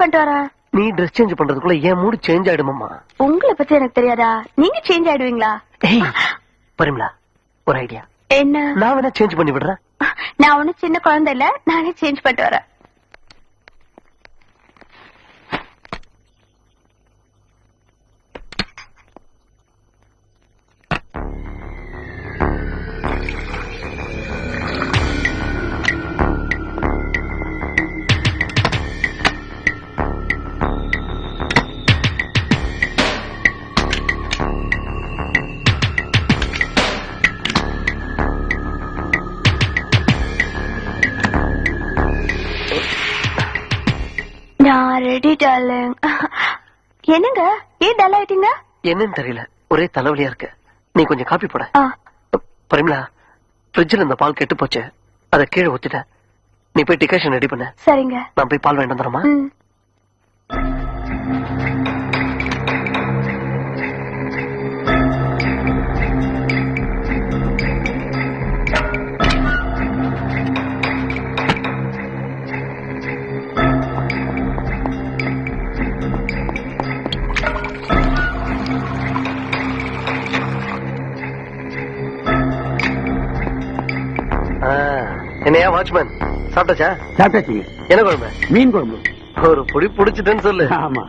பண்ணிட்டு வரேன். நீ ட்ரெஸ் சேஞ்ச் பண்றதுக்குள்ள என் மூடு சேஞ்ச் ஆயிடுமாமா. உங்களை பத்தி எனக்கு தெரியாதா? நீங்க சேஞ்ச் ஆயிடுவீங்களா? பரிமளா, ஒரு ஐடியா. என்ன? நான் வேணா சேஞ்ச் பண்ணி விடுறேன். நான் ஒண்ணு சின்ன குழந்தை இல்ல, நானே சேஞ்ச் பண்ணிட்டு வரேன். நான் ரெடி டார்லிங். என்னங்க ஏன் டல் ஆயிட்டீங்க? என்னன்னு தெரியல, ஒரே தலைவலியா இருக்கு. நீ கொஞ்சம் காப்பி போட. பரிமளா, ஃப்ரிட்ஜ்ல இந்த பால் கெட்டு போச்சு, அதை கீழே ஊத்திட்டேன். நீ போய் டிகாஷன் ரெடி பண்ண. சரிங்க. நான் போய் பால் வேண்டாம் தரமா? என்னையா வாட்ச்மேன், சாப்பிட்டாச்சா? சாப்பிட்டாச்சு. என்ன குழம்பு? மீன் குழம்பு. ஒரு பொடி பிடிச்சிட்டேன்னு சொல்லு. ஆமா.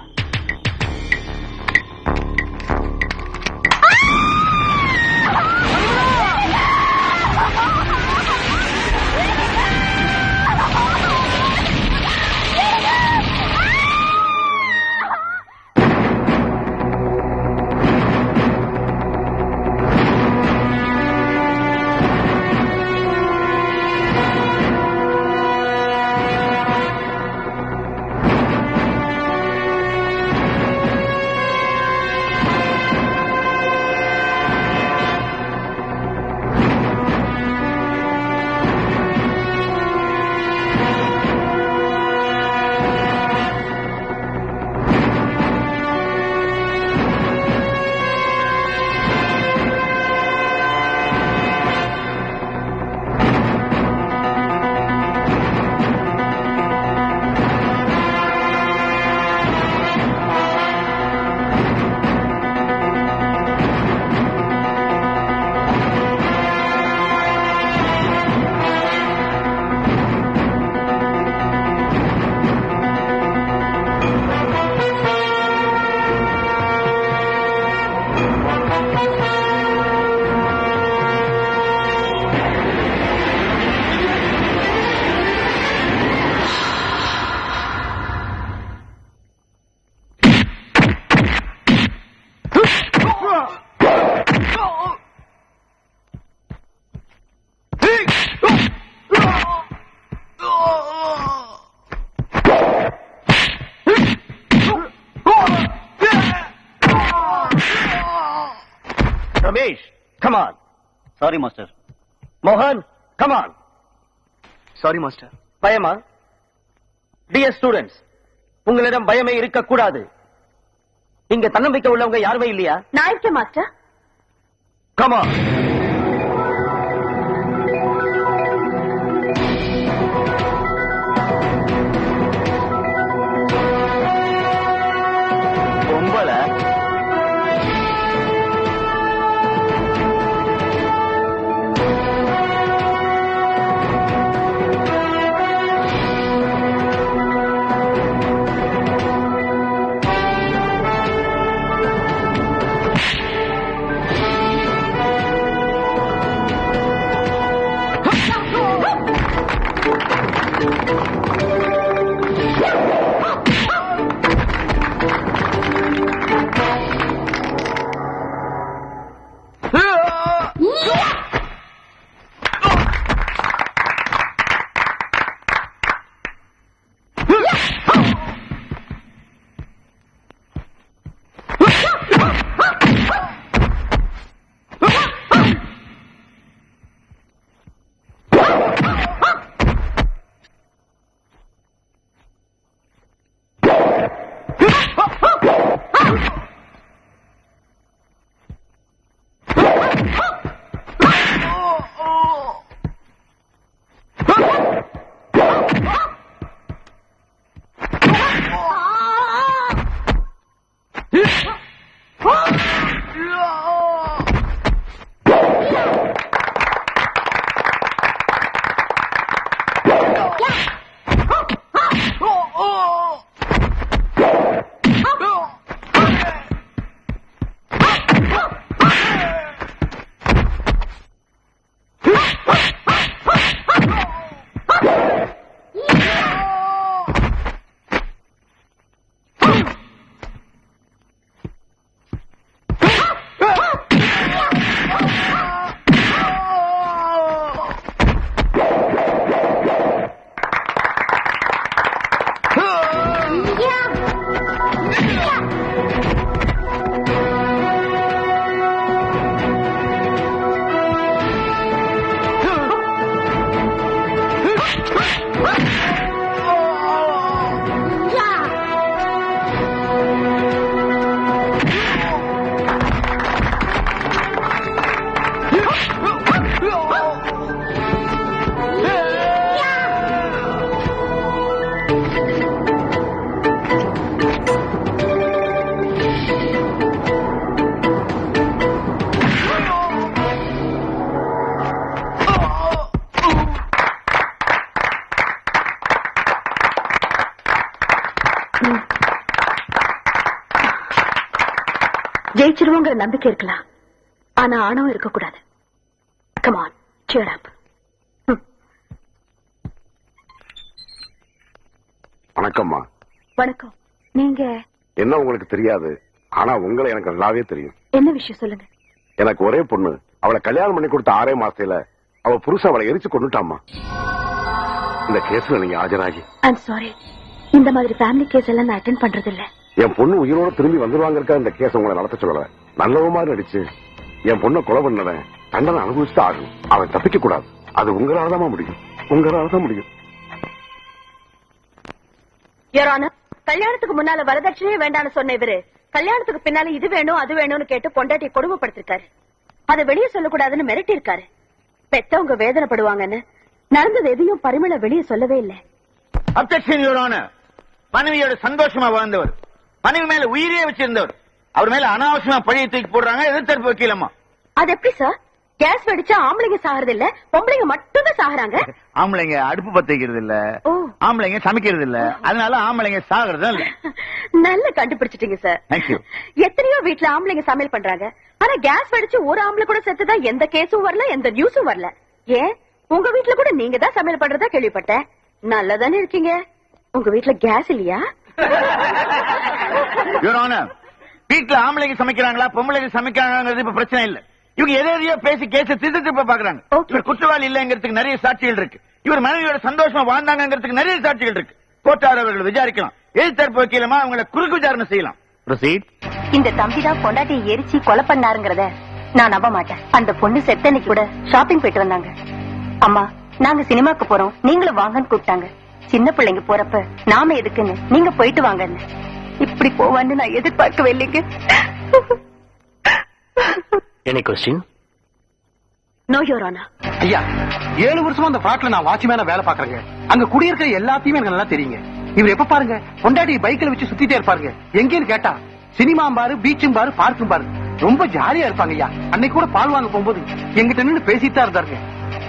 Ramesh, come on. Sorry, master. Mohan, come on. Sorry master. பயமா? Dear students, உங்களிடம் பயமே இருக்கக்கூடாது. இங்க தன்னம்பிக்கை உள்ளவங்க யாருமே இல்லையா? நான் இருக்கேன் மாஸ்டர். Come on. பொம்பள தப்பிச்சிருவோங்கிற நம்பிக்கை இருக்கலாம், ஆனா ஆணவம் இருக்கக்கூடாது. Come on, cheer up. வணக்கம்மா. வணக்கம். நீங்க என்ன உங்களுக்கு தெரியாது, ஆனா உங்களை எனக்கு நல்லாவே தெரியும். என்ன விஷயம் சொல்லுங்க. எனக்கு ஒரே பொண்ணு. அவளை கல்யாணம் பண்ணி கொடுத்த 6 மாசத்துல அவ புருஷன் அவளை எரிச்சு கொண்டுட்டாமா. இந்த கேஸ்ல நீங்க ஆஜராகி. I'm sorry. இந்த மாதிரி ஃபேமிலி கேஸ் எல்லாம் நான் அட்டெண்ட் பண்றது இல்ல. என் பொண்ணு உயிரோட திரும்பி வந்துருவாங்க இந்த கேஸ் உங்களை நடத்த சொல்லல. நல்லவ மாதிரி நடிச்சு என் பொண்ணை கொலை பண்ணவன் தண்டனை அனுபவிச்சுட்டு ஆகும். அவன் தப்பிக்க கூடாது. அது உங்களாலதான் முடியும். உங்களாலதான் முடியும். Your Honor, கல்யாணத்துக்கு முன்னால வரதட்சணையே வேண்டாம்னு சொன்ன இவரு கல்யாணத்துக்கு பின்னால இது வேணும் அது வேணும்னு கேட்டு பொண்டாட்டி கொடுமைப்படுத்திருக்காரு. அதை வெளியே சொல்லக்கூடாதுன்னு மிரட்டி இருக்காரு. பெத்தவங்க வேதனைப்படுவாங்கன்னு நடந்தது எதையும் பரிமள வெளியே சொல்லவே இல்லை. Objection your honour. மனைவியோட சந்தோஷமா வாழ்ந்தவர், மனைவி மேல உயிரே வச்சிருந்தவர், அவர் மேல அனாவசியமா பழியை தூக்கி போடுறாங்க எதிர்த்தரப்பு வக்கீலம்மா. அது எப்படி சார்? கேஸ் வெடிச்சா ஆம்பளைங்க சாகிறது இல்ல, பொம்பளைங்க மட்டும் தான் சாகுறாங்க. ஆம்பளைங்க அடுப்பு பத்த வைக்கிறது இல்ல, ஓ. ஆம்பளைங்க சமைக்கிறது இல்ல, அதனால ஆம்பளைங்க சாகிறது இல்ல. நல்ல கண்டுபிடிச்சிட்டீங்க சார். தேங்க்யூ. எத்தனையோ வீட்டுல ஆம்பளைங்க சமையல் பண்றாங்க, ஆனா கேஸ் வெடிச்சு ஒரு ஆம்பளை கூட செத்துதான் எந்த கேஸும் வரல, எந்த நியூஸும் வரல. ஏன் உங்க வீட்டுல கூட நீங்க தான் சமையல் பண்றதா கேள்விப்பட்டேன். நல்லதானே இருக்கீங்க. உங்க வீட்டுல கேஸ் இல்லையா? யுவர் ஆனர், வீட்டுல ஆம்பளைங்க சமைக்கிறாங்களா பொம்பளைங்க சமைக்கிறாங்கிறது இப்ப பிரச்சனை இல்ல. இவங்க எதையோ பேசி கேஸ திருத்த பாக்குறாங்க. இவர் குற்றவாளி இல்லங்கிறதுக்கு நிறைய சாட்சிகள் இருக்கு. இவர் மனைவியோட சந்தோஷமா வாழ்ந்தாங்கிறதுக்கு நிறைய சாட்சிகள் இருக்கு. கோர்ட்டார் அவர்கள் விசாரிக்கலாம். எதிர்த்தரப்பு வக்கீலமா அவங்களை குறுக்கு விசாரணை செய்யலாம். ப்ரொசீட். இந்த தம்பிதான் பொண்டாட்டியை எரிச்சு கொலை பண்ணாருங்கிறத நான் நம்ப மாட்டேன். அந்த பொண்ணு செத்தனைக்கு கூட ஷாப்பிங் போயிட்டு வந்தாங்க. அம்மா, நாங்க சினிமாக்கு போறோம், நீங்களும் வாங்கன்னு கூப்பிட்டாங்க. சின்ன பிள்ளைங்க போறப்ப நாம எதுக்குன்னு நீங்க போயிட்டு வாங்கன்னு. இப்படி போவான்னு நான் எதிர்பார்க்கவே இல்லைங்க. Any question? No your honour. ஐயா, 7 வருஷமா அந்த பிளாட்ல நான் வாட்ச்மேனா வேலை பாக்குறேங்க. அங்க குடியிருக்கிற எல்லாத்தையுமே எனக்கு நல்லா தெரியுங்க. இவர் எப்ப பாருங்க பொண்டாட்டி பைக்ல வச்சு சுத்திட்டே இருப்பாருங்க. எங்கன்னு கேட்டா சினிமா பாரு, பீச்சும் பாரு, பார்க்கும் பாரு, ரொம்ப ஜாலியா இருப்பாங்க ஐயா. அன்னைக்கு கூட பால் வாங்க போகும்போது எங்கிட்ட நின்று பேசிட்டு தான் இருந்தாருங்க.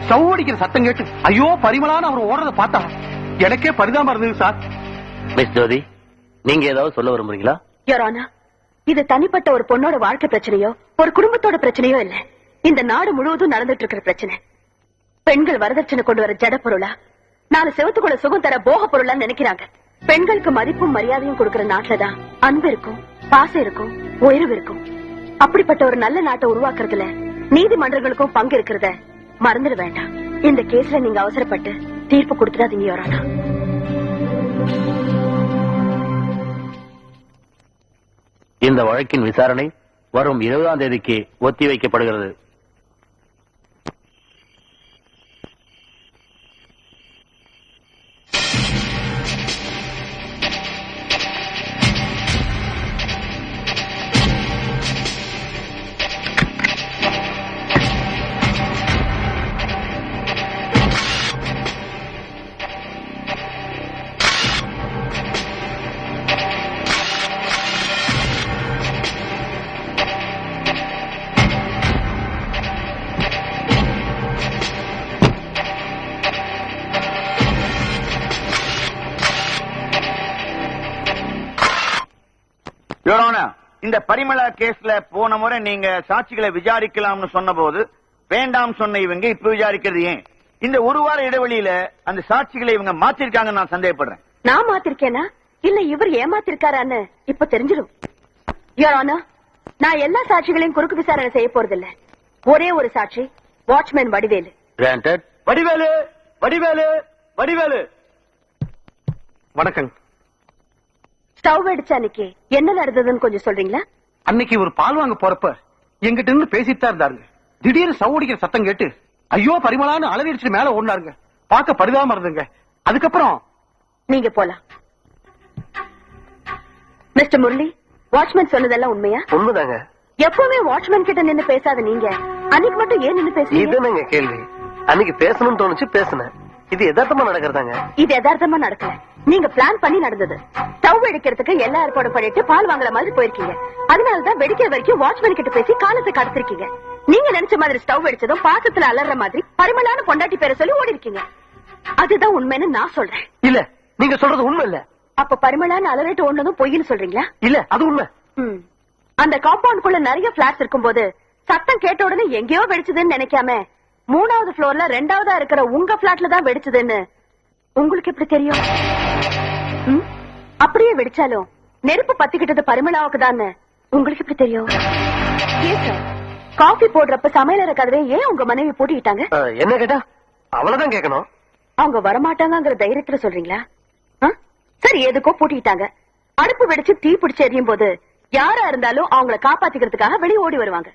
ஸ்டவ் அடிக்கிற சத்தம் கேட்டு ஐயோ பரிமளான்னு அவர் ஓடுறத பார்த்தா எனக்கே பரிதாபமா இருந்தது சார். மிஸ் ஜோதி, நீங்க ஏதாவது சொல்ல விரும்புறீங்களா? யுவர் ஆனர், இது தனிப்பட்ட ஒரு பொண்ணோட வாழ்க்கை பிரச்சனையோ ஒரு குடும்பத்தோட பிரச்சனையோ இல்ல. இந்த நாடு முழுவதும் நடந்துட்டு இருக்கிற பிரச்சனை. பெண்கள் வரதட்சணை கொண்டு வர ஜட பொருளா, 4 செவத்துக்குள்ள சுகம் தர போக பொருளா நினைக்கிறாங்க. பெண்களுக்கு மதிப்பும் மரியாதையும் கொடுக்கிற நாட்டுலதான் அன்பு இருக்கும், பாசம் இருக்கும், உயர்வு இருக்கும். அப்படிப்பட்ட ஒரு நல்ல நாட்டை உருவாக்குறதுல நீதிமன்றங்களுக்கும் பங்கு இருக்கிறத மறந்துட வேண்டாம். இந்த கேஸ்ல நீங்க அவசரப்பட்டு தீர்ப்பு கொடுத்துடாதீங்க யுவர் ஆனர். இந்த வழக்கின் விசாரணை வரும் 20ஆம் தேதிக்கு ஒத்திவைக்கப்படுகிறது. யுவர் ஆனர், இந்த பரிமளா கேஸ்ல போன முறை நீங்க சாட்சிகளை விசாரிக்கலாம்னு சொன்ன போது வேண்டாம் சொன்ன இவங்க இப்ப விசாரிக்கிறது ஏன்? இந்த ஒரு வார இடைவெளியில அந்த சாட்சிகளை இவங்க மாத்திருக்காங்கன்னு நான் சந்தேகப்படுறேன். நான் மாத்திருக்கேனா இல்ல இவர் ஏமாத்திருக்காரான்னு இப்ப தெரிஞ்சிடும். யுவர் ஆனர், நான் எல்லா சாட்சிகளையும் குறுக்கு விசாரணை செய்ய போறதில்ல. ஒரே ஒரு சாட்சி, வாட்ச்மேன் வடிவேலு. Granted. வடிவேலு, வடிவேலு, வடிவேலு. வணக்கம். ஸ்டவ் அடிச்ச அன்னைக்கு என்ன நடந்ததுன்னு கொஞ்சம் சொல்றீங்களா? அன்னைக்கு ஒரு பால் வாங்க போறப்ப எங்கிட்ட இருந்து பேசிட்டு தான் இருந்தாருங்க. திடீர்னு ஸ்டவ் அடிக்கிற சத்தம் கேட்டு ஐயோ பரிமளான்னு அலறிடிச்சு மேல ஓடினாருங்க. பார்க்க பரிதாபமா இருந்துங்க. அதுக்கப்புறம் நீங்க போலாம். மிஸ்டர் முரளி, வாட்ச்மேன் சொன்னதெல்லாம் உண்மையா? உண்மைதாங்க. எப்பவுமே வாட்ச்மேன் கிட்ட நின்னு பேசாத நீங்க அன்னைக்கு மட்டும் ஏன் நின்னு பேசுறீங்க? இதுதாங்க கேள்வி. அன்னைக்கு பேசணும்னு தோணுச்சு, பேசினேன். இது யதார்த்தமா நடக்கிறதாங்க. இது யதார்த்தமா நடக்கல, நீங்க பிளான் பண்ணி நடந்தது. ஸ்டவ் வெடிக்கிறதுக்கு எல்லா ஏற்பாடும் பண்ணிட்டு பால் வாங்குற மாதிரி போயிருக்கீங்க. அதனாலதான் வெடிக்கிற வரைக்கும் வாட்ச்மேன் கிட்ட பேசி காலத்தை கடத்திருக்கீங்க. நீங்க நினைச்ச மாதிரி ஸ்டவ் வெடிச்சதும் பாசத்துல அலற மாதிரி பரிமளான பொண்டாட்டி பேரை சொல்லி ஓடி இருக்கீங்க. அதுதான் உண்மைன்னு நான் சொல்றேன். இல்ல, நீங்க சொல்றது உண்மை இல்ல. அப்ப பரிமளான அலறிட்டு ஓடுனதும் பொய்ன்னு சொல்றீங்களா? இல்ல, அது உண்மை. அந்த காம்பவுண்ட்குள்ள நிறைய பிளாட்ஸ் இருக்கும்போது சத்தம் கேட்ட உடனே எங்கேயோ வெடிச்சதுன்னு நினைக்காம 3வது ஃப்ளோர்ல 2வதா இருக்கிற உங்க பிளாட்ல தான் வெடிச்சதுன்னு உங்களுக்கு எப்படி தெரியும்? ம்? அப்படியே வெடிச்சாலும் நெருப்பு பத்திக்கிட்டது பரிமளாவுக்கு தான் உங்களுக்கு எப்படி தெரியும்? ஏன் சார் காஃபி போடுறப்ப சமையலற கதவை ஏன் உங்க மனைவி பூட்டிட்டாங்க? என்ன கேட்டா அவ்வளவுதான் கேட்கணும். அவங்க வரமாட்டாங்கிற தைரியத்துல சொல்றீங்களா? சரி, எதுக்கோ பூட்டிட்டாங்க. அடுப்பு வெடிச்சு தீ பிடிச்சு எரியும் போது யாரா இருந்தாலும் அவங்கள காப்பாத்திக்கிறதுக்காக வெளியே ஓடி வருவாங்க.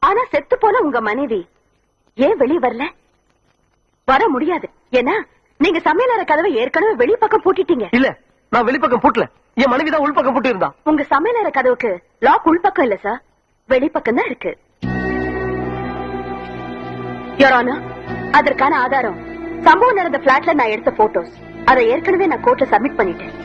ஆனா செத்து போன உங்க மனைவி ஏன் வெளியே வரல? வர முடியாது. ஏன்னா நீங்க சமையலற கதவை ஏற்கனவே வெளிப்பக்கம் பூட்டிட்டீங்க. இல்ல, நான் வெளிப்பக்கம் பூட்டல. என் மனைவிதான் உள்பக்கம் பூட்டி இருந்தா. உங்க சமையலற கதவுக்கு லாக் உள்பக்கம் இல்ல சார், வெளிப்பக்கம் தான் இருக்கு. யுவர் ஆனர், அதற்கான ஆதாரம் சம்பவம் நடந்த பிளாட்ல நான் எடுத்த போட்டோஸ். அதை ஏற்கனவே நான் கோர்ட்ல சப்மிட் பண்ணிட்டேன்.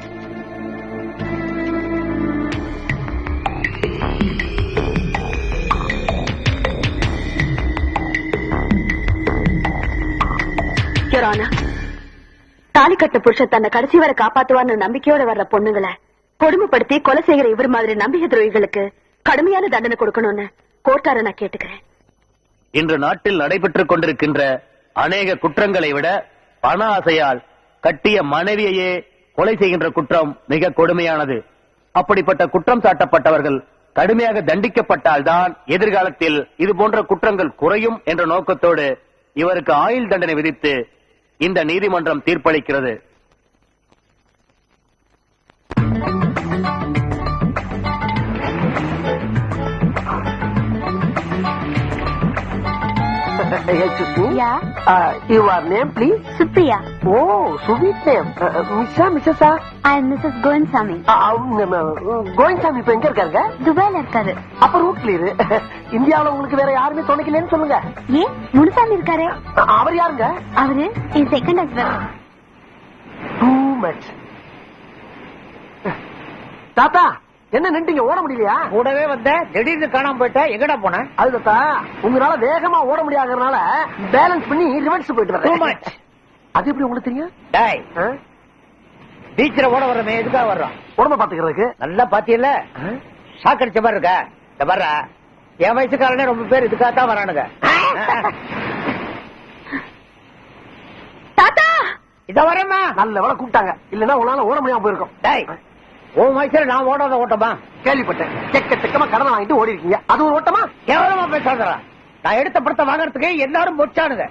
யுவர் ஆனர், தாலி கட்ட புருஷன் தன்னை கடைசி வரை காப்பாத்துவான்னு நம்பிக்கையோட வர்ற பொண்ணுங்களை கொடுமைப்படுத்தி கொலை செய்கிற இவர் மாதிரி நம்பிக்கை துரோகிகளுக்கு கடுமையான தண்டனை கொடுக்கணும்னு கோர்ட்டார நான் கேட்டுக்கிறேன். இன்று நாட்டில் நடைபெற்றுக் கொண்டிருக்கின்ற அநேக குற்றங்களை விட பண ஆசையால் கட்டிய மனைவியையே கொலை செய்கின்ற குற்றம் மிக கொடுமையானது. அப்படிப்பட்ட குற்றம் சாட்டப்பட்டவர்கள் கடுமையாக தண்டிக்கப்பட்டால்தான் எதிர்காலத்தில் இது போன்ற குற்றங்கள் குறையும் என்ற நோக்கத்தோடு இவருக்கு ஆயுள் தண்டனை விதித்து இந்த நீதிமன்றம் தீர்ப்பளிக்கிறது. Your name please? Supriya. Oh, sweet name. மிஸ்ஸா மிஸ்ஸஸா? I am Mrs. Goinsamy. Govindasamy இப்ப எங்க இருக்காங்க? துபாயில இருக்காரு. அப்ப ரூட் கிளியர். இந்தியாவுல உங்களுக்கு வேற யாருமே துணைக்கலன்னு சொல்லுங்க. ஏன் முனுசாமி இருக்காரு? அவர் யாருங்க? அவரு என் செகண்ட் ஹஸ்பண்ட். Too much. தாத்தா, என்ன நின்றுங்க? ஓட முடியலையா? கூடவே வந்த திடீர்னு காணாம போயிட்டா, எங்கடா போன? அது தாத்தா, உங்களால வேகமா ஓட முடியாதனால பேலன்ஸ் பண்ணி ரிவர்ஸ் போயிட்டு Too வரேன். much. அது எப்படி உங்களுக்கு தெரியும்? டேய், பீச்ல ஓட வர்றமே எதுக்காக வர்றோம்? உடம்ப பாத்துக்கிறதுக்கு. நல்லா பாத்தியல்ல, ஷாக் அடிச்ச மாதிரி இருக்கா? இந்த வர்ற என் வயசுக்காரனே ரொம்ப பேர் இதுக்காகத்தான் வரானுங்க. தாத்தா, இத வரேம்மா. நல்ல வேலை கூப்பிட்டாங்க, இல்லன்னா உங்களால ஓட முடியாம போயிருக்கும். டேய், உன் வயசுல நான் ஓடாத ஓட்டமா? கேள்விப்பட்டேன். செக்கமா கடனை வாங்கிட்டு ஓடி இருக்கீங்க, அது ஒரு ஓட்டமா? கேவலமா பேசாதடா. நான் எடுத்த படத்தை வாங்கறதுக்கு எல்லாரும் பொச்சானுங்க.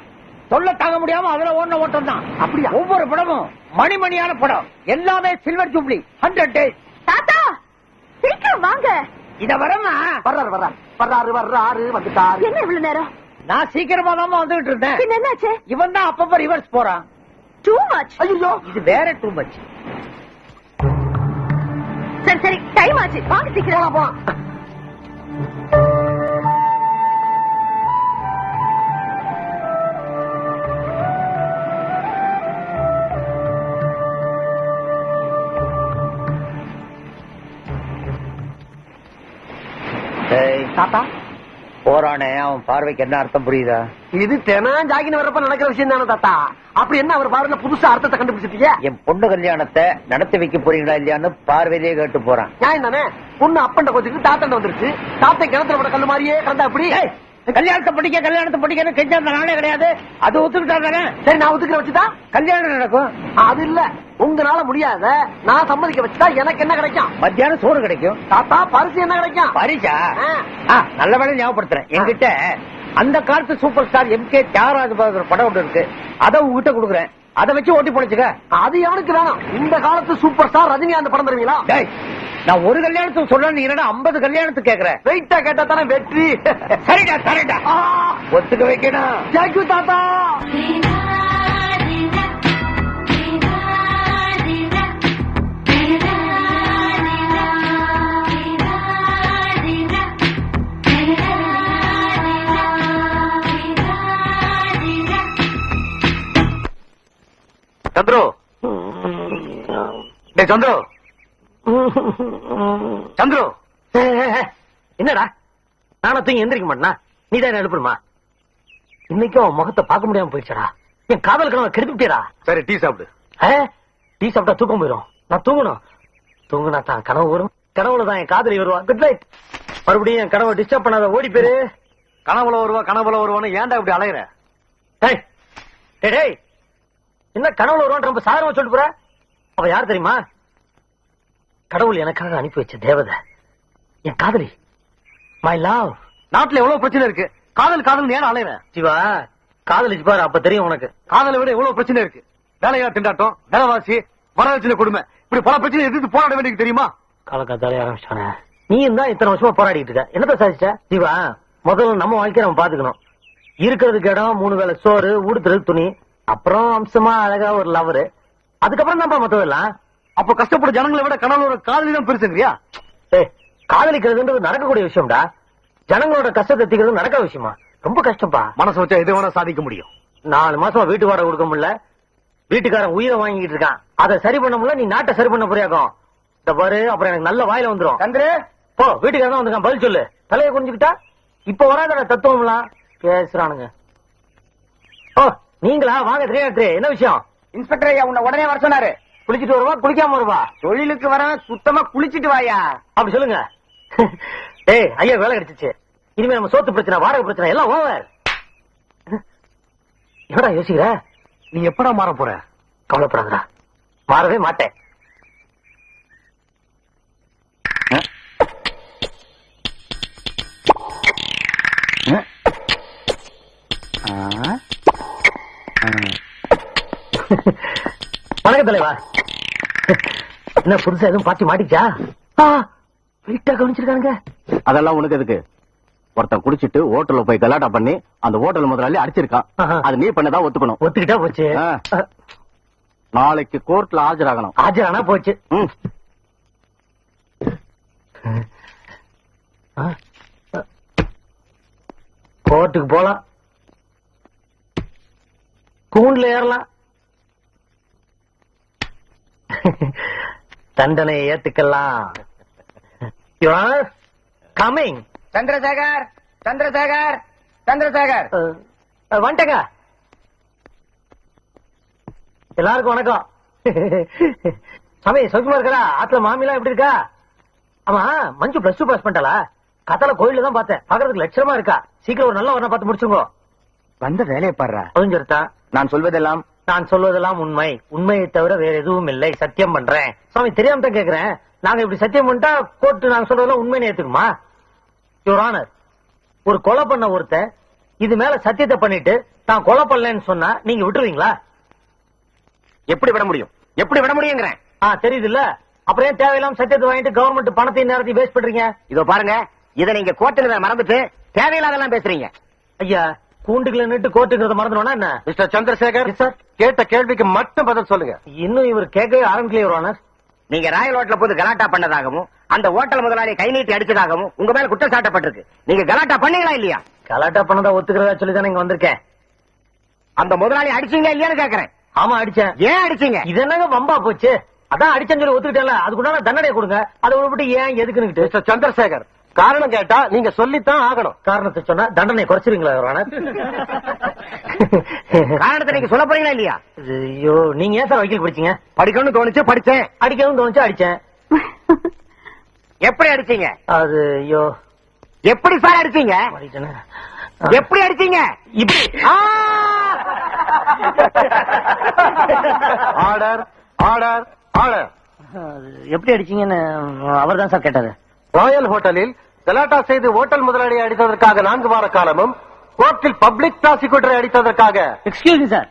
சொல்ல தாங்க முடியாம அதுல ஓடின ஓட்டம் தான். அப்படியா? ஒவ்வொரு படமும் மணிமணியான படம், எல்லாமே சில்வர் ஜூப்ளி, 100 days. தாத்தா சீக்கிரம் வாங்க. இத வரமா? வர்றாரு வந்துட்டாரு. என்ன இவ்வளவு நேரம்? நான் சீக்கிரமா தான் வந்துகிட்டு இருந்தேன். பின்ன என்னாச்சு? இவன் தான் அப்பப்ப ரிவர்ஸ் போறான். Too much. ஐயோ, இது வேற டூ மச். சரி சரி, டைம் ஆச்சு, வாங்க சீக்கிரம். போலாம். தாத்தா போறானே, அவன் பார்வைக்கு என்ன அர்த்தம் புரியுதா? இது தினம் ஜாகின் வர்றப்ப நடக்கிற விஷயம் தானே தாத்தா. அப்படி என்ன அவர் பார்வையில புதுசா அர்த்தத்தை கண்டுபிடிச்சிட்டீங்க? என் பொண்ணு கல்யாணத்தை நடத்தி வைக்க போறீங்களா இல்லையான்னு பார்வையிலேயே கேட்டு போறான். நியாயம் தானே. பொண்ணு அப்பண்ட கொஞ்சத்துக்கு தாத்தண்ட வந்துருச்சு. தாத்தை கிணத்துல போட கல்லு மாதிரியே கிடந்தா அப்படி. கல்யாணத்தை படிக்கன்னு கெஞ்ச நாளே கிடையாது. அது ஒத்துக்கிட்டா தானே? சரி, நான் ஒத்துக்கிற வச்சுட்டா கல்யாணம் நடக்கும். அது இல்ல, உங்களால முடியாத நான் சம்மதிக்க வச்சுட்டா எனக்கு என்ன கிடைக்கும்? மத்தியானம் சோறு கிடைக்கும். தாத்தா, பரிசு என்ன கிடைக்கும்? பரிசா? நல்ல வேலை ஞாபகப்படுத்துறேன். என்கிட்ட அந்த காலத்து super star MK. Thyagaraja Bhagavathar படம் ஒன்று இருக்கு. அதை உங்ககிட்ட கொடுக்குறேன். அதை வச்சு ஓட்டி பொழைச்சுக்க. அது எவனுக்கு வேணும்? இந்த காலத்து சூப்பர் ஸ்டார் ரஜினிகாந்த் படம் தருவீங்களா? டேய், நான் ஒரு கல்யாணத்துக்கு சொல்ல, நீ என்னடா 50 கல்யாணத்துக்கு கேக்குறேன். வெயிட்டா கேட்டா தானே வெற்றி. சரிடா சரிடா, ஒத்துக்க வைக்கணும். தேங்க்யூ தாத்தா. சந்துரு, டேய் சந்துரு, சந்துரு, என்னடா நானத்தையும் எந்திரிக்க மாட்டேனா? நீ தான் எழுப்புமா? இன்னைக்கும் அவன் முகத்தை பார்க்க முடியாம போயிடுச்சடா. என் காதல் கனவை கெடுத்துட்டேடா. சரி டீ சாப்பிடு. டீ சாப்பிட்டா தூக்கம் போயிடும். நான் தூங்கணும். தூங்குனா தான் கனவு வரும். கனவுல தான் என் காதலி வருவா. Good night. மறுபடியும் என் கனவை டிஸ்டர்ப் பண்ணாத, ஓடி போயிரு. கனவுல வருவான்னு ஏன்டா இப்படி அலையிற? டேய், டேய், டேய், என்ன கனவுல வருவான் ரொம்ப சாதாரணமா சொல்லிட்டு போற? அவ யார் தெரியுமா? கடவுள் எனக்காக அனுப்பி வச்ச தேவதை, என் காதலி, மை லவ். நாட்டுல எவ்வளவு பிரச்சனை இருக்கு, காதல் ஏன் அலையிற? சிவா, காதலிச்சு பாரு, அப்ப தெரியும் உனக்கு. காதலை விட எவ்வளவு பிரச்சனை இருக்கு. வேலையா திண்டாட்டம், விலைவாசி, வரதட்சணை கொடுமை, இப்படி பல பிரச்சனை எதிர்த்து போராட வேண்டியது தெரியுமா? காலக்காத்தாலே ஆரம்பிச்சானே. நீ தான் இத்தனை வருஷமா போராடிட்டு இருக்க, என்னத்த சாதிச்ச? சிவா, முதல்ல நம்ம வாழ்க்கையை நம்ம பாத்துக்கணும். இருக்கிறதுக்கு இடம், 3 வேளை சோறு, உடுத்துறது துணி, அப்புறம் அம்சமா அழகா ஒரு லவரு, அதுக்கப்புறம் தான் மத்ததெல்லாம். அப்ப கஷ்டப்பட ஜனங்களை விட கனவுல காதலி தான் பெருசுங்கிறியா? காதலிக்கிறதுன்றது நடக்கக்கூடிய விஷயம்டா. ஜனங்களோட கஷ்டத்தை தீக்கிறது நடக்கிற விஷயமா? ரொம்ப கஷ்டப்பா. மனசு வச்சா எது வேணா சாதிக்க முடியும். 4 மாசமா வீட்டு வாடகை கொடுக்க முடியல, வீட்டுக்காரன் உயிரை வாங்கிட்டு இருக்கான். அதை சரி பண்ண முடியல, நீ நாட்டை சரி பண்ண புரியாக்கும். இந்த பாரு, அப்புறம் எனக்கு நல்ல வாயில வந்துரும். சந்திர, போ, வீட்டுக்காரன் வந்துருக்கான், பதில் சொல்லு. தலையை குனிஞ்சுக்கிட்டா இப்ப வராத தத்துவம்லாம் பேசுறானுங்க. ஓ, நீங்களா? வாங்க, 3 என்ன விஷயம்? இன்ஸ்பெக்டர் ஐயா உன்னை உடனே வர சொன்னாரு. குளிச்சிட்டு வருவா, குளிக்காம வருவா? தொழிலுக்கு வர சுத்தமா குளிச்சிட்டு வாயா. அப்படி சொல்லுங்க. ஏய் ஐயா, வேலை கிடைச்சிச்சு. இனிமே நம்ம சோத்து பிரச்சனை, வாடகை பிரச்சனை எல்லாம் ஓவர். என்னடா யோசிக்கிற? நீ எப்படா மாற போற? கவலைப்படாதடா, மாறவே மாட்டேன். வணக்கம் தலைவா. என்ன புதுசா எதுவும் பாட்டி மாட்டிச்சா? வீட்டா கவனிச்சிருக்காங்க. அதெல்லாம் உனக்கு எதுக்கு? ஒருத்தன் குடிச்சிட்டு ஹோட்டல்ல போய் கலாட்டா பண்ணி அந்த ஹோட்டல் முதலாளி அடிச்சிருக்கான். அது நீ பண்ணதான் ஒத்துக்கணும். ஒத்துக்கிட்டா போச்சு. நாளைக்கு கோர்ட்ல ஆஜராகணும். ஆஜரானா போச்சு. கோர்ட்டுக்கு போலாம், கூண்டுல ஏறலாம், தண்டனையை ஏத்துக்கலாம். கமிங். சந்திரசேகர், சந்திரசேகர், சந்திரசேகர் வந்துட்டேங்க. எல்லாருக்கும் வணக்கம். சாமி, சௌக்கியமா இருக்கா? ஆத்துல மாமிலாம் எப்படி இருக்கா? ஆமா, மஞ்சு +2 பாஸ் பண்ணிட்டாளா? கத்தல கோயில தான் பார்த்தேன், பாக்குறதுக்கு லட்சணமா இருக்கா. சீக்கிரம் ஒரு நல்ல வரணும் பார்த்து முடிச்சுங்க. வந்த வேலையை பாடுறா. புரிஞ்சிருத்தா? நான் சொல்வதெல்லாம் உண்மை, உண்மையை தவிர வேற எதுவும் இல்லை, சத்தியம் பண்றேன். சாமி, தெரியாம தான் கேக்குறேன். நாங்க இப்படி சத்தியம் பண்ணிட்டா கோர்ட்டு நாங்க சொல்றதெல்லாம் உண்மைன்னு ஏத்துக்குமா? யுவர் ஆனர், ஒரு கொலை பண்ண ஒருத்தன் இது மேல சத்தியத்தை பண்ணிட்டு தான் கொலை பண்ணலன்னு சொன்னா நீங்க விட்டுருவீங்களா? எப்படி விட முடியும்? எப்படி விட முடியுங்கிறேன். தெரியுது இல்ல, அப்புறம் ஏன் தேவையில்லாம சத்தியத்தை வாங்கிட்டு கவர்மெண்ட் பணத்தையும் நேரத்தையும் வேஸ்ட் பண்றீங்க? இதோ பாருங்க, இதை நீங்க கோர்ட்டுல மறந்துட்டு தேவையில்லாதெல்லாம் பேசுறீங்க. ஐயா, கூண்டுகளை நிட்டு கோர்ட்டுங்கிறத மறந்துடும்னா என்ன? மிஸ்டர் சந்திரசேகர் சார், கேட்ட கேள்விக்கு மட்டும் பதில் சொல்லுங்க. இன்னும் இவர் கேட்கவே ஆரம்பிக்கலையே யுவர் ஆனர். நீங்க ராயல் ஹோட்டல போது கலாட்டா பண்ணதாகவும் அந்த ஹோட்டல் முதலாளி கை நீட்டி அடிச்சதாகவும் உங்க மேல குற்றம் சாட்டப்பட்டிருக்கு. நீங்க கலாட்டா பண்ணீங்களா இல்லையா? கலாட்டா பண்ணதா ஒத்துக்கிறதா சொல்லி தானே இங்க வந்திருக்கேன். அந்த முதலாளி அடிச்சீங்களா இல்லையான்னு கேக்குறேன். ஆமா, அடிச்சேன். ஏன் அடிச்சீங்க? இது என்னங்க வம்பா போச்சு? அதான் அடிச்சேன்னு சொல்லி ஒத்துக்கிட்டேன்ல, அதுக்குண்டான தண்டனை கொடுங்க. அதை விட்டு ஏன் எதுக்குன்னு மிஸ்டர் சந்திரசேகர், காரணம் கேட்டா நீங்க சொல்லித்தான் ஆகணும். காரணத்தை சொன்னா தண்டனை குறைச்சிருவீங்களா யுவர் ஆனர்? காரணத்தை நீங்க சொல்ல போறீங்களா இல்லையா? ஐயோ, நீங்க ஏன் சார் வக்கீல் படிச்சீங்க? படிக்கணும்னு தோணுச்சு, படிச்சேன். அடிக்கணும்னு தோணுச்சு, அடிச்சேன். எப்படி அடிச்சீங்க? அது ஐயோ, எப்படி சார் அடிச்சீங்க? மாறிட்டேனே. எப்படி அடிச்சீங்க? இப்படி. Order, order, order. எப்படி அடிச்சீங்கன்னு அவர் தான் சார் கேட்டாரு. ராயல் ஹோட்டலில் கலாட்டா செய்து ஹோட்டல் முதலாளியை அடித்ததற்காக 4 வார காலமும், கோர்ட்டில் பப்ளிக் ப்ராசிக்யூட்டரை அடித்ததற்காக. எக்ஸ்கியூஸ் மீ சார்,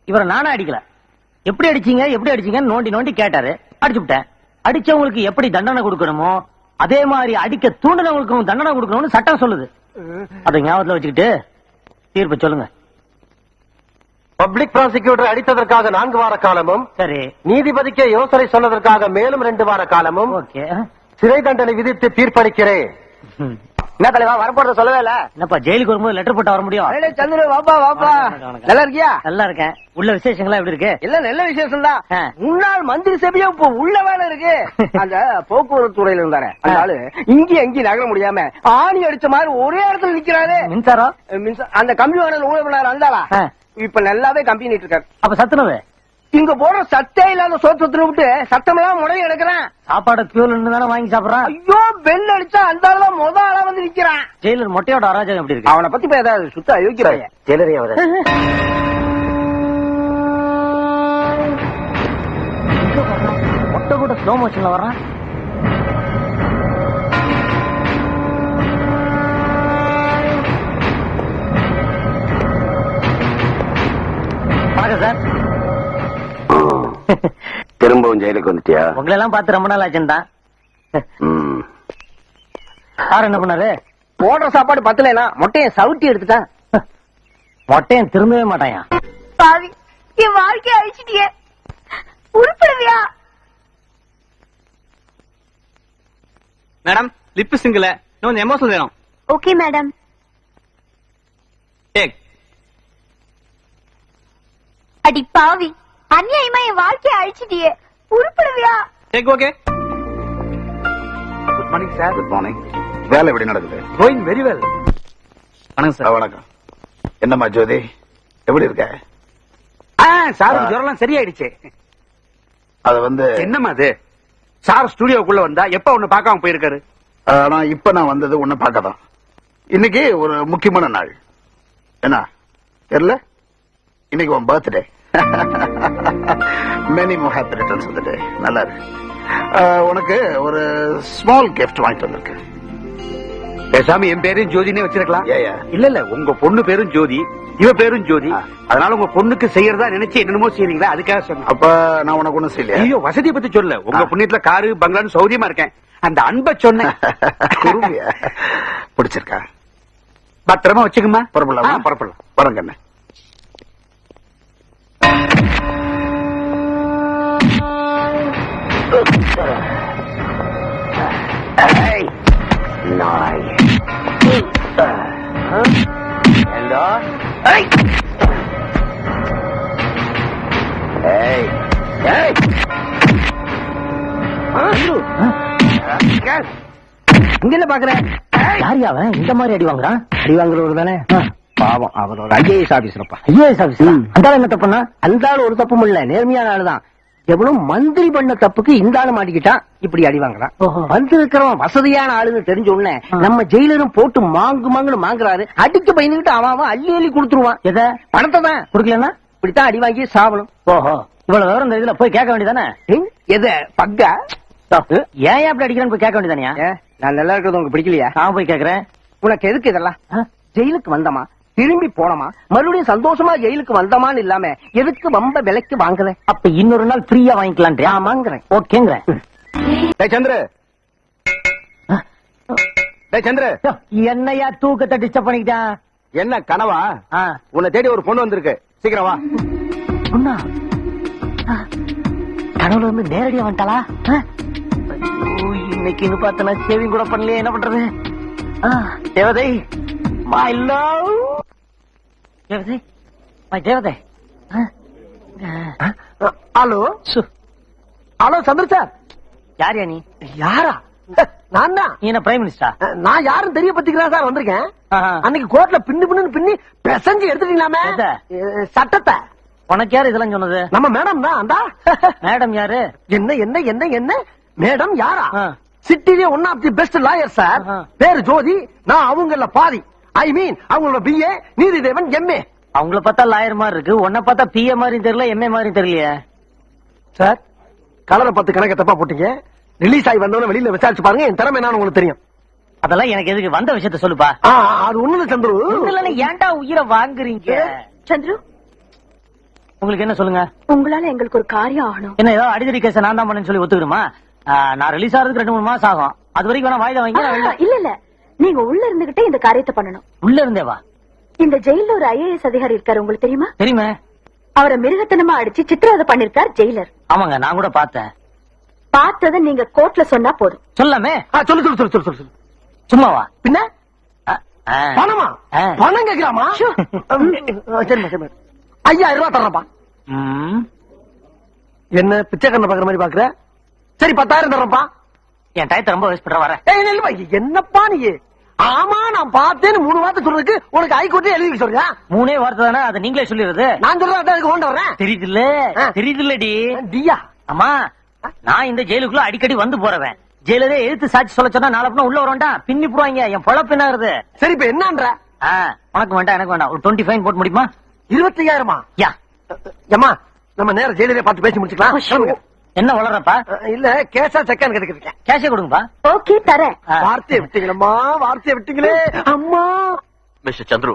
இவரை நானா அடிக்கல. எப்படி அடிச்சீங்கன்னு நோண்டி நோண்டி கேட்டாரு, அடிச்சு விட்டேன். அடிச்சவங்களுக்கு எப்படி தண்டனை கொடுக்கணுமோ அதே மாதிரி அடிக்க தூண்டினவங்களுக்கும் தண்டனை கொடுக்கணும்னு சட்டம் சொல்லுது. அதை ஞாபகத்துல வச்சுக்கிட்டு தீர்ப்பு சொல்லுங்க. பப்ளிக் ப்ராசிக்யூட்டர் அடித்ததற்காக 4 வார காலமும், சரி, நீதிபதிக்கு யோசனை சொன்னதற்காக மேலும் 2 வார காலமும் ஓகே. சிறை தண்டனை விதித்து தீர்ப்பளிக்கிறேன். என்ன தலைவா வரப்போறத சொல்லவே இல்ல? என்னப்பா, ஜெயிலுக்கு வரும்போது லெட்டர் போட்டு வர முடியும்? சந்திர, வாப்பா வாப்பா. நல்லா இருக்கியா? நல்லா இருக்கேன். உள்ள விசேஷங்களா எப்படி இருக்கு? இல்ல, நல்ல விசேஷம் தான். முன்னாள் மந்திரி சபையும் இப்ப உள்ள வேலை இருக்கு. அந்த போக்குவரத்து துறையில இருந்தாரு அந்த ஆளு, இங்கேயும் எங்கேயும் நகர முடியாம ஆணி அடிச்ச மாதிரி ஒரே இடத்துல நிக்கிறாரு. மின்சாரம் அந்த கம்பி வேணும் ஊழல் பண்ணாரு, அந்தாளா இப்ப நல்லாவே கம்பி நிட்டு இருக்காரு. அப்ப சத்துணவு இங்க போடுற சத்தே இல்லாத சோற்றத்துல விட்டு சத்தமெல்லாம் முறைய எடுக்கிறான். சாப்பாடு பியூல் தானே வாங்கி சாப்பிடறான். ஐயோ பெல் அடிச்சா அந்த ஆளுதான் முத ஆளா வந்து நிக்கிறான். ஜெயிலர் மொட்டையோட அராஜகம் எப்படி இருக்கு? அவனை பத்தி இப்ப ஏதாவது சுத்த அயோக்கியறாங்க. ஜெயிலரே அவரு மொட்டை கூட ஸ்லோ மோஷன்ல வர்றான். வணக்கம் சார். திரும்பவும் ஜெயிலுக்கு வந்துட்டியா? உங்களை எல்லாம் பார்த்து ரொம்ப நாள் ஆச்சுன்னு தான். சார் என்ன பண்ணாரு? போடுற சாப்பாடு பத்தலைனா மொட்டையை சவுட்டி எடுத்துட்டான். மொட்டையன் திரும்பவே மாட்டாயா? பாவி, என் வாழ்க்கைய அழிச்சிட்டியே. உருப்படுவியா? மேடம் லிப் சிங்கிள் கொஞ்சம் எமோஷனல் வேணும். Okay madam. டேக். அடி பாவி, அநியாயமா என் வாழ்க்கைய அழிச்சிட்டியே. உருப்படுவியா? Take okay. Good morning sir. Good morning. வேலை எப்படி நடக்குது? Going very well. வணக்கம் சார். வணக்கம். என்னம்மா ஜோதி, எப்படி இருக்க? சார் ஜுரம் சரியாயிடுச்சு. அது வந்து என்னம்மா அது? சார் ஸ்டுடியோக்குள்ள வந்தா எப்ப ஒண்ணு பார்க்காம போயிருக்காரு? நான் வந்தது உன்னை பார்க்கதான். இன்னைக்கு ஒரு முக்கியமான நாள். என்ன தெரியல? இன்னைக்கு உன் birthday. Many more happy returns of the day. நல்லா இருக்கு. உனக்கு ஒரு ஸ்மால் கிஃப்ட் வாங்கிட்டு வந்திருக்கேன். பேசாம என் பேரும் ஜோதினே வச்சிருக்கலாம். ஏயா? இல்ல இல்ல, உங்க பொண்ணு பேரும் ஜோதி, இவ பேரும் ஜோதி. அதனால உங்க பொண்ணுக்கு செய்யறதா நினைச்சு என்னென்னமோ செய்றீங்களா, அதுக்காக சொன்னேன். அப்ப நான் உனக்கு ஒண்ணும் செய்யலையா? ஐயோ, வசதியை பத்தி சொல்ல. உங்க புண்ணியத்துல காரு பங்களான்னு சௌரியமா இருக்கேன். அந்த அன்பை சொன்னேன். குருவியா? பிடிச்சிருக்கா? பத்திரமா வச்சுக்கமா. புறப்படலாமா? புறப்படலாம். வரங்க என்ன? நாய். ஏண்டா? ஏய். ஏய். ஏய். இங்க என்ன பாக்குற? யாரு அவன் இந்த மாதிரி அடி வாங்குறான்? அடி வாங்குறவர் தானே? பாவம், அவர் ஒரு IAS ஆபீசரப்பா. IAS office. அந்த ஆள் என்ன தப்புனா? அந்த ஆள் ஒரு தப்பும் இல்ல, நேர்மையான ஆளுதான். எவ்வளவு மந்திரி பண்ண தப்புக்கு இந்த ஆளு மாட்டிக்கிட்டான், இப்படி அடி வாங்குறான். வந்து இருக்கிறவன் வசதியான ஆளுன்னு தெரிஞ்ச உடனே நம்ம ஜெயிலரும் போட்டு மாங்குன்னு மாங்குறாரு. அடிக்க பயந்துகிட்டு அவன் அள்ளி அள்ளி கொடுத்துருவான். எதை? பணத்தை தான். குடுக்கலன்னா இப்படித்தான் அடி வாங்கி சாவணும். ஓஹோ, இவ்வளவு விவரம் இந்த இதுல போய் கேட்க வேண்டியதானே? எது பக்கா? ஏன் அப்படி அடிக்கிறேன்னு போய் கேட்க வேண்டியதானியா? நான் நல்லா இருக்கிறது உங்களுக்கு பிடிக்கலையா? நான் போய் கேக்குறேன். உனக்கு எதுக்கு இதெல்லாம்? ஜெயிலுக்கு வந்தமா, திரும்பி போனமா, மறுபடியும் சந்தோஷமா ஜெயிலுக்கு வந்தமான்னு இல்லாம எதுக்கு வம்ப விலைக்கு வாங்குறேன்? அப்ப இன்னொரு நாள் ஃப்ரீயா வாங்கிக்கலாம். ஆமாங்கிறேன். ஓகேங்கிறேன். சந்திர, சந்திர, என்னையா தூக்கத்தை டிஸ்டர்ப் பண்ணிக்கிட்டான்? என்ன கனவா? உன்னை தேடி ஒரு பொண்ணு வந்திருக்கு, சீக்கிரம் வா. பொண்ணா? கனவுல வந்து நேரடியா வந்துட்டாளா? இன்னைக்கு பார்த்தனா சேவிங் கூட பண்ணலையே, என்ன பண்றது? தேவதை, மை லவ். தேவதை, மை தேவதை. ஹலோ ஹலோ சந்திர சார். யாரியா நீ? யாரா? நான் தான். நீ என்ன பிரைம் மினிஸ்டரா? நான் யாரும் தெரிய பத்திக்கிறேன் சார் வந்திருக்கேன். அன்னைக்கு கோர்ட்ல பின்னு பின்னி பெசஞ்சு எடுத்துட்டீங்களாமே சட்டத்தை. உனக்கு யாரு இதெல்லாம் சொன்னது? நம்ம மேடம் தான். அந்த மேடம் யாரு? என்ன என்ன என்ன என்ன மேடம் யாரா? சிட்டிலே one of the best lawyer sir. பேரு ஜோதி. நான் அவங்கள பாதி. ஐ மீன் அவங்களோட BA, நீதிதேவன் MA. அவங்கள பார்த்தா லாயர் மாதிரி இருக்கு, உன்னை பார்த்தா PA மாதிரி தெரியல, MA மாதிரி தெரியலையே சார். கலரை 10 கணக்கு தப்பா போட்டீங்க. ரிலீஸ் ஆகி வந்தவன வெளியில விசாரிச்சு பாருங்க, என் திறமை என்னன்னு உங்களுக்கு தெரியும். அதெல்லாம் எனக்கு எதுக்கு? வந்த விஷயத்த சொல்லுப்பா. அது ஒண்ணு சந்துரு. ஏன்டா உயிரை வாங்குறீங்க? சந்துரு, உங்களுக்கு என்ன சொல்லுங்க? உங்களால எங்களுக்கு ஒரு காரியம் ஆகணும். என்ன ஏதோ அடிதடி கேஸ நான் தான் பண்ணேன்னு சொல்லி ஒத்துக்கணுமா? நான் ரிலீஸ் ஆகிறதுக்கு 2-3 மாசம் ஆகும். அது வரைக்கும் வேணா வாய்தா வாங்கி நான் வெளில. இல்ல இல்ல, நீங்க உள்ள இருந்துகிட்டே இந்த காரியத்தை பண்ணணும். உள்ள இருந்தேவா? இந்த ஜெயில ஒரு IAS அதிகாரி இருக்காரு, உங்களுக்கு தெரியுமா? தெரியுமே. அவரை மிருகத்தனமா அடிச்சு சித்திரவதை பண்ணிருக்கார் ஜெயிலர். ஆமாங்க, நான் கூட பார்த்தேன். பார்த்தத நீங்க கோர்ட்ல சொன்னா போதும். சொல்லாமே. சொல்லு சொல்லு சொல்லு சொல்லு சொல்லு. சும்மாவா? பின்ன பணமா? பணம் கேட்கலாமா? சரி சரி, 5000 ரூபாய் தர்றப்பா. என்ன பிச்சைக்காரனை பாக்குற மாதிரி பாக்குற? சரி 10,000 தர்றப்பா. என் டயத்தை ரொம்ப வேஸ்ட் பண்ற வர. என்னப்பா நீ ஆமா நான் பார்த்தேன்னு 3 வார்த்தை சொல்றதுக்கு உனக்கு ஹைகோர்ட்டே எழுதி வைக்க சொல்றியா? 3 வார்த்தை தானே, அதை நீங்களே சொல்லிடுறது. நான் சொல்றேன் அதான் கொண்டு வரேன். தெரியுதுல்ல தெரியுதுல்லடி. டியா அம்மா, நான் இந்த ஜெயிலுக்குள்ள அடிக்கடி வந்து போறவன். ஜெயிலரே எதிர்த்து சாட்சி சொல்ல சொன்னா நாளை பின்ன உள்ள வரண்டா பின்னி போடுவாங்க. என் பொழப்பு என்ன ஆகுது? சரி இப்ப என்னன்ற? உனக்கு வேண்டாம் எனக்கு வேண்டாம். ஒரு 20 ஃபைன் போட்டு முடியுமா? 25,000 யா ஏமா நம்ம நேரம் ஜெயிலே பார்த்து பேசி முடிச்சுக்கலாம். சொல்லுங்க. என்ன வளர்றப்பா? இல்ல கேஷா செக்கான்னு கேட்டுக்கிட்டேன். கேஷே கொடுங்கப்பா. ஓகே தரேன். வார்த்தையை விட்டீங்களம்மா, வார்த்தையை விட்டீங்களே அம்மா. மிஸ்டர் சந்துரு,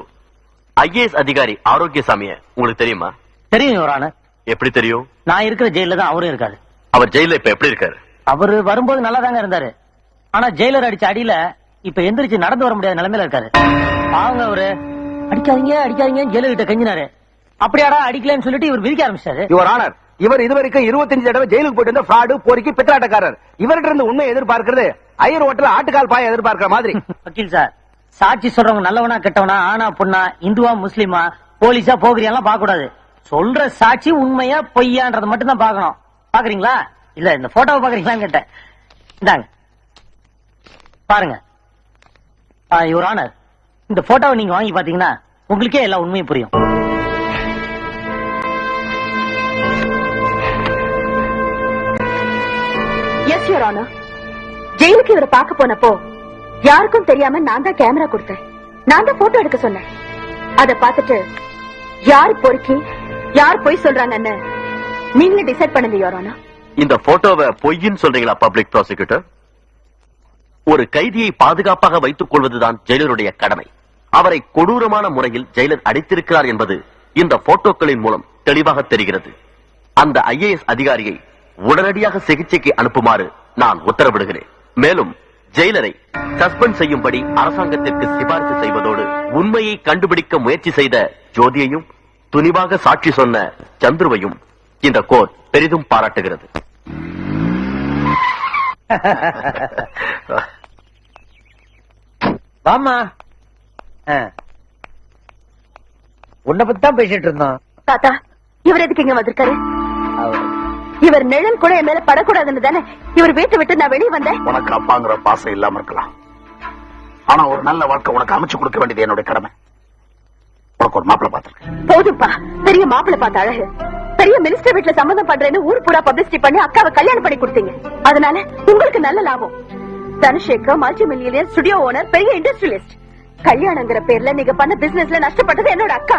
ஐஏஎஸ் அதிகாரி ஆரோக்கியசாமிய உங்களுக்கு தெரியுமா? தெரியும் யுவர். எப்படி தெரியும்? நான் இருக்கிற ஜெயில தான் அவரும் இருக்காரு. அவர் ஜெயில இப்ப எப்படி இருக்காரு? அவரு வரும்போது நல்லா தாங்க இருந்தாரு. ஆனா ஜெயிலர் அடிச்ச அடியில இப்ப எந்திரிச்சு நடந்து வர முடியாத நிலைமையில இருக்காரு. பாவங்க அவரு. அடிக்காதீங்க அடிக்காதீங்க ஜெயிலர் கிட்ட கெஞ்சினாரு. அப்படியாடா அடிக்கலன்னு சொல்லிட்டு இவர் விதிக்க ஆரம்பிச்சாரு. யுவர் ஆனர், இவர் இதுவரைக்கும் 25 தடவை ஜெயிலுக்கு போயிட்டு வந்த ஃப்ராடு, போரிக்கு, பித்தலாட்டக்காரர். இவர்கிட்ட இருந்து உண்மை எதிர்பார்க்கிறது ஐயர் ஹோட்டல் ஆட்டுக்கால் பாய எதிர்பார்க்கிற மாதிரி. வக்கீல் சார், சாட்சி சொல்றவங்க நல்லவனா கெட்டவனா, ஆனா பொண்ணா, இந்துவா முஸ்லிமா, போலீஸா போகிறியெல்லாம் பார்க்க கூடாது. சொல்ற சாட்சி உண்மையா பொய்யான்றத மட்டும் தான் பார்க்கணும். பாக்குறீங்களா? இல்ல இந்த போட்டோவை பாக்குறீங்களான்னு கேட்டேன். இந்தாங்க பாருங்க. யுவர் ஆனர், இந்த போட்டோவை நீங்க வாங்கி பாத்தீங்கன்னா உங்களுக்கே எல்லா உண்மையும் புரியும். Yes your honour. ஜெயிலுக்கு இவரை பார்க்க போனப்போ யாருக்கும் தெரியாம நான் தான் கேமரா கொடுத்தேன். நான் தான் போட்டோ எடுக்க சொன்னேன். அத பார்த்துட்டு யார் பொறுக்கி யார் பொய் சொல்றாங்கன்னு நீங்களே டிசைட் பண்ணுங்க யுவர் ஆனர். இந்த போட்டோவை பொய்ன்னு சொல்றீங்களா பப்ளிக் ப்ராசிக்யூட்டர்? ஒரு கைதியை பாதுகாப்பாக வைத்துக் கொள்வதுதான் ஜெயிலருடைய கடமை. அவரை கொடூரமான முறையில் ஜெயிலர் அடித்திருக்கிறார் என்பது இந்த போட்டோக்களின் மூலம் தெளிவாக தெரிகிறது. அந்த ஐஏஎஸ் அதிகாரியை உடனடியாக சிகிச்சைக்கு அனுப்புமாறு நான் உத்தரவிடுகிறேன். மேலும் ஜெயிலரை சஸ்பெண்ட் செய்யும்படி அரசாங்கத்திற்கு சிபாரிசு செய்வதோடு உண்மையை கண்டுபிடிக்க முயற்சி செய்த ஜோதியையும் துணிவாக சாட்சி சொன்ன சந்துருவையும் இந்த கோர்ட் பெரிதும் பாராட்டுகிறது. வாமா, உன்னை பத்தி தான் பேசிட்டு இருந்தோம். தாத்தா, இவர் எதுக்கு இங்க வந்திருக்காரு? இவர் நிழல் கூட என் மேல படக்கூடாதுன்னு தானே இவர் வீட்டை விட்டு நான் வெளியே வந்தேன். உனக்கு அப்பாங்கிற பாசம் இல்லாம இருக்கலாம். ஆனா ஒரு நல்ல வாழ்க்கை உனக்கு அமைச்சு கொடுக்க வேண்டியது என்னுடைய கடமை. உனக்கு ஒரு மாப்பிள்ளை பார்த்திருக்கேன். போதும்பா, பெரிய மாப்பிள்ளை பார்த்த அழகு. பெரிய மினிஸ்டர் வீட்டுல சம்மந்தம் பண்றேன்னு ஊர் பூரா பப்ளிசிட்டி பண்ணி அக்காவை கல்யாணம் பண்ணி கொடுத்தீங்க. அதனால உங்களுக்கு நல்ல லாபம். Dhanushekar multi millionaire studio owner, பெரிய இண்டஸ்ட்ரியலிஸ்ட். கல்யாணங்கிற பேர்ல நீங்க பண்ண பிசினஸ்ல நஷ்டப்பட்டது என்னோட அக்கா.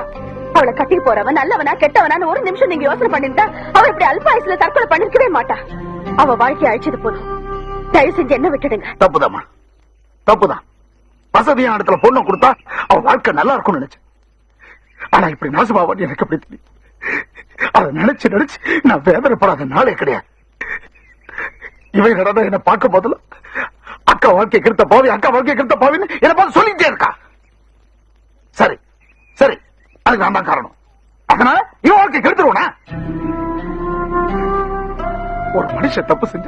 அவளை கட்டி போறவன் நல்லவனா கெட்டவனான்னு ஒரு நிமிஷம் நீங்க யோசனை பண்ணிருந்தா அவ இப்படி அல்பாயுசுல தற்கொலை பண்ணிருக்கவே மாட்டா. அவ வாழ்க்கையை அழிச்சது போதும். தயவு செஞ்சு என்ன விட்டுடுங்க. தப்புதாம்மா, தப்புதான். வசதியான இடத்துல பொண்ணு கொடுத்தா அவ வாழ்க்கை நல்லா இருக்கும்னு நினைச்சேன். ஆனா இப்படி நாசமாவான்னு எனக்கு எப்படி தெரியும்? அதை நினைச்சு நினைச்சு நான் வேதனைப்படாத நாளே கிடையாது. இவை நடந்த என்ன பார்க்க போதில்ல அக்கா வாழ்க்கை கிருத்த பாவி, அக்கா வாழ்க்கை கிருத்த பாவின்னு என்ன பார்த்து சொல்லிட்டே இருக்கா. சரி சரி, அதுக்கு நான் தான் காரணம். அதனால இவன் வாழ்க்கை கெடுத்துருவனா? ஒரு மனுஷன் தப்பு செஞ்ச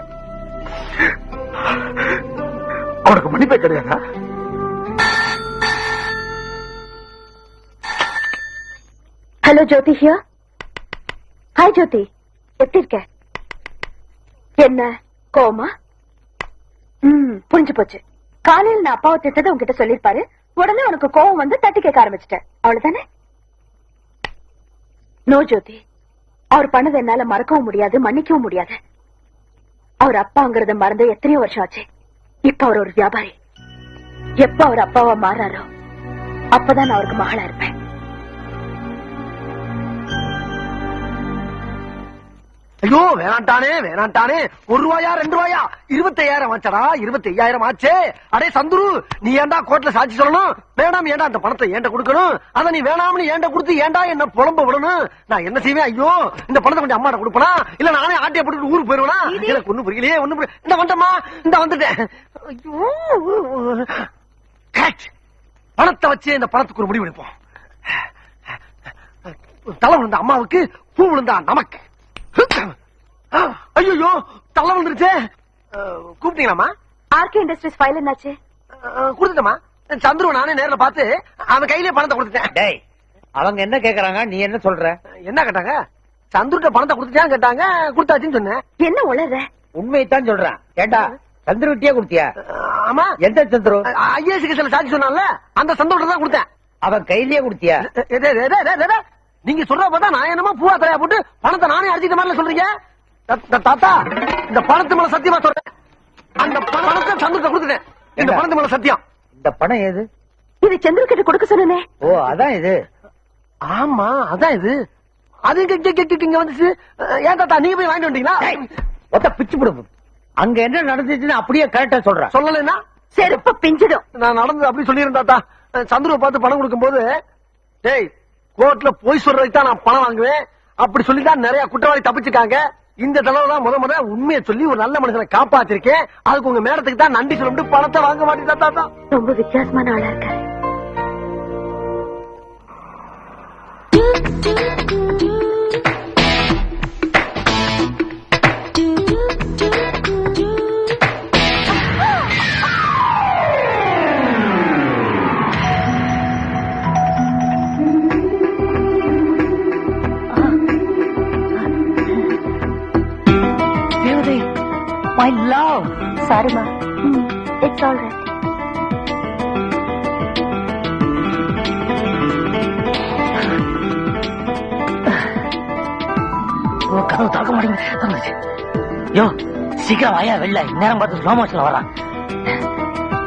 அவனுக்கு மன்னிப்பே கிடையாதா? Hello Jyothi here. Hi Jyothi, எப்படி இருக்க? என்ன கோமா? புரிஞ்சு போச்சு. காலையில் நான் அப்பாவை திட்டதை உங்ககிட்ட சொல்லிருப்பாரு. உடனே உனக்கு கோவம் வந்து தட்டி கேட்க ஆரம்பிச்சிட்டேன், அவ்வளவுதானே? நோ ஜோதி, அவர் பண்ணதை என்னால மறக்கவும் முடியாது, மன்னிக்கவும் முடியாது. அவர் அப்பாங்கிறத மறந்து எத்தனையோ வருஷம் ஆச்சு. இப்ப அவர் ஒரு வியாபாரி. எப்ப அவர் அப்பாவா மாறாரோ அப்பதான் நான் அவருக்கு மகளா இருப்பேன். ஐயோ வேணாண்டானே வேணாண்டானே. 1 ரூபாயா 2 ரூபாயா 25,000 ஆச்சடா. 25,000 ஆச்சே. அடே சந்துரு, நீ ஏன்டா கோர்ட்ல சாட்சி சொல்லணும்? வேணாம், ஏன்டா அந்த பணத்தை ஏண்ட கொடுக்கணும்? அத நீ வேணாம்னு ஏண்ட கொடுத்து ஏன்டா என்ன புலம்ப விடணும்? நான் என்ன செய்வேன்? ஐயோ, இந்த பணத்தை கொஞ்சம் அம்மாட்ட கொடுப்பனா இல்ல நானே ஆட்டிய போட்டு ஊருக்கு போயிருவேனா? எனக்கு ஒண்ணும் புரியலையே, ஒண்ணும் இந்த வந்தமா இந்த வந்துட்டேன். ஐயோ, பணத்தை வச்சு இந்த பணத்துக்கு ஒரு முடிவு எடுப்போம். தலை விழுந்த அம்மாவுக்கு பூ விழுந்தா நமக்கு. ஐயோ, தலை வந்துருச்சே. கூப்பிட்டீங்களாமா? ஆர்கே இண்டஸ்ட்ரீஸ் ஃபைல் என்னாச்சு? கொடுத்துட்டமா. சந்துரு நானே நேர்ல பார்த்து அவன் கையிலே பணத்தை கொடுத்துட்டேன். டேய், அவங்க என்ன கேக்குறாங்க, நீ என்ன சொல்ற? என்ன கேட்டாங்க? சந்துருட்ட பணத்தை கொடுத்துட்டான்னு கேட்டாங்க. கொடுத்தாச்சுன்னு சொன்னேன். என்ன உளற? உண்மையைத்தான் சொல்றேன். ஏண்டா சந்திர விட்டியா கொடுத்தியா? ஆமா. எந்த சந்திரு? ஐஏஎஸ் கேஸ்ல சாட்சி சொன்னான்ல அந்த சந்தோஷம் தான் கொடுத்தேன். அவன் கையிலேயே கொடுத்தியா? நீங்க சொல்ற பார்த்தா நான் என்னமோ பூவா தலையா போட்டு பணத்தை நானே அடிச்சிட்ட மாதிரி சொல்றீங்க. தாத்தா இந்த பணத்து மேல சத்தியமா சொல்றேன், அந்த பணத்தை சந்திரத்தை கொடுத்துட்டேன். இந்த பணத்து மேல சத்தியம். இந்த பணம் ஏது? இது சந்திர கிட்ட கொடுக்க சொன்னே. ஓ அதான் இது. ஆமா அதான் இது. அது இங்க வந்துச்சு. ஏன் தாத்தா நீங்க போய் வாங்கிட்டு வந்தீங்களா? ஒத்த பிச்சு போடு. அங்க என்ன நடந்துச்சுன்னு அப்படியே கரெக்டா சொல்றேன். சொல்லலைன்னா செருப்பு பிஞ்சிடும். நான் நடந்தது அப்படி சொல்லிடுறேன் தாத்தா. சந்துருவை பார்த்து பணம் கொடுக்கும் போது, டேய் கோர்ட்ல போய் சொல்றதுக்கு தான் நான் பணம் வாங்குவேன் அப்படி சொல்லிதான் நிறைய குற்றவாளி தப்பிச்சுக்காங்க. இந்த தடவை தான் முத உண்மையை சொல்லி ஒரு நல்ல மனுஷனை காப்பாத்திருக்கேன். அதுக்கு உங்க மேடத்துக்கு தான் நன்றி சொல்லிட்டு பணத்தை வாங்க மாட்டேன் தாத்தா. ரொம்ப வித்தியாசமான ஆளா இருக்காரு. My love. Sorry, ma. It's all right. கதவு திறக்க மாட்டேங்குது. யோ சீக்கிரம் வாயா வெளில. நேரம் பார்த்து ஸ்லோ மோஷன்ல வரான்.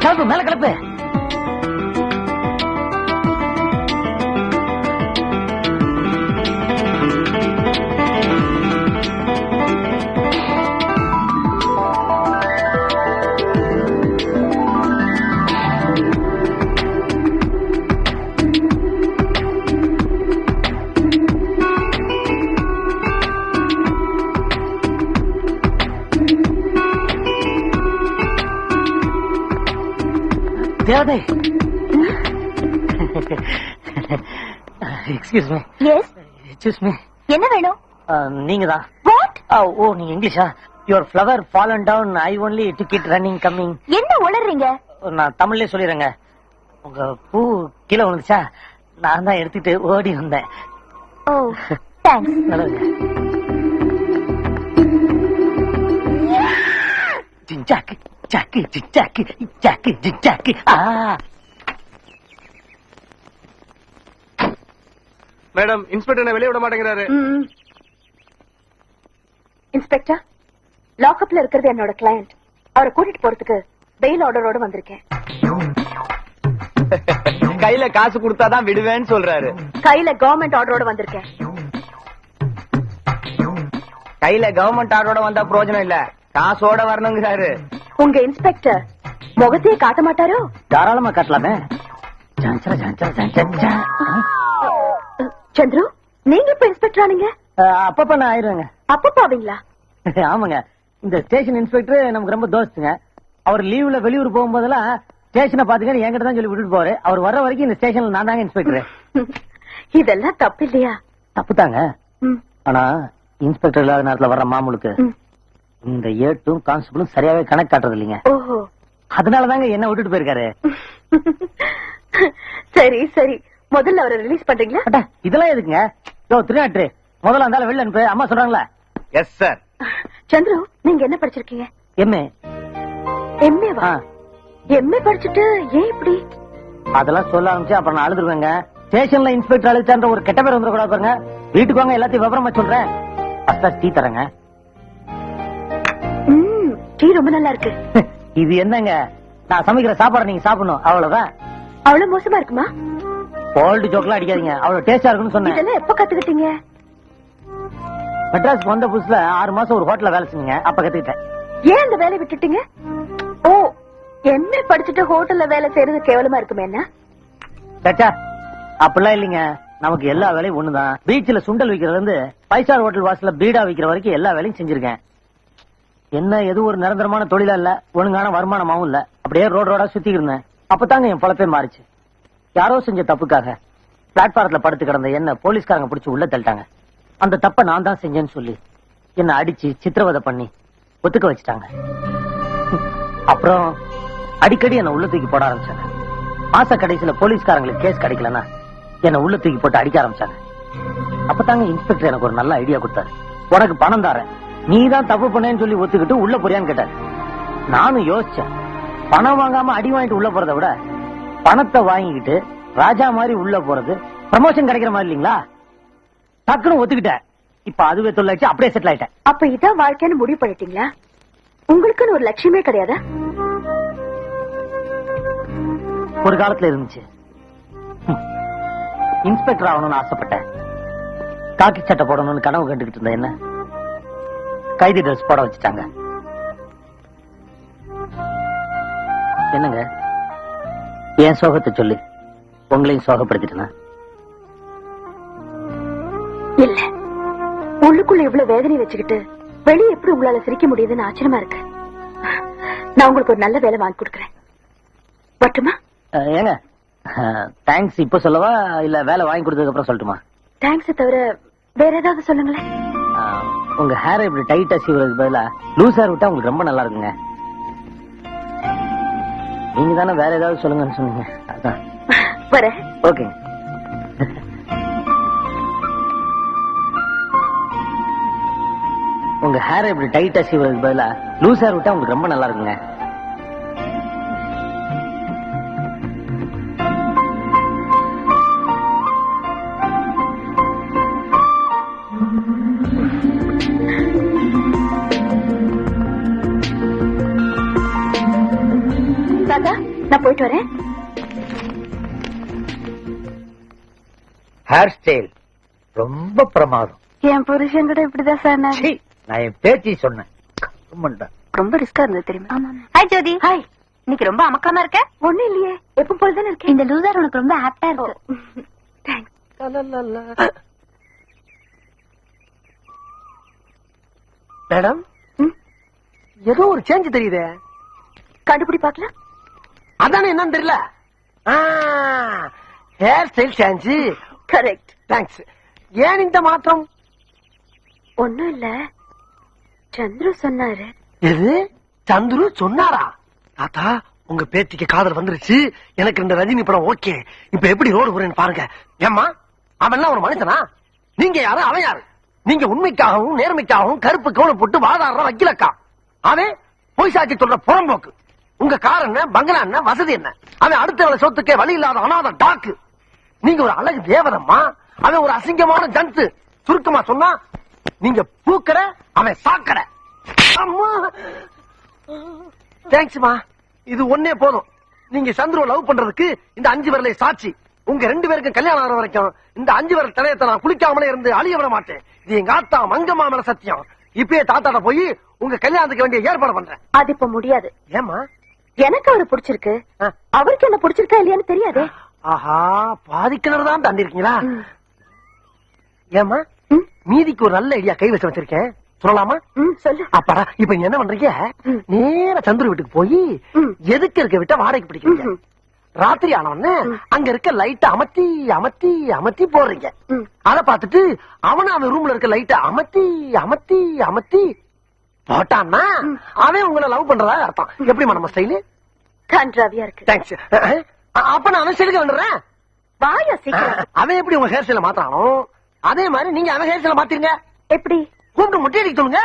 கிளப்பு மேல கிளப்பு. தேவதை. Excuse me. Yes, excuse me. என்ன வேணும்? நீங்க தான். வாட்? ஓ நீங்க இங்கிலீஷா? Your flower fallen down, I only took it running coming. என்ன உளறீங்க? நான் தமிழ்லயே சொல்லிடுறேங்க. உங்க பூ கீழே விழுந்துச்சா, நான் தான் எடுத்துட்டு ஓடி வந்தேன். ஓ தேங்க்ஸ். நல்லது. ஜிஞ்சாக்கு ஜாக்கு ஜிஞ்சாக்கு ஜாக்கு ஜிஞ்சாக்கு. மேடம் இன்ஸ்பெக்டர் வெளியே விட மாட்டேங்கிறாரு. இன்ஸ்பெக்டர், லாக்அப்ல இருக்கிறது என்னோட கிளையண்ட். அவரை கூட்டிட்டு போறதுக்கு பெயில் ஆர்டரோட வந்திருக்கேன். கையில காசு கொடுத்தாதான் விடுவேன்னு சொல்றாரு. கையில கவர்மெண்ட் ஆர்டரோட வந்திருக்கேன். கையில கவர்மெண்ட் ஆர்டரோட வந்தா பிரயோஜனம் இல்ல, காசோட வரணுங்கிறாரு. உங்க இன்ஸ்பெக்டர் முகத்தையே காட்ட மாட்டாரோ? தாராளமா காட்டலாமே. சந்துரு, நீங்க இப்ப இன்ஸ்பெக்டர் ஆனீங்க? அப்பப்ப நான் ஆயிருவேங்க. அப்பப்பாவீங்களா? ஆமாங்க. இந்த ஸ்டேஷன் இன்ஸ்பெக்டர் நமக்கு ரொம்ப தோஸ்துங்க. அவர் லீவ்ல வெளியூர் போகும்போதெல்லாம் ஸ்டேஷனை பாத்துக்க என்கிட்ட தான் சொல்லி விட்டுட்டு போவாரு. அவர் வர்ற வரைக்கும் இந்த ஸ்டேஷன்ல நான் தாங்க இன்ஸ்பெக்டர். இதெல்லாம் தப்பு இல்லையா? தப்பு தாங்க. ஆனா இன்ஸ்பெக்டர் இல்லாத நேரத்துல வர்ற மாமூலுக்கு இந்த ஏட்டும் கான்ஸ்டபிளும் சரியாவே கணக்கு காட்டுறது இல்லைங்க. ஓஹோ, அதனாலதாங்க என்ன விட்டுட்டு போயிருக்காரு. சரி சரி, முதல்ல அவரை ரிலீஸ் பண்றீங்களா? இதெல்லாம் எதுக்குங்க? திருநாட்டு முதல்ல அந்த வெளில அனுப்பு. அம்மா சொல்றாங்களா? Yes sir. சந்துரு, நீங்க என்ன படிச்சிருக்கீங்க? எம்ஏ. எம்ஏவா? எம்ஏ படிச்சுட்டு ஏன் இப்படி? அதெல்லாம் சொல்ல ஆரம்பிச்சு அப்புறம் நான் அழுதுருவேங்க. ஸ்டேஷன்ல இன்ஸ்பெக்டர் அழுத்தான்ற ஒரு கெட்ட பேர் வந்துடக்கூடாது பாருங்க. வீட்டுக்கு வாங்க, எல்லாத்தையும் விவரமா சொல்றேன். டீ தரங்க. டீ ரொம்ப நல்லா இருக்கு. இது என்னங்க, நான் சமைக்கிற சாப்பாடு நீங்க சாப்பிடணும், அவ்வளவுதான். அவ்வளவு மோசமா இருக்குமா? கோல்டு ஜோக்லாம் அடிக்காதீங்க, அவ்வளவு டேஸ்டா இருக்குன்னு சொன்னேன். இதெல்லாம் எப்ப கத்துக்கிட்டீங்க? மெட்ராஸ்க்கு வந்த புதுசுல 6 மாசம் ஒரு ஹோட்டல்ல வேலை செஞ்சீங்க, அப்ப கத்துக்கிட்டேன். ஏன் அந்த வேலையை விட்டுட்டீங்க? ஓ, எம்ஏ படிச்சுட்டு ஹோட்டல்ல வேலை செய்யறது கேவலமா இருக்குமே என்ன? அப்படிலாம் இல்லீங்க, நமக்கு எல்லா வேலையும் ஒண்ணுதான். பீச்ல சுண்டல் விக்கிறதுல இருந்து 5 ஸ்டார் ஹோட்டல் வாசல்ல பீடா விக்கிற வரைக்கும் எல்லா வேலையும் செஞ்சிருக்கேன். என்ன எது ஒரு நிரந்தரமான தொழிலா இல்ல, ஒழுங்கான வருமானமாவும் இல்ல. அப்படியே ரோடா சுத்தி இருந்தேன். அப்பதாங்க என் பொழப்பே மாறிச்சு. யாரோ செஞ்ச தப்புக்காக பிளாட்பாரத்துல படுத்து கிடந்த என்ன போலீஸ்காரங்க பிடிச்சு உள்ள தள்ளிட்டாங்க. அந்த தப்ப நான் தான் செஞ்சேன்னு சொல்லி என்ன அடிச்சு சித்திரவதை பண்ணி ஒத்துக்க வச்சுட்டாங்க. அப்புறம் அடிக்கடி என்ன உள்ள தூக்கி போட ஆரம்பிச்சாங்க. மாச கடைசியில போலீஸ்காரங்களுக்கு கேஸ் கிடைக்கலன்னா என்ன உள்ள தூக்கி போட்டு அடிக்க ஆரம்பிச்சாங்க. அப்பதாங்க இன்ஸ்பெக்டர் எனக்கு ஒரு நல்ல ஐடியா கொடுத்தாரு. உனக்கு பணம் தாரேன், நீ தான் தப்பு பண்ணேன்னு சொல்லி ஒத்துக்கிட்டு உள்ள போறியான்னு கேட்டாரு. நானும் யோசிச்சேன். பணம் வாங்காம அடி வாங்கிட்டு உள்ள போறதை விட பணத்தை வாங்கிக்கிட்டு ராஜா மாதிரி உள்ள போறது ப்ரமோஷன் கிடைக்கிற மாதிரி இல்லீங்களா? டக்குன்னு ஒத்துக்கிட்டேன். இப்ப அதுவே தொல்லாச்சு, அப்படியே செட்டில் ஆயிட்டேன். அப்ப இதான் வாழ்க்கைன்னு முடிவு பண்ணிட்டீங்களா? உங்களுக்குன்னு ஒரு லட்சியமே கிடையாதா? ஒரு காலத்துல இருந்துச்சு. இன்ஸ்பெக்டர் ஆகணும்னு ஆசைப்பட்டேன். காக்கி சட்டை போடணும்னு கனவு கண்டுகிட்டு இருந்த என்ன கைதி ட்ரெஸ் போட வச்சுட்டாங்க. என்னங்க என் சோகத்தை சொல்லி உங்களையும் சோகப்படுத்திட்டேனா? இல்ல, உள்ளுக்குள்ள இவ்வளவு வேதனை வச்சுக்கிட்டு வெளியே எப்படி உங்களால சிரிக்க முடியுதுன்னு ஆச்சரியமா இருக்கு. நான் உங்களுக்கு ஒரு நல்ல வேலை வாங்கி கொடுக்கறேன். மட்டுமா? ஏங்க தேங்க்ஸ் இப்ப சொல்லவா இல்ல வேலை வாங்கி கொடுத்ததுக்கு அப்புறம் சொல்லட்டுமா? தேங்க்ஸ் தவிர வேற ஏதாவது சொல்லுங்களேன். உங்க ஹேர் இப்படி டைட்டா சீவுறதுக்கு பதிலா லூஸ் ஹேர் விட்டா உங்களுக்கு ரொம்ப நல்லா இருக்குங்க. நீங்க தானே வேற ஏதாவது சொல்லுங்கன்னு சொன்னீங்க. அதான் வர. ஓகே. உங்க ஹேர் இப்படி டைட்டா சீவுறதுக்கு பதிலா லூஸ் ஹேர் விட்டா உங்களுக்கு ரொம்ப நல்லா இருக்குங்க. தாத்தா, நான் போயிட்டு வரேன். ஹேர் ஸ்டைல் ரொம்ப பிரமாதம். என் புருஷன் கூட இப்படிதான் சார். நான் என் பேச்சு சொன்னேன். ரொம்ப ரிஸ்கா இருந்தது தெரியுமா? ஹாய் ஜோதி. ஹாய். இன்னைக்கு ரொம்ப அமக்கமா இருக்க. ஒண்ணும் இல்லையே, எப்பவும் போலதானே இருக்கேன். இந்த லூசர் உனக்கு ரொம்ப ஆப்டா இருக்கு. மேடம், ஏதோ ஒரு சேஞ்ச் தெரியுதே. கண்டுபிடி பாக்கலாம். அதானே என்னன்னு தெரியல. Hair style change. Correct. Thanks. ஏன் இந்த மாற்றம்? ஒண்ணும் இல்ல, சந்துரு சொன்னாரு. எது? சந்துரு சொன்னாரா? தாத்தா, உங்க பேத்திக்கு காதல் வந்துருச்சு. எனக்கு இந்த ரஜினி படம் ஓகே. இப்ப எப்படி ரோடு போறேன்னு பாருங்க. ஏம்மா, அவன் எல்லாம் ஒரு மனுஷனா? நீங்க யாரு, அவன் யாரு? நீங்க உண்மைக்காகவும் நேர்மைக்காகவும் கருப்பு கவுன போட்டு வாதாடுற வக்கீலக்கா. அவன் பொய் சாட்சி சொல்ற புறம்போக்கு. உங்க கார் என்ன, பங்களா என்ன, வசதி என்ன? அவன் அடுத்த வேலை சொத்துக்கே வழி இல்லாத அனாத டாக்கு. நீங்க ஒரு அழகு தேவதம்மா, அவன் ஒரு அசிங்கமான ஜந்து. சுருக்கமா சொன்னா நீங்க பூக்கற, அவன் சாக்கற. அம்மா, தேங்க்ஸ்மா. இது ஒன்னே போதும். நீங்க சந்துருவை லவ் பண்றதுக்கு இந்த 5 விரலை சாட்சி. உங்க 2 பேருக்கும் கல்யாணம் ஆகிற வரைக்கும் இந்த 5 விரல் தடயத்தை நான் குளிக்காமலே இருந்து அழிய விட மாட்டேன். இது எங்க ஆத்தா மங்கம்மா மேல சத்தியம். இப்பயே தாத்தாட்ட போய் உங்க கல்யாணத்துக்கு வேண்டிய ஏற்பாடு பண்றேன். அது இப்ப முடியாது. ஏமா? எனக்கு அவரு பிடிச்சிருக்கு, அவருக்கு என்ன பிடிச்சிருக்கா இல்லையான்னு தெரியாது. ஆஹா, பாதிக்கிணறு தான் தாண்டி இருக்கீங்களா? ஏமா, மீதிக்கு ஒரு நல்ல ஐடியா கை வச்சிருக்கேன், சொல்லலாமா? சொல்லு. அப்பாடா, இப்ப நீ என்ன பண்றீங்க? நேர சந்துரு வீட்டுக்கு போய் எதுக்கு இருக்க விட்ட வாடகைக்கு பிடிக்கிறீங்க. ராத்திரி ஆனவொன்னு அங்க இருக்க லைட்ட அமர்த்தி அமர்த்தி அமர்த்தி போடுறீங்க. அத பாத்துட்டு அவன் ரூம்ல இருக்க லைட்ட அமர்த்தி அமர்த்தி அமர்த்தி போட்டான்னா அவன் உங்களை லவ் பண்றதா அர்த்தம். எப்படிமா நம்ம ஸ்டைலு? கன்றாவியா இருக்கு. தேங்க்ஸ். அப்ப நான் அவன் ஸ்டைலுக்கு வந்துடுறேன். வாயா சீக்கிரம். அவன் எப்படி உங்க ஹேர் ஸ்டைல மாத்தானோ அதே மாதிரி நீங்க அவன் ஹேர் ஸ்டைல மாத்திருங்க. எப்படி? கூப்பிட்டு மொட்டை அடிக்க சொல்லுங்க.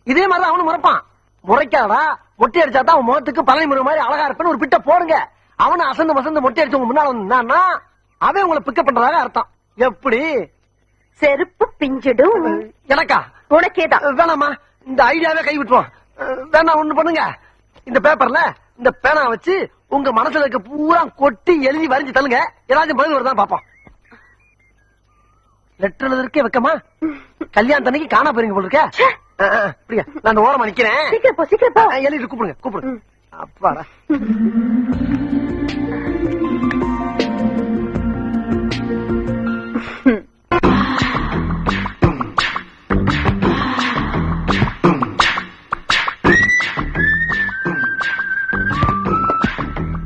இதே மாதிரிதான் அவனும் முறைப்பான். முறைக்காதா, மொட்டை அடிச்சா தான் அவன் முகத்துக்கு பழனி முறை மாதிரி அழகா இருப்பேன்னு ஒரு பிட்ட போடுங்க. அவனை அசந்து மசந்து மொட்டை அடிச்சவங்க முன்னால வந்தான்னா அவன் உங்களை பிக்கப் பண்றதாக அர்த்தம். எப்படி? செருப்பு பிஞ்சிடும். எனக்கா? உனக்கேதான். வேணாமா, இந்த ஐடியாவே கை விட்டுருவோம். வேணா, ஒண்ணு பண்ணுங்க. இந்த பேப்பர்ல இந்த பேனா வச்சு உங்க மனசுல இருக்க பூரா கொட்டி எழுதி வரைஞ்சு தள்ளுங்க. ஏதாச்சும் பதில் வருதான் பாப்போம். லெட்டர் எழுதுறதுக்கே வைக்கமா? கல்யாணத்தன்னைக்கு காணா போறீங்க போல இருக்க. நான் அந்த ஓரமா நிக்கிறேன். சீக்கிரம் போ, சீக்கிரம் போ. எழுதி கூப்பிடுங்க, கூப்பிடுங்க. அப்பாடா.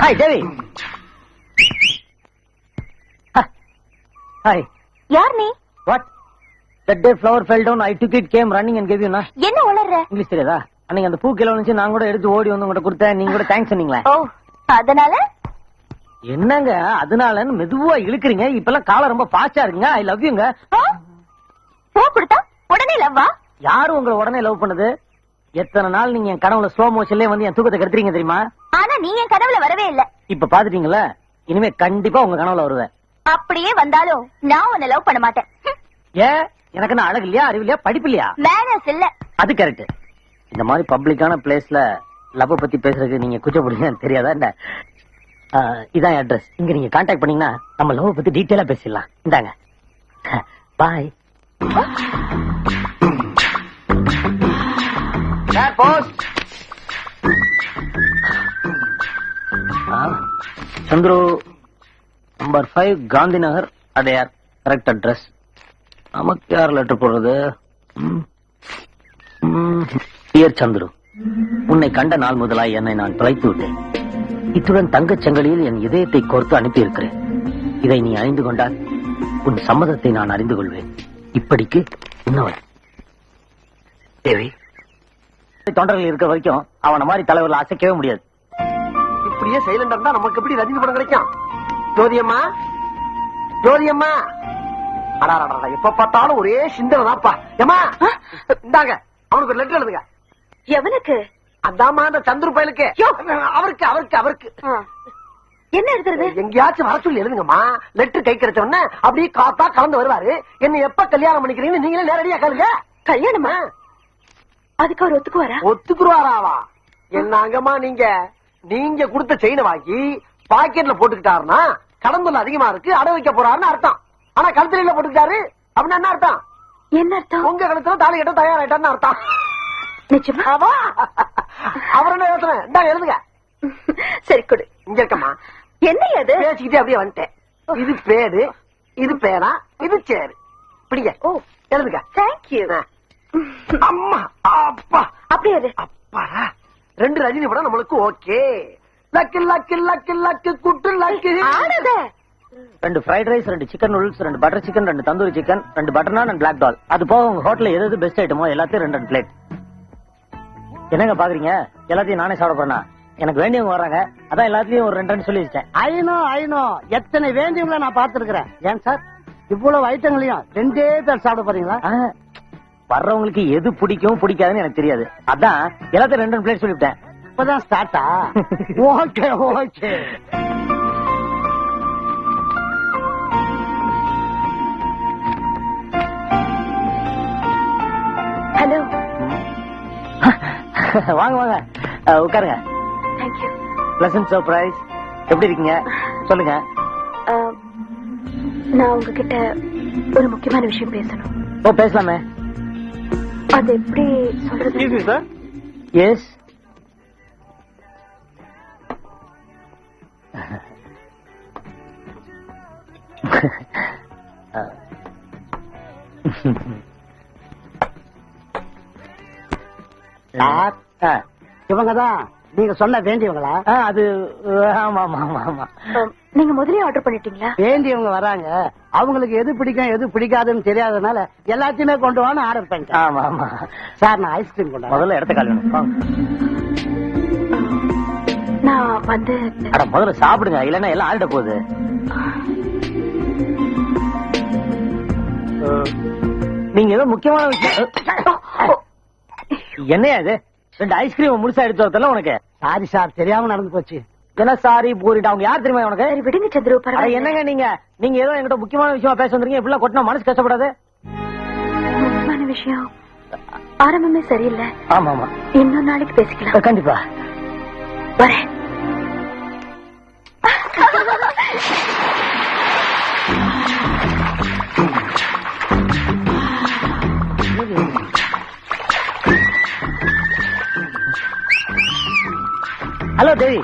ஹாய் தேவி. ஹாய். யார் நீ? What? That day flower fell down, I took it, came running and gave you. என்ன உளறற? இங்கிலீஷ் தெரியாதா? அன்னைக்கு அந்த பூ கிலோ வந்துச்சு, நான் கூட எடுத்து ஓடி வந்து உங்கள்ட்ட கொடுத்தேன். நீங்க கூட தேங்க்ஸ் சொன்னீங்களே. ஓ, அதனால என்னங்க அதனாலன்னு மெதுவா இழுக்கிறீங்க. இப்பெல்லாம் காலம் ரொம்ப ஃபாஸ்டா இருக்குங்க. ஐ லவ் யூங்க. பூ கொடுத்தா உடனே லவ்வா? யாரு உங்களை உடனே லவ் பண்ணது? எத்தனை நாள் நீங்க என் கனவுல ஸ்லோ மோஷன்லயே வந்து என் தூக்கத்தை கெடுத்துறீங்க தெரியுமா? ஆனா நீ என் கனவுல வரவே இல்ல. இப்ப பாத்துட்டீங்களா? இனிமே கண்டிப்பா உங்க கனவுல வருவேன். அப்படியே வந்தாலும் நான் உன்னை லவ் பண்ண மாட்டேன். ஏன்? எனக்கு என்ன அழகு இல்லையா, அறிவு இல்லையா, படிப்பு இல்லையா? மேனஸ் இல்ல. அது கரெக்ட். இந்த மாதிரி பப்ளிக்கான பிளேஸ்ல லவ் பத்தி பேசுறதுக்கு நீங்க கூச்சப்படுவீங்கன்னு தெரியாதா? இந்த இதான் அட்ரஸ். இங்க நீங்க கான்டாக்ட் பண்ணீங்கன்னா நம்ம லவ் பத்தி டீடைலா பேசிடலாம். இந்தாங்க. Bye. Chandru, number 5 Gandhi Nagar, Adyar. Correct address. நமக்கு யார் லெட்டர் போடுறது? டியர் சந்துரு, உன்னை கண்ட நாள் முதலாய் என்னை நான் தொலைத்து விட்டேன். இத்துடன் தங்கச் சங்கிலியில் என் இதயத்தை கோர்த்து அனுப்பியிருக்கிறேன். இதை நீ அணிந்து கொண்டால் உன் சம்மதத்தை நான் அறிந்து கொள்வேன். இப்படிக்கு இன்னவன். தேவி, தொண்டர்கள் இருக்கிற வரைக்கும் அவன மாதிரி தலைவர்கள் அசைக்கவே முடியாது. இப்படியே சைலண்டா இருந்தா நமக்கு எப்படி ரஜினி படம் கிடைக்கும்? ஜோதியம்மா, ஜோதியம்மா, அடாடா, எப்ப பார்த்தாலும் ஒரே சிந்தனைதாப்பா. ஏமா, இந்தாங்க, அவனுக்கு ஒரு லெட்டர் எழுதுங்க. எவனுக்கு? அதாம்மா அந்த சந்துரு பயலுக்கு. அவருக்கு அவருக்கு அவருக்கு என்ன எழுதுறது? எங்கேயாச்சும் வர சொல்லி எழுதுங்கம்மா. லெட்டர் கை கிடைச்ச உடனே அப்படியே காத்தா கலந்து வருவாரு. என்ன எப்ப கல்யாணம் பண்ணிக்கிறீங்கன்னு நீங்களே நேரடியா கேளுங்க. கல்யாணமா? அதுக்கு அவர் ஒத்துக்குவாரா? ஒத்துக்குருவாராவா? என்னங்கம்மா நீங்க நீங்க கொடுத்த செயினை வாங்கி பாக்கெட்ல போட்டுக்கிட்டாருன்னா கடம்புல அதிகமா இருக்கு, அடை வைக்க போறாருன்னு அர்த்தம். ஆனா கழுத்துல போட்டுக்கிட்டாரு அப்படின்னா என்ன அர்த்தம்? என்ன அர்த்தம்? உங்க கழுத்துல தாலி கட்ட தயாராயிட்டான்னு அர்த்தம். நிச்சயமா? அவர் என்ன யோசனை? இந்தாங்க எழுதுங்க. சரி கொடு. இங்க இருக்கம்மா. என்ன அது? பேசிக்கிட்டே அப்படியே வந்துட்டேன். இது பேரு, இது பேனா, இது சேரு. பிடிங்க. ஓ, எழுதுங்க. தேங்க்யூ. அம்மா, அப்பா, அப்படியே இரு. அப்பாடா, 2 ரஜினி படம் நம்மளுக்கு okay. Luck luck luck luck good luck. ஆனத 2 fried rice, 2 chicken noodles, 2 butter chicken, 2 tandoori chicken, 2 butter naan, 2 black டால். அது போக உங்க ஹோட்டல்ல எது பெஸ்ட் ஐட்டமோ எல்லாத்தையும் 2 பிளேட். என்னங்க பாக்குறீங்க? எல்லாத்தையும் நானே சாப்பிட போறேனா? எனக்கு வேண்டியவங்க வர்றாங்க, அதான் எல்லாத்தையும் ஒரு 2 சொல்லி வச்சேன். ஐனோ எத்தனை வேண்டியவங்கள நான் பாத்துருக்கிறேன். ஏன் சார் இவ்வளவு ஐட்டங்களையும் 2 பேர் சாப்பிட போறீங்களா? வர்றவங்களுக்கு எது பிடிக்கும் பிடிக்காதுன்னு எனக்கு தெரியாது, அதான் எல்லாத்தையும் 2 பிளேட் சொல்லிவிட்டேன். இப்பதான் ஸ்டார்ட்டா? Okay okay. ஹலோ. வாங்க வாங்க, உட்காருங்க. தேங்க்யூ. Pleasant surprise. எப்படி இருக்கீங்க? சொல்லுங்க. நான் உங்ககிட்ட ஒரு முக்கியமான விஷயம் பேசணும். ஓ, பேசலாமே. அது எப்படி சொல்றது? சார். எஸ். இவங்கதான் நீங்க சொன்ன வேண்டியவங்களா? அது ஆமா ஆமா ஆமா ஆமா. நீங்க முதலே ஆர்டர் பண்ணிட்டீங்களா? வேண்டியவங்க வராங்க, அவங்களுக்கு எது பிடிக்கும் எது பிடிக்காதுன்னு தெரியாதனால எல்லாத்தையுமே கொண்டு வான்னு ஆர்டர் பண்ணிட்டேன். ஆமா ஆமா. சார் நான் ஐஸ்கிரீம் கொண்டு முதல்ல இடத்த கால் வேணும். நான் வந்து அட முதல்ல சாப்பிடுங்க, இல்லன்னா எல்லாம் ஆறிட போகுது. நீங்க ஏதோ முக்கியமான விஷயம். என்னையா இது? 2 ஐஸ்கிரீம் முழுசா எடுத்து வரல உனக்கு? சாரி சார், தெரியாம நடந்து போச்சு. என்ன சாரி பூரிட்டா? அவங்க யார் தெரியுமா உனக்கு? சரி விடுங்க சந்திரு, பரவாயில்லை. என்னங்க நீங்க ஏதோ என்கிட்ட முக்கியமான விஷயமா பேச வந்துருக்கீங்க. இப்படிலாம் கொட்டினா மனசு கஷ்டப்படாது? முக்கியமான விஷயம் ஆரம்பமே சரியில்லை. ஆமா ஆமா, இன்னொரு நாளைக்கு பேசிக்கலாம். கண்டிப்பா வரேன். ஹலோ தேவி.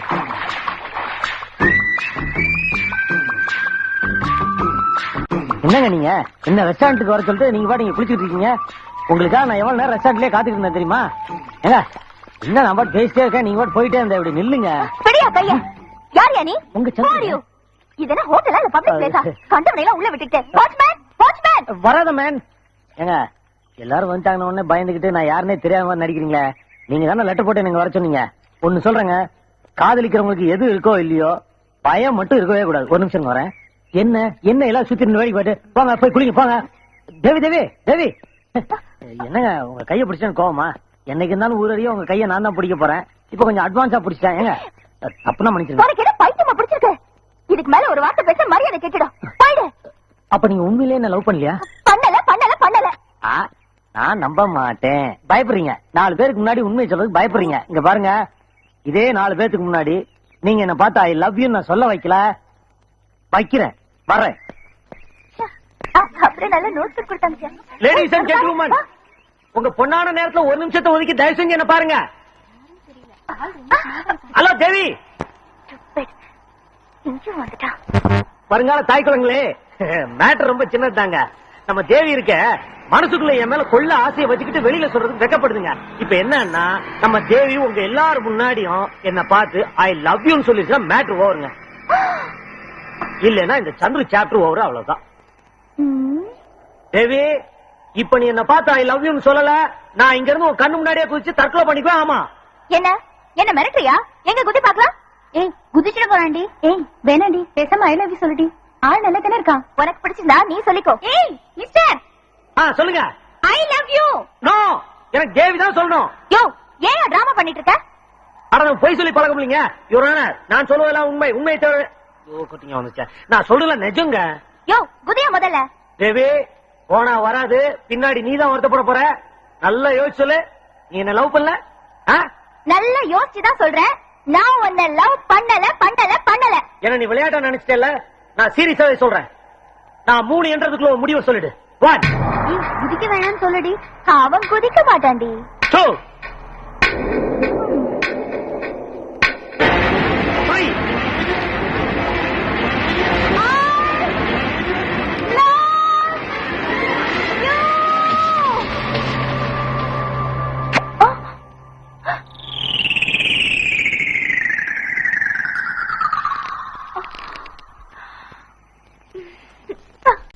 என்னங்க நீங்க என்ன ரெஸ்டாரண்ட்டுக்கு வர சொல்லிட்டு நீங்க பாட்டு குளிச்சுட்டு இருக்கீங்க? உங்களுக்காக நான் எவ்வளவு நேரம் ரெஸ்டாரண்ட்லயே காத்துட்டு இருந்தேன் தெரியுமா? ஏங்க என்ன நான் பாட்டு பேசிட்டே இருக்கேன், நீங்க பாட்டு போயிட்டே இருந்த. இப்படி நில்லுங்க. பெரியா கையா, யார் யா நீ? உங்க Who are you? இது என்ன ஹோட்டலா இல்ல பப்ளிக் பிளேஸா? கண்டவனை எல்லாம் உள்ள விட்டுட்டேன். வாட்ச்மேன் வராத மேன். ஏங்க எல்லாரும் வந்துட்டாங்கன்னு உடனே பயந்துகிட்டு நான் யாருன்னே தெரியாம நடிக்கிறீங்களே. நீங்க தானே லெட்டர் போட்டு நீங்க வர சொன்னீங்க. ஒன்னு சொல்றேங்க, காதலிக்கிறவங்களுக்கு எது இருக்கோ இல்லையோ பயம் மட்டும் இருக்கவே கூடாது. ஒரு நிமிஷம் வரேன். என்ன என்ன எல்லாம் சுத்தி வேடிக்கை போயிட்டு போங்க, போய் குளிங்க போங்க. தேவி தேவி தேவி. என்னங்க உங்க கையை பிடிச்சேன்னு கோவமா? என்னைக்கு இருந்தாலும் ஊரறிய உங்க கையை நான் தான் பிடிக்க போறேன். இப்ப கொஞ்சம் அட்வான்ஸா பிடிச்சிட்டேன். ஏங்க தப்புனா மன்னிச்சிருங்க. உனக்கு என்ன பைத்தியமா பிடிச்சிருக்கு? இதுக்கு மேல ஒரு வார்த்தை பேச மரியாதை கேட்டுடும். போயிடு. அப்ப நீங்க உண்மையிலேயே என்ன லவ் பண்ணலையா? பண்ணல. நான் நம்ப மாட்டேன். பயப்படுறீங்க. 4 பேருக்கு முன்னாடி உண்மையை சொல்றதுக்கு பயப்படுறீங்க. இங்க பாருங்க, இதே 4 பேருக்கு முன்னாடி நீங்க என்ன பார்த்தா ஐ லவ் யூ நான் சொல்ல வைக்கிறேன். வரேன். அப்படியே நல்ல நோட்ஸ் கொடுத்தாங்க. லேடிஸ் அண்ட் ஜென்டில்மேன், உங்க பொண்ணான நேரத்துல 1 நிமிஷத்தை ஒதுக்கி தயவு செஞ்சு என்ன பாருங்க. ஹலோ தேவி. வருங்கால தாய் குழந்தைங்களே, மேட்டர் ரொம்ப சின்னதாங்க. நம்ம தேவி இருக்க மனசுக்குள்ள என் மேல கொள்ள ஆசையை வச்சுக்கிட்டு வெளியில சொல்றதுக்கு வெக்கப்படுதுங்க. இப்ப என்னன்னா, நம்ம தேவி உங்க எல்லாரும் முன்னாடியும் என்ன பார்த்து ஐ லவ் யூன்னு சொல்லிச்சுன்னா மேட்டர் ஓவருங்க. இல்லன்னா இந்த சந்துரு சாப்டர் ஓவர், அவ்வளவுதான். தேவி, இப்ப நீ என்ன பார்த்து ஐ லவ் யூன்னு சொல்லல, நான் இங்க இருந்து உன் கண்ணு முன்னாடியே குதிச்சு தற்கொலை பண்ணிக்குவேன். ஆமா. என்ன மிரட்டுறியா? எங்க குதி பாக்கலாம். ஏய், குதிச்சிட போறாண்டி. ஏய் வேணாண்டி, பேசாம ஐ லவ் யூ சொல்லுடி. ஆள் நல்லா தானே இருக்கான். உனக்கு பிடிச்சிருந்தா நீ சொல்லிக்கோ. ஏய் மிஸ்டர். சொல்லுங்க. I love you. நோ, எனக்கு தேவி தான் சொல்லணும். யோ, ஏன் டிராமா பண்ணிட்டு இருக்க? அட போய் சொல்லி பழக்கம் இல்லைங்க. யுவர் ஆனர், நான் சொல்வதெல்லாம் உண்மை தவிர. கொட்டிங்க வந்துச்சா? நான் சொல்றல நிஜங்க. யோ, குதியா முதல்ல. தேவி, போனா வராது, பின்னாடி நீ தான் வருத்தப்பட போற. நல்லா யோசிச்சு சொல்லு. நீ என்ன லவ் பண்ணல? நல்லா யோசிச்சுதான் சொல்றேன். நான் உன்னை லவ் பண்ணல. என்ன நீ விளையாட்டா நினைச்சிட்டல? நான் சீரியஸாவே சொல்றேன். நான் 3 என்றதுக்குள்ள ஒரு முடிவை சொல்லிடு. 1. நீ குதிக்க வேணாம்னு சொல்லுடி. அவன் குதிக்க மாட்டான்டி. 2. 3.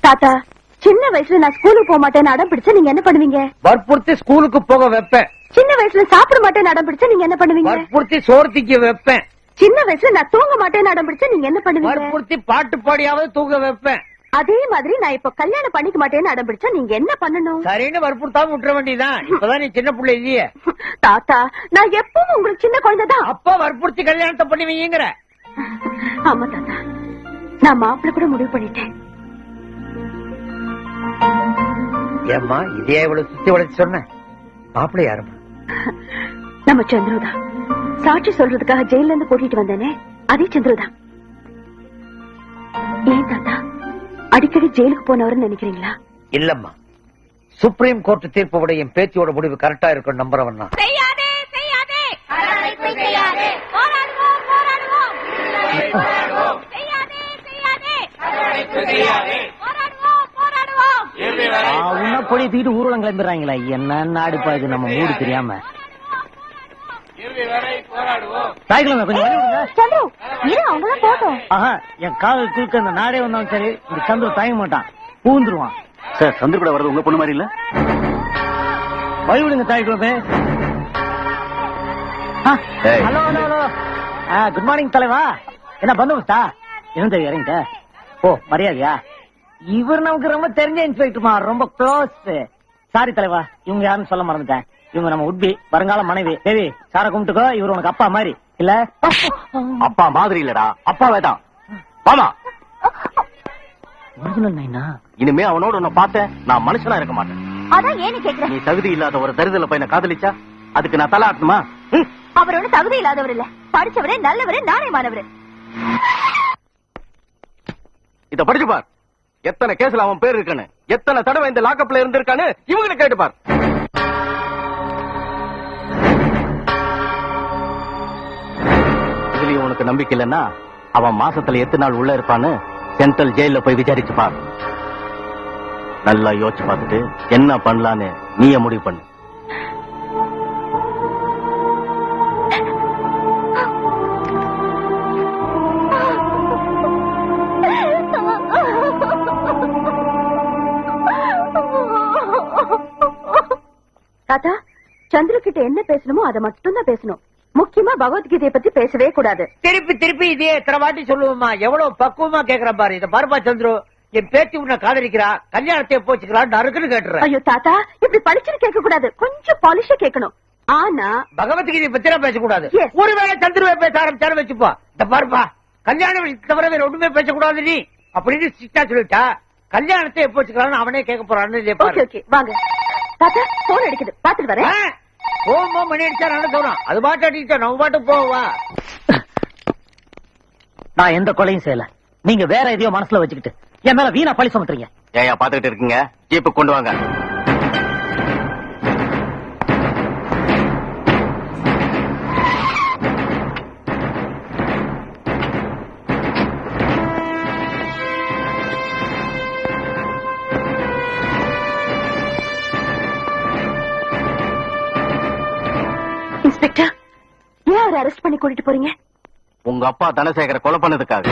தாத்தா, சின்ன வயசுல நான் ஸ்கூலுக்கு போக மாட்டேன்னு அடம் பிடிச்சா நீங்க என்ன பண்ணுவீங்க? வற்புறுத்தி ஸ்கூலுக்கு போக வைப்பேன். சின்ன வயசுல சாப்பிட மாட்டேன்னு அடம் பிடிச்சா நீங்க என்ன பண்ணுவீங்க? வற்புறுத்தி சோர்த்திக்கு வைப்பேன். சின்ன வயசுல நான் தூங்க மாட்டேன்னு அடம் பிடிச்சா நீங்க என்ன பண்ணுவீங்க? வற்புறுத்தி பாட்டு பாடியாவது தூங்க வைப்பேன். அதே மாதிரி நான் இப்ப கல்யாணம் பண்ணிக்க மாட்டேன்னு அடம் பிடிச்சா நீங்க என்ன பண்ணணும்? சரின்னு வற்புறுத்தாம விட்டுற வேண்டியதான். இப்பதான் நீ சின்ன பிள்ளை இல்லையே. தாத்தா, நான் எப்பவும் உங்களுக்கு சின்ன குழந்தைதான். அப்பா வற்புறுத்தி கல்யாணத்தை பண்ணுவீங்கிற. ஆமா தாத்தா, நான் மாப்பிள்ளை கூட முடிவு பண்ணிட்டேன். ஏம்மா இதே இவ்வளவு சுத்தி வளைச்சு சொன்ன? மாப்பிள்ளை யாருமா? நம்ம சந்திரதான். சாட்சி சொல்றதுக்காக ஜெயில இருந்து கூட்டிட்டு வந்தேனே, அதே சந்திரதான். ஏன் தாத்தா, அடிக்கடி ஜெயிலுக்கு போனவர்னு நினைக்கிறீங்களா? இல்லம்மா, சுப்ரீம் கோர்ட் தீர்ப்பு விட என் பேத்தியோட முடிவு கரெக்டா இருக்கும் நம்புறவன் தான். பொடி தூக்கிட்டு ஊர்வலம் கிளம்பிடுறாங்களா? என்ன நாடுப்பா இது, நம்ம மூடு தெரியாம. தாய்க்கிழமை கொஞ்சம் வழி விடுங்க. சந்துரு, இரு, அவங்களாம் போட்டோம். ஆஹா, என் காதல் குறுக்க இந்த நாடே வந்தாலும் சரி, இந்த சந்துரு தயங்க மாட்டான், பூந்துருவான். சார், சந்திர கூட வர்றது உங்க பொண்ணு மாதிரி இல்ல? வழி விடுங்க தாய்க்கிழமை. Hello hello hello. Good morning தலைவா. என்ன பந்தோபஸ்தா? என்ன தேவை இறங்கிட்ட? ஓ, மரியாதையா? இவர் நமக்கு ரொம்ப தெரிஞ்ச இன்ஸ்பெக்டர்மா, ரொம்ப க்ளோஸ். சாரி தலைவா, இவங்க யாருன்னு சொல்ல மறந்துட்டேன். இவங்க நம்ம உட்பி வருங்கால மனைவி. தேவி, சார கும்பிட்டுக்கோ. இவர் உனக்கு அப்பா மாதிரி இல்ல? அப்பா மாதிரி இல்லடா, அப்பாவே தான். வாமா. ஒரிஜினல் நைனா? இனிமே அவனோட உன்னை பார்த்த நான் மனுஷனா இருக்க மாட்டேன். அதான் ஏன்னு கேக்குறேன். நீ தகுதி இல்லாத ஒரு தரிதல பையனை காதலிச்சா அதுக்கு நான் தலை ஆட்டணுமா? அவர் ஒண்ணு தகுதி இல்லாதவர் இல்ல, படிச்சவரே, நல்லவரே, நாணயமானவரு. இத படிச்சு பார். எத்தனை கேஸ்ல அவன் பேர் இருக்கானு, எத்தனை தடவை இந்த லாக்கப்ல இருந்திருக்கானு இவங்களை கேட்டு பார். இதுலயும் உனக்கு நம்பிக்கை இல்லைன்னா அவன் மாசத்துல எத்தனை நாள் உள்ள இருப்பான்னு சென்ட்ரல் ஜெயில போய் விசாரிச்சு பார். நல்லா யோசிச்சு பார்த்துட்டு என்ன பண்ணலான்னு நீயே முடிவு பண்ணு. தாத்தா, சந்திர கிட்ட என்ன பேசணுமோ அதை மட்டும் தான் பேசணும். முக்கியமா பகவத்கீதையை பத்தி பேசவே கூடாது. திருப்பி திருப்பி இதே எத்தனை வாட்டி சொல்லுவோமா? எவ்வளவு பக்குவமா கேக்குற பாரு. இத பாருப்பா சந்துரு, என் பேத்தி உன்னை காதலிக்கிறா, கல்யாணத்தை போச்சுக்கிறான்னு நறுக்குன்னு கேட்டுறேன். ஐயோ தாத்தா, இப்படி படிச்சுன்னு கேட்க கூடாது, கொஞ்சம் பாலிஷா கேட்கணும். ஆனா பகவத்கீதை பத்தினா பேசக்கூடாது. Yes. ஒருவேளை சந்திரவை பேச ஆரம்பிச்சாரு வச்சுப்பா. இந்த பாருப்பா, கல்யாண விஷயத்தை தவிர வேற ஒண்ணுமே பேசக்கூடாது நீ அப்படின்னு ஸ்ட்ரிக்டா சொல்லிட்டா. கல்யாணத்தை எப்ப வச்சுக்கலாம்னு அவனே கேட்க போறான்னு ஓகே பாரு. ஓகே வாங்க தாத்தா, போன் அடிக்குது பாத்துட்டு வரேன். ஓமா மணி அடிச்சா நான் சொல்றான். அது பாட்டு அடிச்சா நம்ம பாட்டு போவா. நான் எந்த கொலையும் செய்யல. நீங்க வேற எதையோ மனசுல வச்சுக்கிட்டு என் மேல வீணா பழி சுமத்துறீங்க. ஏயா பாத்துக்கிட்டு இருக்கீங்க? ஜீப்பு கொண்டு வாங்க. இன்ஸ்பெக்டர், ஏன் அவரை அரெஸ்ட் பண்ணி கூட்டிட்டு போறீங்க? உங்க அப்பா தனசேகர கொலை பண்ணதுக்காக.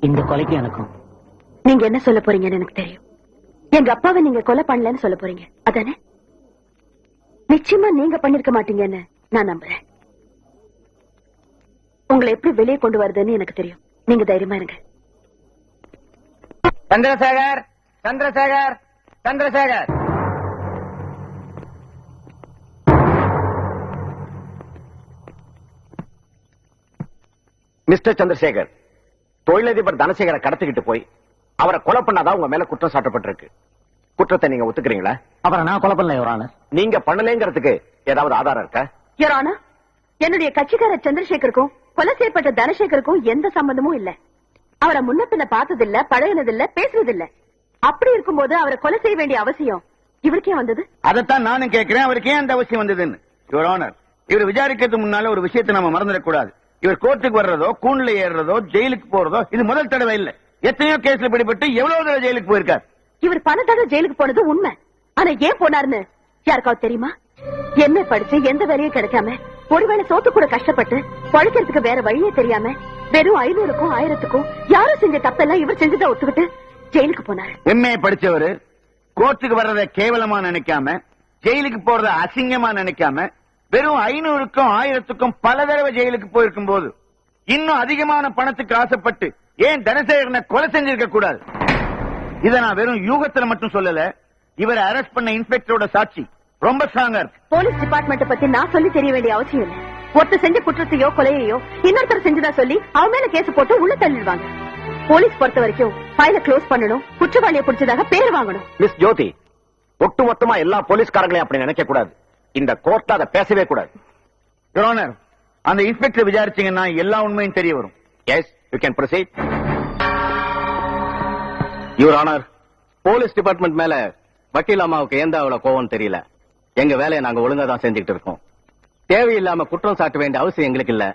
இந்த கொலைக்கு எனக்கும் நீங்க என்ன சொல்ல போறீங்கன்னு எனக்கு தெரியும். எங்க அப்பாவை நீங்க கொலை பண்ணலன்னு சொல்ல போறீங்க அதானே? நிச்சயமா நீங்க பண்ணிருக்க மாட்டீங்கன்னு நான் நம்புறேன். உங்களை எப்படி வெளியே கொண்டு வருதுன்னு எனக்கு தெரியும். நீங்க தைரியமா இருங்க. சந்திரசேகர், சந்திரசேகர், சந்திரசேகர். மிஸ்டர் சந்திரசேகர், தொழிலதிபர் தனசேகரை கடத்திக்கிட்டு போய் அவரை கொலை பண்ணாதான் உங்க மேல குற்றம் சாட்டப்பட்டிருக்கு. குற்றத்தை நீங்க ஒத்துக்கிறீங்களா? அப்புறம் நான் கொலை பண்ணல யுவர் ஆனர். நீங்க பண்ணலங்கிறதுக்கு ஏதாவது ஆதாரம் இருக்கா? யுவர் ஆனர், என்னுடைய கட்சிக்காரர் சந்திரசேகருக்கும் கொலை செய்யப்பட்ட தனசேகருக்கும் எந்த சம்பந்தமும் இல்ல. அவரை முன்ன பின்ன பார்த்ததில்ல, பழகினதில்ல, பேசுனதில்ல. அப்படி இருக்கும்போது அவரை கொலை செய்ய வேண்டிய அவசியம் இவருக்கே வந்தது? அதைத்தான் நானும் கேட்கிறேன், அவருக்கு ஏன் அந்த அவசியம் வந்ததுன்னு. யுவர் ஆனர், இவர் விசாரிக்கிறதுக்கு முன்னால ஒரு விஷயத்தை நம்ம மறந்துடக்கூடாது. இவர் கோர்ட்டுக்கு வர்றதோ, கூண்டுல ஏறுறதோ, ஜெயிலுக்கு போறதோ இது முதல் தடவை இல்ல. எத்தனையோ கேஸ்ல பிடிபட்டு எவ்வளவு தடவை ஜெயிலுக்கு போயிருக்கார். இவர் பல தடவை ஜெயிலுக்கு போனது உண்மை. ஆனா ஏன் போனாருன்னு யாருக்காவது தெரியுமா? என்ன படிச்சு எந்த வேலையும் கிடைக்காம, ஒருவேளை சோத்து கூட கஷ்டப்பட்டு பழைக்கிறதுக்கு வேற வழியே தெரியாம வெறும் 500க்கும் 1000க்கும் யாரும் செஞ்ச தப்பெல்லாம் இவர் செஞ்சதை ஒத்துக்கிட்டு ஜெயிலுக்கு போனாரு. எம்ஏ படிச்சவரு கோர்ட்டுக்கு வர்றத கேவலமா நினைக்காம, ஜெயிலுக்கு போறத அசிங்கமா நினைக்காம, வெறும் 500க்கும் 1000க்கும் பல தடவை ஜெயிலுக்கு போயிருக்கும் போது இன்னும் அதிகமான பணத்துக்கு ஆசைப்பட்டு ஏன் தனசேகரனை கொலை செஞ்சிருக்க கூடாது? இத நான் வெறும் யூகத்துல மட்டும் சொல்லல. இவரை அரெஸ்ட் பண்ண இன்ஸ்பெக்டரோட சாட்சி ரொம்ப ஸ்ட்ராங்கா இருக்கு. போலீஸ் டிபார்ட்மெண்ட் பத்தி நான் சொல்லி தெரிய வேண்டிய அவசியம் இல்ல. ஒருத்தர் செஞ்ச குற்றத்தையோ கொலையையோ இன்னொருத்தர் செஞ்சதா சொல்லி அவன் மேல கேஸ் போட்டு உள்ள தள்ளிடுவாங்க. போலீஸ் பொறுத்த வரைக்கும் ஃபைல க்ளோஸ் பண்ணணும், குற்றவாளியை பிடிச்சதாக பேர் வாங்கணும். மிஸ் ஜோதி, ஒட்டுமொத்தமா எல்லா போலீஸ்காரங்களையும் அப்படி நினைக்க கூடாது. இந்த கோர்ட்ல அதை பேசவே கூடாது. யுவர் ஆனர், அந்த இன்ஸ்பெக்டர் விசாரிச்சீங்கன்னா எல்லா உண்மையும் தெரிய வரும். Yes, you can proceed. Your honour, police department மேல வக்கீல் அம்மாவுக்கு எந்த அவ்வளவு கோவம் தெரியல. எங்க வேலையை நாங்க ஒழுங்கா தான் செஞ்சுக்கிட்டு இருக்கோம். தேவையில்லாம குற்றம் சாட்ட வேண்டிய அவசியம் எங்களுக்கு இல்ல.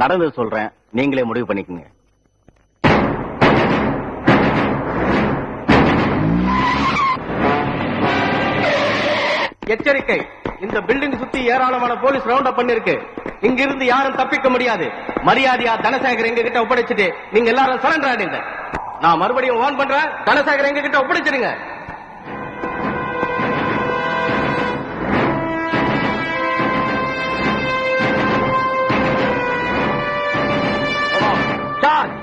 நடந்தது சொல்றேன், நீங்களே முடிவு பண்ணிக்கங்க. எச்சரிக்கை, இந்த பில்டிங் சுத்தி ஏராளமான போலீஸ் ரவுண்ட் அப் பண்ணிருக்கு. இங்கிருந்து யாரும் தப்பிக்க முடியாது. மரியாதையா தனசேகர் எங்க கிட்ட ஒப்படைச்சிட்டு நீங்க எல்லாரும் சரண்டர் ஆடுங்க. நான் மறுபடியும் வார்ன் பண்றேன், தனசேகர் எங்க கிட்ட ஒப்படைச்சிருங்க. சார்ஜ்.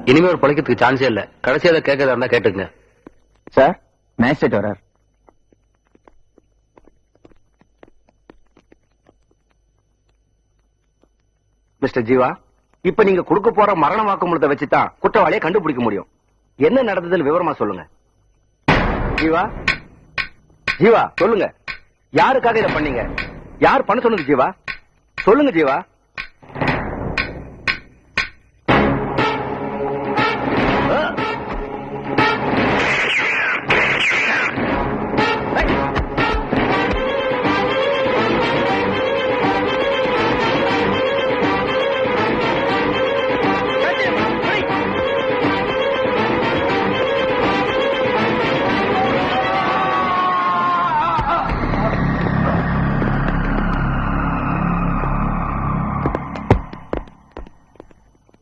இனிமே ஒரு பழக்கத்துக்கு சான்ஸே இல்ல. கடைசியா அதை கேட்கறதா இருந்தா கேட்டுங்க. சார் மேஜிஸ்ட்ரேட் வரார். மிஸ்டர் ஜீவா, இப்ப நீங்க கொடுக்க போற மரண வாக்குமூலத்தை வச்சுதான் குற்றவாளியை கண்டுபிடிக்க முடியும். என்ன நடந்ததுன்னு விவரமா சொல்லுங்க. ஜீவா, ஜீவா சொல்லுங்க. யாருக்காக இதை பண்ணீங்க? யார் பண்ண சொன்னது? ஜீவா சொல்லுங்க. ஜீவா,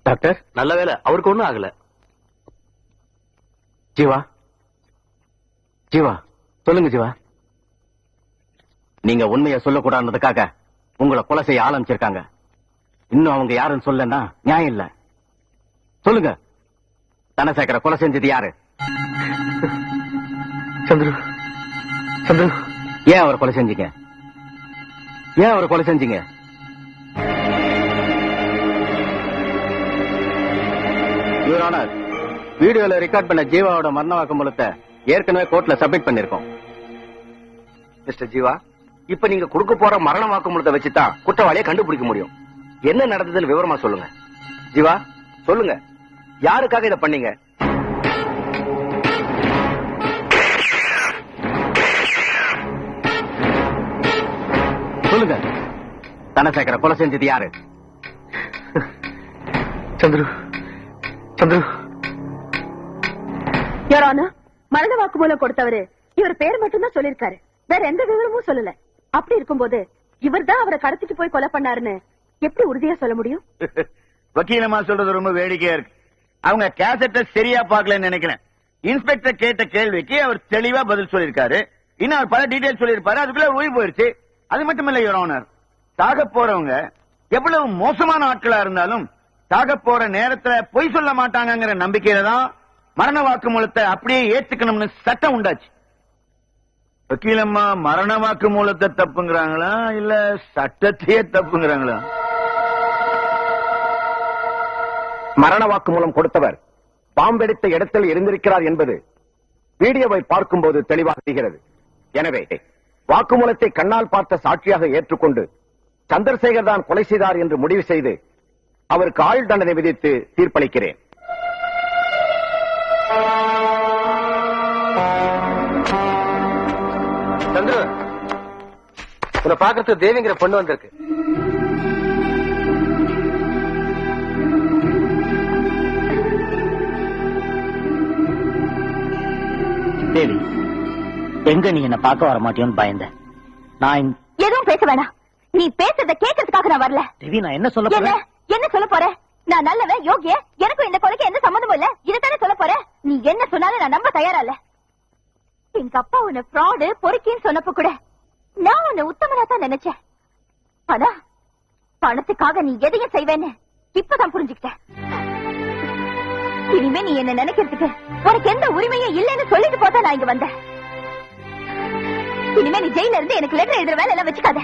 டாக்டர், நல்ல வேலை அவருக்கு ஒண்ணும் ஆகல. ஜீவா, ஜீவா சொல்லுங்க. ஜீவா, நீங்க உண்மையை சொல்லக்கூடாதுக்காக உங்களை கொலை செய்ய ஆரம்பிச்சிருக்காங்க. இன்னும் அவங்க யாருன்னு சொல்லனா நியாயம் இல்ல. சொல்லுங்க, தனசேகர கொலை செஞ்சது யாரு? சந்துரு. சந்துரு, ஏன் அவர் கொலை செஞ்சீங்க? ஏன் அவர் கொலை செஞ்சீங்க? யுவர் ஆனர், வீடியோல ரெக்கார்ட் பண்ண ஜீவாவோட மரண வாக்குமூலத்தை ஏற்கனவே கோர்ட்ல சப்மிட் பண்ணிருக்கோம். மிஸ்டர் ஜீவா, இப்ப நீங்க கொடுக்க போற மரண வாக்குமூலத்தை வச்சுதான் குற்றவாளியை கண்டுபிடிக்க முடியும். என்ன நடந்ததுன்னு விவரமா சொல்லுங்க. ஜீவா சொல்லுங்க. யாருக்காக இதை பண்ணீங்க? சொல்லுங்க. தனசேகர கொலை செஞ்சது யாரு? சந்துரு. சந்துரு. யாரான மரண வாக்குமூலம் கொடுத்தவரு இவர் பேர் மட்டும்தான் சொல்லிருக்காரு. வேற எந்த விவரமும் சொல்லல. அப்படி இருக்கும்போது இவர்தான் அவரை கடத்திட்டு போய் கொலை பண்ணாருன்னு எப்படி உறுதியா சொல்ல முடியும்? வக்கீலமா சொல்றது ரொம்ப வேடிக்கையா இருக்கு. அவங்க கேசட்டை சரியா பாக்கலன்னு நினைக்கிறேன். இன்ஸ்பெக்டர் கேட்ட கேள்விக்கு அவர் தெளிவா பதில் சொல்லிருக்காரு. இன்னும் அவர் பல டீடைல் சொல்லிருப்பாரு. அதுக்குள்ள உயிர் போயிருச்சு. அது மட்டும் இல்ல யுவர் ஆனர், சாக போறவங்க எவ்வளவு மோசமான ஆட்களா இருந்தாலும் சாக போற நேரத்துல பொய் சொல்ல மாட்டாங்கிற நம்பிக்கையில தான் மரண வாக்குமூலத்தை அப்படியே ஏத்துக்கணும்னு சட்டம் உண்டாச்சு. வக்கீலம்மா மரண வாக்குமூலத்தை தப்புங்கிறாங்களா இல்ல சட்டத்தையே தப்புங்கிறாங்களா? மரண வாக்குமூலம் கொடுத்தவர் பாம்பெடுத்த இடத்தில் இருந்திருக்கிறார் என்பது வீடியோவை பார்க்கும்போது தெளிவாக தெரிகிறது. எனவே வாக்குமூலத்தை கண்ணால் பார்த்த சாட்சியாக ஏற்றுக்கொண்டு சந்திரசேகர் தான் கொலை செய்தார் என்று முடிவு செய்து அவருக்கு ஆயுள் தண்டனை விதித்து தீர்ப்பளிக்கிறேன். சந்திர, உன்னை பாக்கிறதுக்கு தேவிங்கிற பொண்ணு வந்திருக்கு. தேவி, எங்க நீ என்ன பார்க்க வர மாட்டியோன்னு பயந்த. நான் எதுவும் பேச வேணாம். நீ பேசுறத கேட்கறதுக்காக நான் வரல. தேவி, நான் என்ன சொல்ல போறேன்? என்ன சொல்ல போற? நான் நல்லவன், யோகிய, எனக்கும் இந்த கொலைக்கு எந்த சம்பந்தமும் இல்ல. இதைத்தானே சொல்ல போற? நீ என்ன சொன்னாலும் நான் நம்ப தயாரா இல்ல. எங்க அப்பா உன்னை ஃப்ராடு பொறுக்கின்னு சொன்னப்ப கூட நான் உன்னை உத்தமனா தான் நினைச்சேன். ஆனா பணத்துக்காக நீ எதையும் செய்வேன்னு இப்பதான் புரிஞ்சுக்கிட்டேன். இனிமே நீ என்ன நினைக்கிறதுக்கு உனக்கு எந்த உரிமையும் இல்லைன்னு சொல்லிட்டு போதா நான் இங்க வந்தேன். இனிமே நீ ஜெயில இருந்து எனக்கு லெட்டர் எழுதுற வேலை எல்லாம் வச்சுக்காத.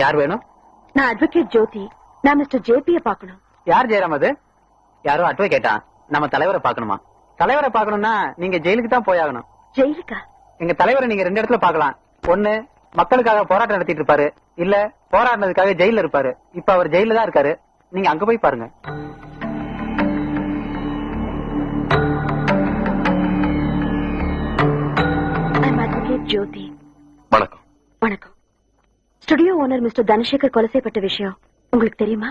யார் வேணும்? நான் அட்வொகேட் ஜோதி. நான் மிஸ்டர் ஜேபியை பார்க்கணும். யார் ஜெயராம் அது? யாரோ அட்வொகேட்டா? நம்ம தலைவரை பார்க்கணுமா? தலைவரை பார்க்கணும்னா நீங்க ஜெயிலுக்கு தான் போயாகணும். ஜெயிலுக்கா? எங்க தலைவரை நீங்க 2 இடத்துல பார்க்கலாம். ஒண்ணு, மக்களுக்காக போராட்டம் நடத்திட்டு இருப்பாரு. இல்ல போராடினதுக்காக ஜெயில இருப்பாரு. இப்ப அவர் ஜெயில தான் இருக்காரு. நீங்க அங்க போய் பாருங்க. I'm advocate ஜோதி. வணக்கம். வணக்கம். ஸ்டுடியோ ஓனர் மிஸ்டர் தனசேகர் கொலை செய்யப்பட்ட விஷயம் உங்களுக்கு தெரியுமா?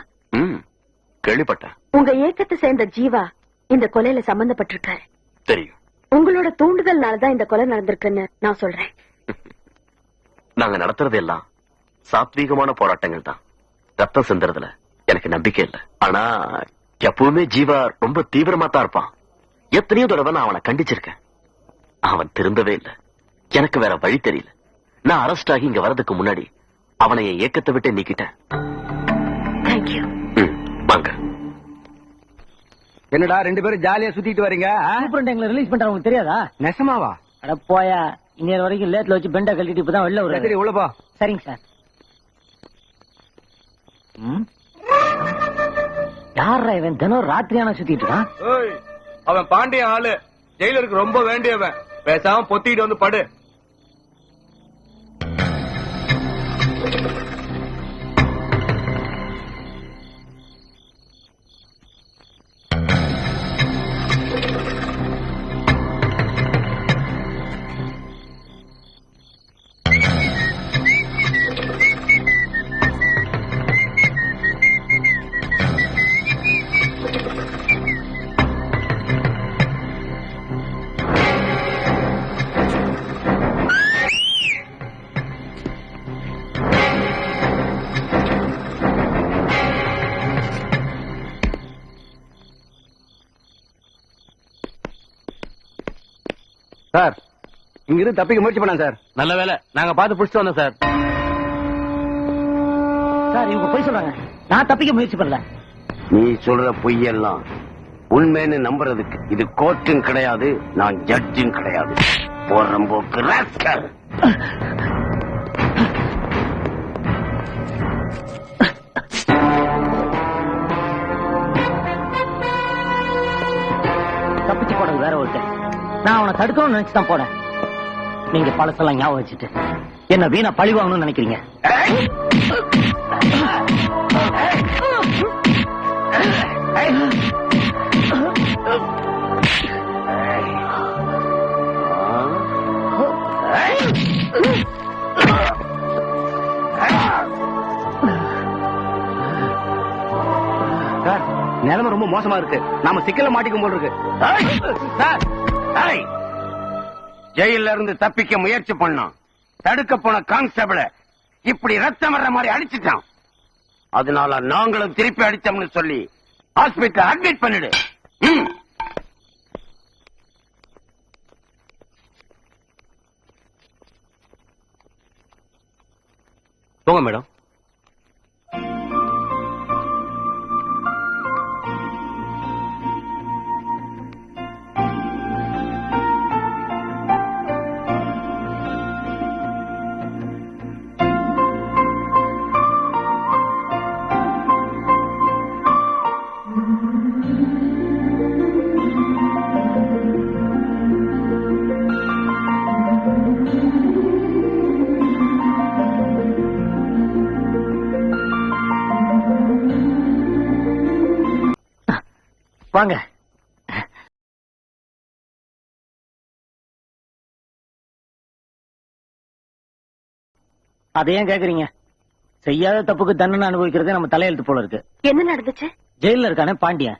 கேள்விப்பட்டேன். உங்க இயக்கத்தை சேர்ந்த ஜீவா இந்த கொலையில சம்பந்தப்பட்டிருக்காரு. தெரியும். உங்களோட தூண்டுதல்னாலதான் இந்த கொலை நடந்திருக்குன்னு நான் சொல்றேன். நாங்க நடத்துறது எல்லாம் சாத்வீகமான போராட்டங்கள் தான். ரத்தம் சிந்துறதுல எனக்கு நம்பிக்கை இல்ல. ஆனா எப்பவுமே ஜீவா ரொம்ப தீவிரமா தான் இருப்பான். எத்தனையோ தடவை நான் அவனை கண்டிச்சிருக்கேன். அவன் திருந்தவே இல்லை. எனக்கு வேற வழி தெரியல. நான் அரெஸ்ட் ஆகி இங்க வரதுக்கு முன்னாடி அவனை என் இயக்கத்தை விட்டு நீக்கிட்டேன். தேங்க்யூ. வாங்க. என்னடா 2 பேரும் ஜாலியா சுத்திட்டு வரீங்க? சூப்பரண்ட் எங்களை ரிலீஸ் பண்ற உங்களுக்கு தெரியாதா? நெசமாவா? அட போயா, இன்னொரு வரைக்கும் லேட்ல வச்சு பெண்டை கழட்டிட்டு இப்பதான் வெளில சரி வருது. உள்ள போ. சரிங்க சார். யாரா இவன் தினம் ராத்திரியான சுத்திட்டு இருக்கான்? அவன் பாண்டிய ஆளு, ஜெயிலருக்கு ரொம்ப வேண்டியவன். பேசாம பொத்திட்டு வந்து படு. சார், இங்க இருந்து தப்பிக்க முயற்சி பண்ணான் சார். நல்ல வேலை, நாங்க பார்த்து புடிச்சிட்டு வந்தோம் சார். சார் இவங்க போய் சொல்றாங்க, நான் தப்பிக்க முயற்சி பண்ணல. நீ சொல்ற பொய்யெல்லாம் உண்மைன்னு நம்புறதுக்கு இது கோர்ட்டும் கிடையாது, நான் ஜட்ஜும் கிடையாது. போறம்போக்கு ராஸ்கல். தப்பிச்சு போனது வேற ஒருத்தர். நான் அவனை தடுக்கணும்னு நினைச்சுதான் போனேன். நீங்க பழசெல்லாம் ஞாபகம் வச்சுட்டு என்ன வீணா பழி வாங்கணும்னு நினைக்கிறீங்க. சார், நிலைமை ரொம்ப மோசமா இருக்கு. நாம சிக்கல மாட்டிக்கும் போல இருக்கு. சார், ஜெயில இருந்து தப்பிக்க முயற்சி பண்ணான். தடுக்க போன கான்ஸ்டபிள இப்படி ரத்தம் வர்ற மாதிரி அடிச்சிட்டான். அதனால நாங்களும் திருப்பி அடிச்சோம்னு சொல்லி ஹாஸ்பிட்டல் அட்மிட் பண்ணிடு. போங்க மேடம். வாங்க. அதை ஏன் கேக்குறீங்க? செய்யாத தப்புக்கு தண்டனை அனுபவிக்கிறதே நம்ம தலையெழுத்து போல இருக்கு. என்ன நடந்துச்சு? ஜெயில இருக்கானே பாண்டியன்,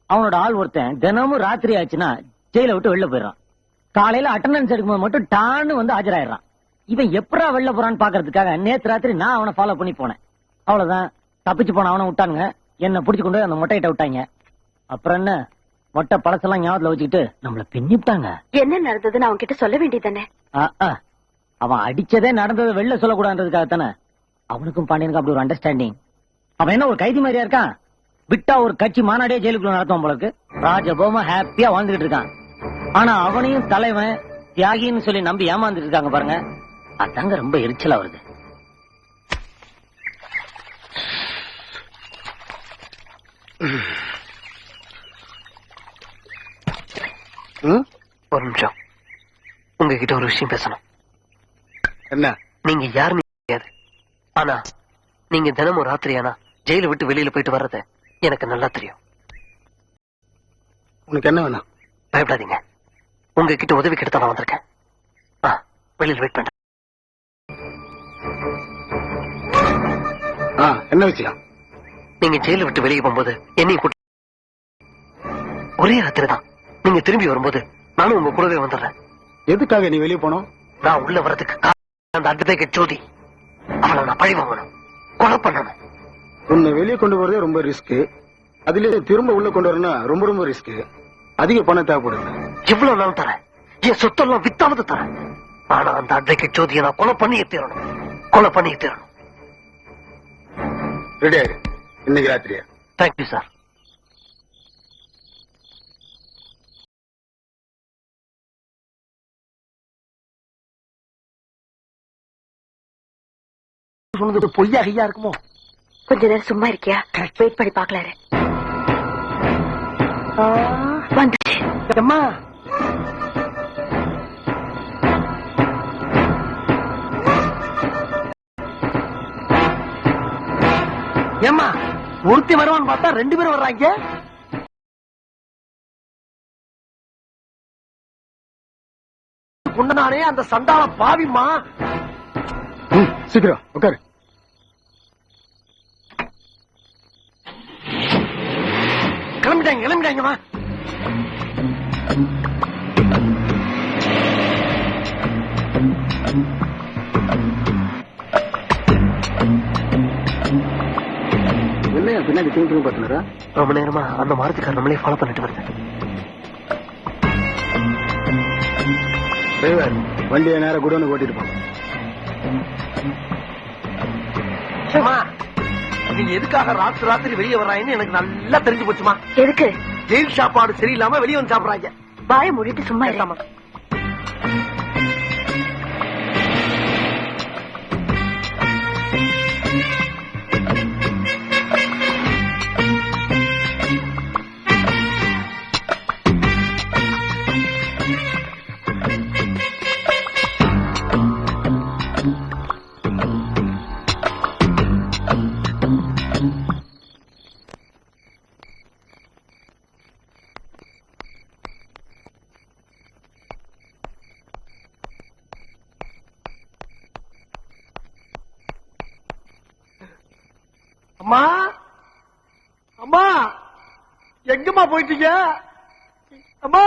அவனோட ஆள் ஒருத்தன் தினமும் ராத்திரி ஆச்சுன்னா ஜெயில விட்டு வெளில போயிடறான். காலையில அட்டண்டன்ஸ் எடுக்கும்போது மட்டும் டான்னு வந்து ஆஜராயிடறான். இவன் எப்படா வெளில போறான்னு பாக்குறதுக்காக நேத்து ராத்திரி நான் அவனை ஃபாலோ பண்ணி போனேன். அவ்வளவுதான், தப்பிச்சு போன அவனை விட்டானுங்க, என்ன புடிச்சு கொண்டு அந்த மொட்டையிட்ட விட்டாங்க. அப்புறம் என்ன, மொட்டை பழசெல்லாம் ஞாபகத்துல வச்சுக்கிட்டு நம்மள பின்னிவிட்டாங்க. என்ன நடந்ததுன்னு அவன் கிட்ட சொல்ல வேண்டியதானே? அவன் அடிச்சதே நடந்ததை வெளில சொல்லக்கூடாதுக்காகத்தானே. அவனுக்கும் பாண்டியனுக்கும் அப்படி ஒரு அண்டர்ஸ்டாண்டிங். அவன் என்ன ஒரு கைதி மாதிரியா இருக்கான்? விட்டா ஒரு கட்சி மாநாடே ஜெயிலுக்குள்ள நடத்துவான் போலக்கு. ராஜபோமா ஹாப்பியா வாழ்ந்துகிட்டு இருக்கான். ஆனா அவனையும் தலைவன் தியாகின்னு சொல்லி நம்பி ஏமாந்துட்டு இருக்காங்க பாருங்க. அதாங்க ரொம்ப எரிச்சலா வருது. ஒரு நிமிஷம், உங்ககிட்ட ஒரு விஷயம் பேசணும். என்ன? நீங்க யாருன்னு தெரியாது, ஆனா நீங்க தினமும் ராத்திரி ஆனா ஜெயில விட்டு வெளியில போயிட்டு வர்றது எனக்கு நல்லா தெரியும். உனக்கு என்ன வேணும்? பயப்படாதீங்க, உங்ககிட்ட உதவி கிட்ட நான் வந்திருக்கேன். வெளியில வெயிட் பண்றேன். என்ன விஷயம்? நீங்க ஜெயில விட்டு வெளியே போகும்போது என்னையும் கூட்டி ஒரே ராத்திரி தான். நீங்க திரும்பி வரும்போது நானும் உங்க கூடவே வந்துடுறேன். எதுக்காக நீ வெளியே போனோம்? நான் உள்ள வர்றதுக்கு அந்த அட்வொகேட் ஜோதி, அவளை நான் பழி வாங்கணும், கொலை பண்ணணும். உன்னை வெளியே கொண்டு போறதே ரொம்ப ரிஸ்க். அதுலயே திரும்ப உள்ள கொண்டு வரணும் ரொம்ப ரொம்ப ரிஸ்க். அதிக பணம் தேவைப்படுது. எவ்வளவு நாள் தரேன், என் சொத்தெல்லாம் வித்தாவது தரேன். ஆனா அந்த அட்வொகேட் ஜோதியை நான் கொலை பண்ணியே தீரணும். கொலை பண்ணியே தீரணும். ரெடி ஆயிரு. இன்னைக்கு ராத்திரியா? Thank you sir. சொன்னது பொய்யா கையா இருக்குமோ? கொஞ்ச நேரம் சும்மா இருக்கியா? வெயிட் பண்ணி பாக்கலாரு. வந்துச்சு. அம்மா ஏம்மா ஒருத்தி வருவான்னு பார்த்தா 2 பேரும் வர்றாங்க. குண்டனானே அந்த சண்டாள பாவிமா. சீக்கிரம் உட்காரு. கிளம்பிட்டாங்கம்மா. என்ன பின்னாடி தூண்டு பாத்துனாரா? ரொம்ப நேரமா அந்த மாரத்துக்கார நம்மளே ஃபாலோ பண்ணிட்டு வருது. டிரைவர் வண்டியை நேரம் குடோன்னு ஓட்டிட்டு போங்க. நீங்க எதுக்காக ராத்திரி வெளியே வர்றாங்கன்னு எனக்கு நல்லா தெரிஞ்சு போச்சுமா. எதுக்கு? ஜெயில் சாப்பாடு சரியில்லாம வெளியே வந்து சாப்பிடுறாங்க. வாயை மூடிட்டு சும்மா இருக்காம. அம்மா அம்மா எங்கம்மா போயிட்டீங்க? அம்மா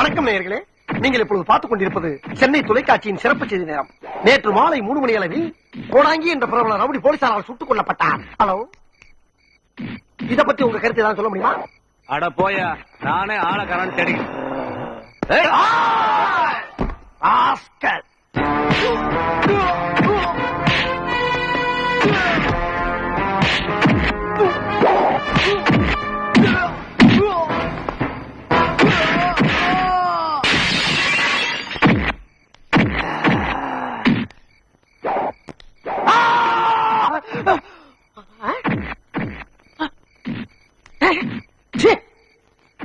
வணக்கம் நேயர்களே, நீங்கள் இப்பொழுது பார்த்துக் கொண்டிருப்பது சென்னை தொலைக்காட்சியின் சிறப்பு செய்தி நேரம். நேற்று மாலை 3 மணி அளவில் கோடாங்கி என்ற பிரபல ரவுடி போலீசாரால் சுட்டுக் கொல்லப்பட்டார். ஹலோ, இத பத்தி உங்க கருத்து ஏதாவது சொல்ல முடியுமா? அட போயா, நானே ஆளை கரண்ட் தெரியும். ஆஸ்கர்.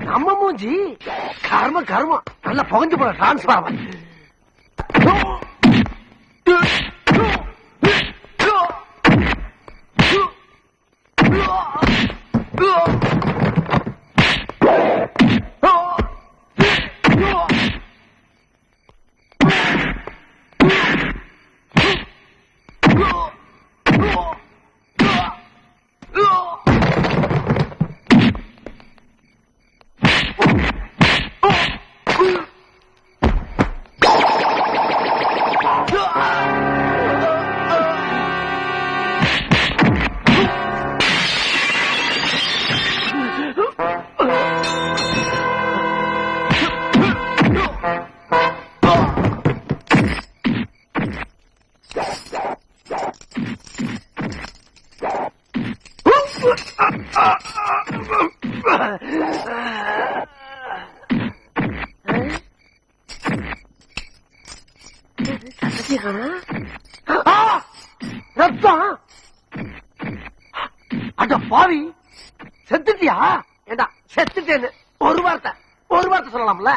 நம்ம மூஞ்சி கர்ம கர்மம் நல்லா புகஞ்சு போன டிரான்ஸ்பார்மர். அட பாவி, செத்துட்டியா? ஏண்டா செத்துட்டேன்னு ஒரு வார்த்தை சொல்லலாம்ல?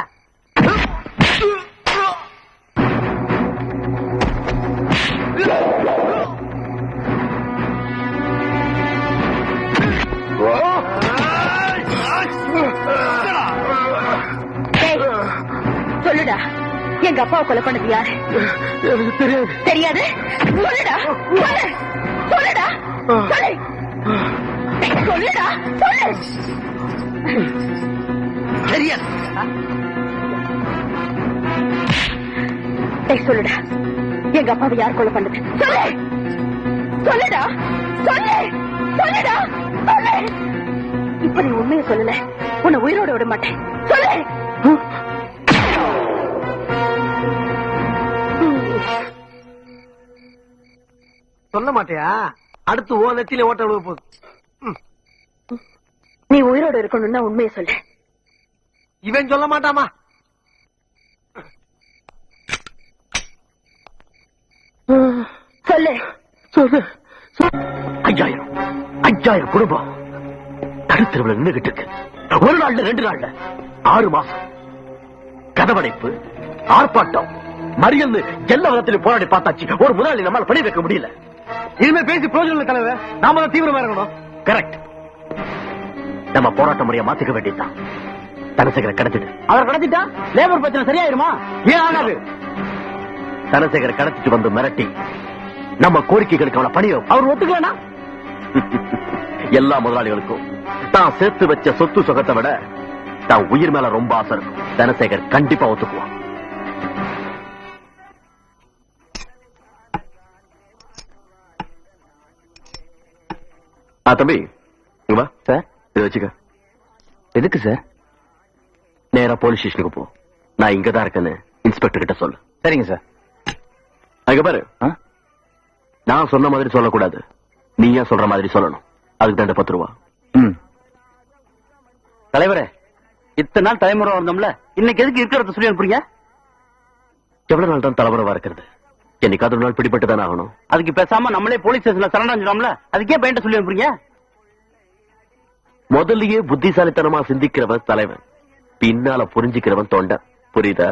சொல்லுடா, எங்க அப்பாவை கொலை பண்ணது யாரு? எனக்கு தெரியாது. தெரியாது? சொல்லுடா, சொல்லுடா, சொல்லு. சொல்லுடா, சொல்லு. தெரியாது. சொல்லுடா, எங்க அப்பாவை யார் கொலை பண்ணது? சொல்லு, சொல்லுடா, சொல்லு, சொல்லுடா, சொல்லு. இப்ப நீ உண்மையை சொல்லல, உன்னை உயிரோட விட மாட்டேன். சொல்லு. சொல்ல மாட்டியா? அடுத்து ஓ நெத்தியில ஓட்ட விழுவ போகுது. நீ உயிரோட இருக்கணும்னா உண்மையை சொல்லு. இவன் சொல்ல மாட்டாமா? சொல்லு. சொல்லு. 5000 குடும்பம் நடுத்தருவில் நின்றுகிட்டு இருக்கு. ஒரு நாள்ல 2 நாள்ல 6 மாசம் கதவடைப்பு, ஆர்ப்பாட்டம், மறியல் எல்லா விதத்திலும் போராடி பார்த்தாச்சு. ஒரு முதலாளி நம்மால பணி வைக்க முடியல. இனிமே பேசி பிரயோஜனம் தலைவர், நாம தான் தீவிரமா இருக்கணும். கரெக்ட். நம்ம போராட்ட முறையை மாத்திக்க வேண்டியதுதான். தனசேகரை கடத்திட்டு. அவர் கடத்திட்டா லேபர் பிரச்சனை சரியாயிருமா? ஏன் ஆகாது? தனசேகரை கடத்திட்டு வந்து மிரட்டி நம்ம கோரிக்கைகளுக்கு அவனை பணி வைப்போம். அவர் ஒத்துக்கலனா எல்லா முதலாளிகளுக்கும் தான் சேர்த்து வச்ச சொத்து சுகத்தை விட தான் உயிர் மேல ரொம்ப ஆசை இருக்கும். தனசேகர் கண்டிப்பா ஒத்துக்குவான். தம்பி, இங்க வா சார். இதை வச்சுக்க. எதுக்கு சார்? நேரா போலீஸ் ஸ்டேஷனுக்கு போ. நான் இங்கதான் இருக்கேன்னு இன்ஸ்பெக்டர் கிட்ட சொல்லு. சரிங்க சார். அங்க பாரு, நான் சொன்ன மாதிரி சொல்லக்கூடாது, நீயா சொல்ற மாதிரி சொல்லணும். அதுக்கு தான் 10 ரூபா. தலைவரே, இத்தனை நாள் தலைமுறை வந்தோம்ல, இன்னைக்கு எதுக்கு இருக்கிறத சொல்லி அனுப்புறீங்க? எவ்வளவு நாள் தான் தலைமுறை இருக்கிறது? என்னைக்காவது ஒரு நாள் பிடிபட்டு தானே ஆகணும். அதுக்கு பேசாம நம்மளே போலீஸ் ஸ்டேஷன்ல சரணடைஞ்சிடோம்ல, அதுக்கே பயன்ட்ட சொல்லி அனுப்புறீங்க? முதல்லயே புத்திசாலித்தனமா சிந்திக்கிறவன் தலைவன், பின்னால புரிஞ்சுக்கிறவன் தொண்டன். புரியுதா?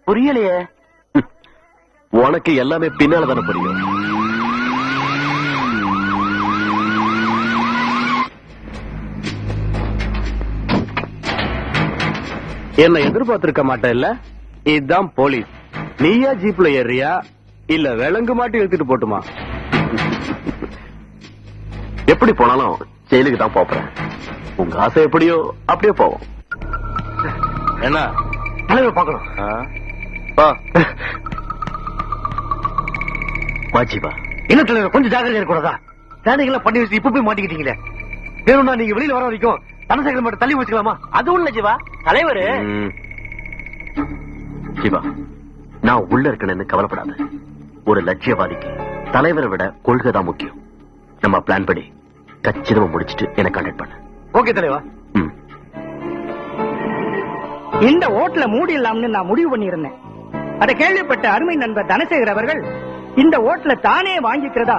புரியலையே. உனக்கு எல்லாமே பின்னால தானே புரியும். என்ன எதிர்பார்த்திருக்க மாட்டேன் இல்ல? இதுதான் போலீஸ். நீயா ஜீப்ல ஏறியா இல்ல விலங்கு மாட்டி எடுத்துட்டு போட்டுமா? எப்படி போனாலும் ஜெயிலுக்கு தான் போறேன். உங்க ஆசை எப்படியோ அப்படியே போவோம். என்ன தலைவர் பார்க்கணும். வாஜிவா என்ன தலைவர் கொஞ்சம் ஜாக்கிரதையா இருக்கக்கூடாதா? வேலைகளை பண்ணி வச்சு இப்ப போய் மாட்டிக்கிட்டீங்களே. வேணும்னா நீங்க வெளியில வர வரைக்கும் தனசேகரன் மட்டும் தள்ளி வச்சுக்கலாமா? அது ஒண்ணு ஜீவா, தலைவரு சிவா, நான் உள்ள இருக்கணும்னு கவலைப்படாத. ஒரு லட்சியவாதிக்கு தலைவரை விட கொள்கை தான் முக்கியம். நம்ம பிளான் படி கச்சிதமா முடிச்சிட்டு என்ன கான்டாக்ட் பண்ண. ஓகே தலைவா. இந்த ஓட்டுல மூடிடலாம்னு நான் முடிவு பண்ணியிருந்தேன். அதை கேள்விப்பட்ட அருமை நண்பர் தனசேகர் அவர்கள் இந்த ஓட்டுல தானே வாங்கிக்கிறதா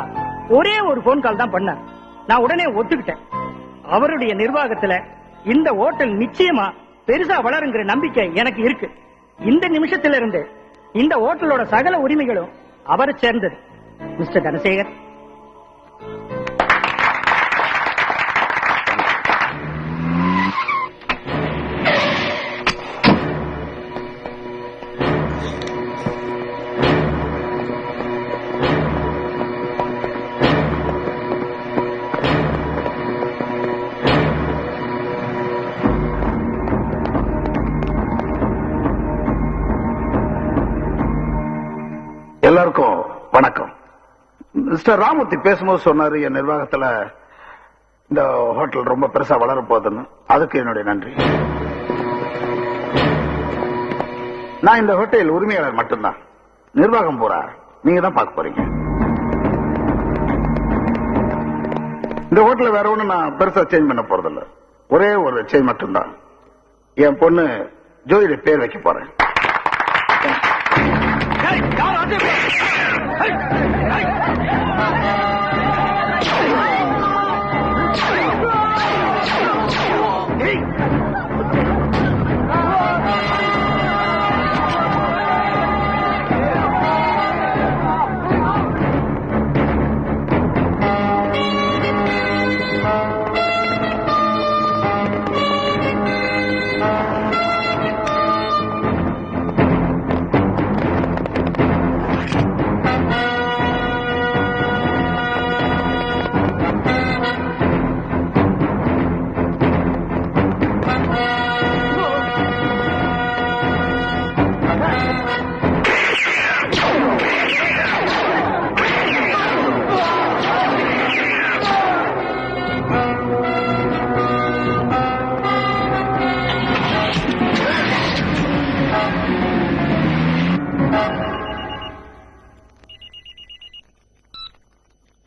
ஒரே ஒரு போன் கால் தான் பண்ணார். நான் உடனே ஒத்துக்கிட்டேன். அவருடைய நிர்வாகத்துல இந்த ஓட்டல் நிச்சயமா பெருசா வளருங்கிற நம்பிக்கை எனக்கு இருக்கு. இந்த நிமிஷத்துல இருந்து இந்த ஓட்டலோட சகல உரிமைகளும் அவரை சேர்ந்தது. மிஸ்டர் தனசேகர், எல்லாருக்கும் வணக்கம். மிஸ்டர் ராமூர்த்தி பேசும்போது சொன்னாரு, என் நிர்வாகத்துல இந்த ஹோட்டல் ரொம்ப பெருசா வளர போகுதுன்னு. அதுக்கு என்னுடைய நன்றி. நான் இந்த ஹோட்டல் உரிமையாளர் மட்டும்தான். நிர்வாகம் பூரா நீங்க தான் பார்க்க போறீங்க. இந்த ஹோட்டல வேற ஒண்ணு நான் பெருசா சேஞ்ச் பண்ண போறதில்ல. ஒரே ஒரு சேஞ்ச் மட்டும்தான். என் பொண்ணு ஜோதிட பேர் வைக்க போறேன்.